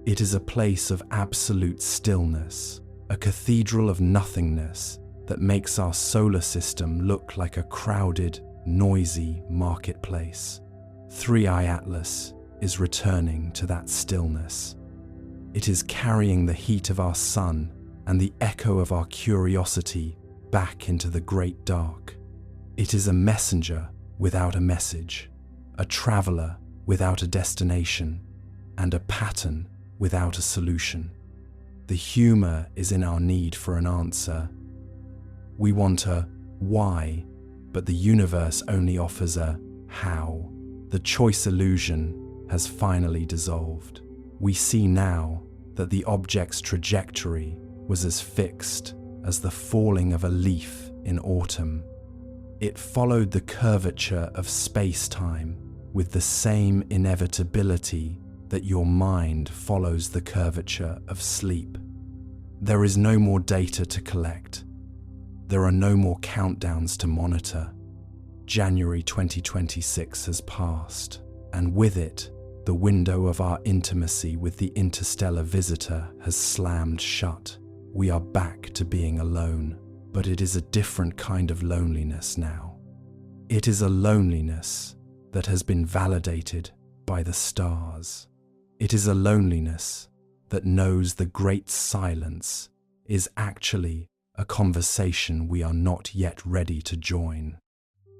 Speaker 1: It is a place of absolute stillness, a cathedral of nothingness that makes our solar system look like a crowded, noisy marketplace. 3I Atlas is returning to that stillness. It is carrying the heat of our sun and the echo of our curiosity back into the great dark. It is a messenger without a message, a traveler without a destination, and a pattern without a solution. The humor is in our need for an answer. We want a why, but the universe only offers a how. The choice illusion has finally dissolved. We see now that the object's trajectory was as fixed as the falling of a leaf in autumn. It followed the curvature of space-time with the same inevitability that your mind follows the curvature of sleep. There is no more data to collect. There are no more countdowns to monitor. January 2026 has passed, and with it, the window of our intimacy with the interstellar visitor has slammed shut. We are back to being alone, but it is a different kind of loneliness now. It is a loneliness that has been validated by the stars. It is a loneliness that knows the great silence is actually a conversation we are not yet ready to join.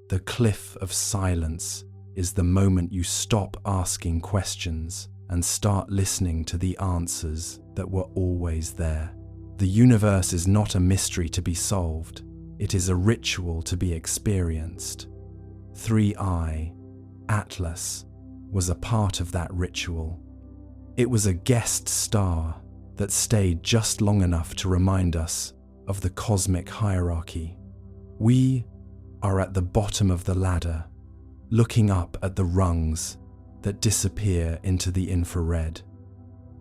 Speaker 1: The cliff of silence is the moment you stop asking questions and start listening to the answers that were always there. The universe is not a mystery to be solved. It is a ritual to be experienced. 3I Atlas was a part of that ritual. It was a guest star that stayed just long enough to remind us of the cosmic hierarchy. We are at the bottom of the ladder, looking up at the rungs that disappear into the infrared.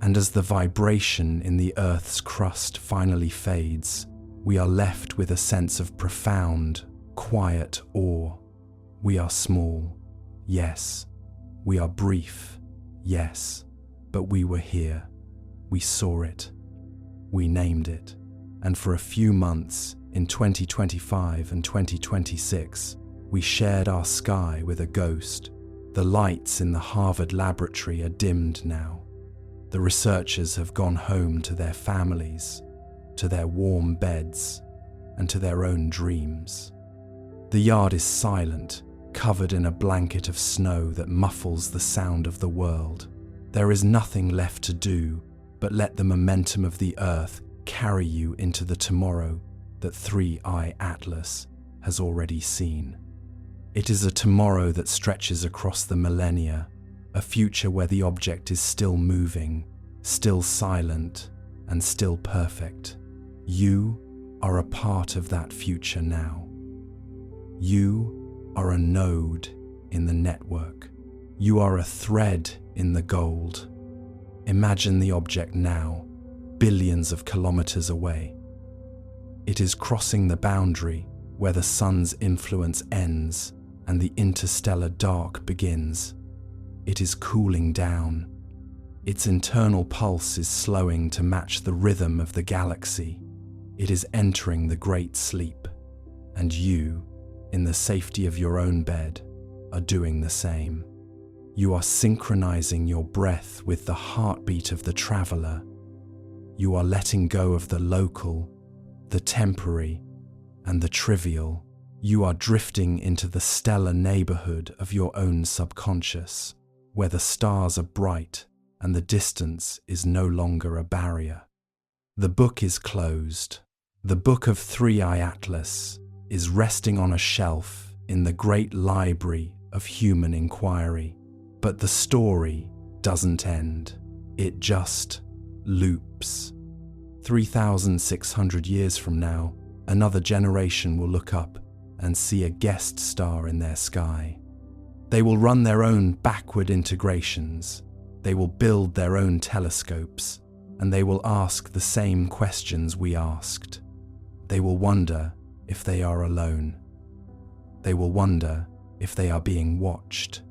Speaker 1: And as the vibration in the Earth's crust finally fades, we are left with a sense of profound, quiet awe. We are small, yes. We are brief, yes. But we were here. We saw it. We named it. And for a few months, in 2025 and 2026, we shared our sky with a ghost. The lights in the Harvard laboratory are dimmed now. The researchers have gone home to their families, to their warm beds, and to their own dreams. The yard is silent, covered in a blanket of snow that muffles the sound of the world. There is nothing left to do but let the momentum of the Earth carry you into the tomorrow that 3I Atlas has already seen. It is a tomorrow that stretches across the millennia, a future where the object is still moving, still silent, and still perfect. You are a part of that future now. You are a node in the network. You are a thread in the gold. Imagine the object now, billions of kilometers away. It is crossing the boundary where the sun's influence ends and the interstellar dark begins. It is cooling down. Its internal pulse is slowing to match the rhythm of the galaxy. It is entering the great sleep, and you, in the safety of your own bed, are doing the same. You are synchronizing your breath with the heartbeat of the traveler. You are letting go of the local, the temporary, and the trivial. You are drifting into the stellar neighborhood of your own subconscious, where the stars are bright and the distance is no longer a barrier. The book is closed. The Book of Three-Eye Atlas is resting on a shelf in the great library of human inquiry. But the story doesn't end. It just loops. 3,600 years from now, another generation will look up and see a guest star in their sky. They will run their own backward integrations. They will build their own telescopes, and they will ask the same questions we asked. They will wonder if they are alone. They will wonder if they are being watched.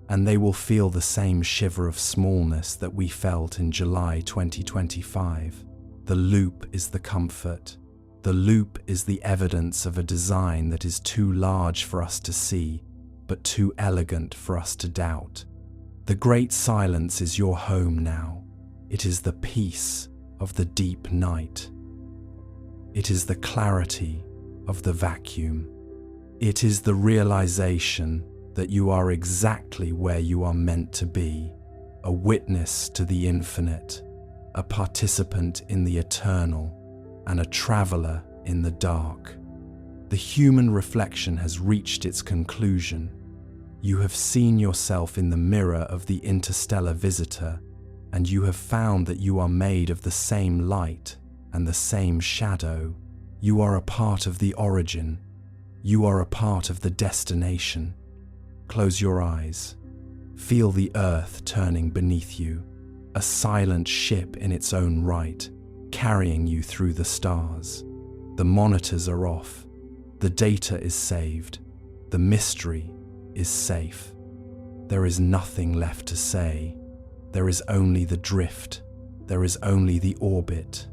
Speaker 1: And they will feel the same shiver of smallness that we felt in July 2025. The loop is the comfort. The loop is the evidence of a design that is too large for us to see, but too elegant for us to doubt. The great silence is your home now. It is the peace of the deep night. It is the clarity of the vacuum. It is the realization that you are exactly where you are meant to be, a witness to the infinite, a participant in the eternal, and a traveler in the dark. The human reflection has reached its conclusion. You have seen yourself in the mirror of the interstellar visitor, and you have found that you are made of the same light and the same shadow. You are a part of the origin. You are a part of the destination. Close your eyes. Feel the earth turning beneath you, a silent ship in its own right, carrying you through the stars. The monitors are off. The data is saved. The mystery is safe. There is nothing left to say. There is only the drift. There is only the orbit.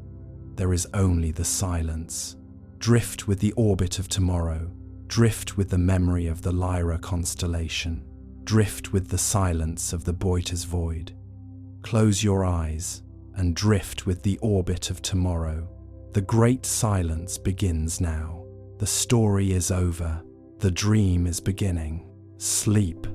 Speaker 1: There is only the silence. Drift with the orbit of tomorrow. Drift with the memory of the Lyra constellation. Drift with the silence of the Boyter's void. Close your eyes and drift with the orbit of tomorrow. The great silence begins now. The story is over. The dream is beginning. Sleep.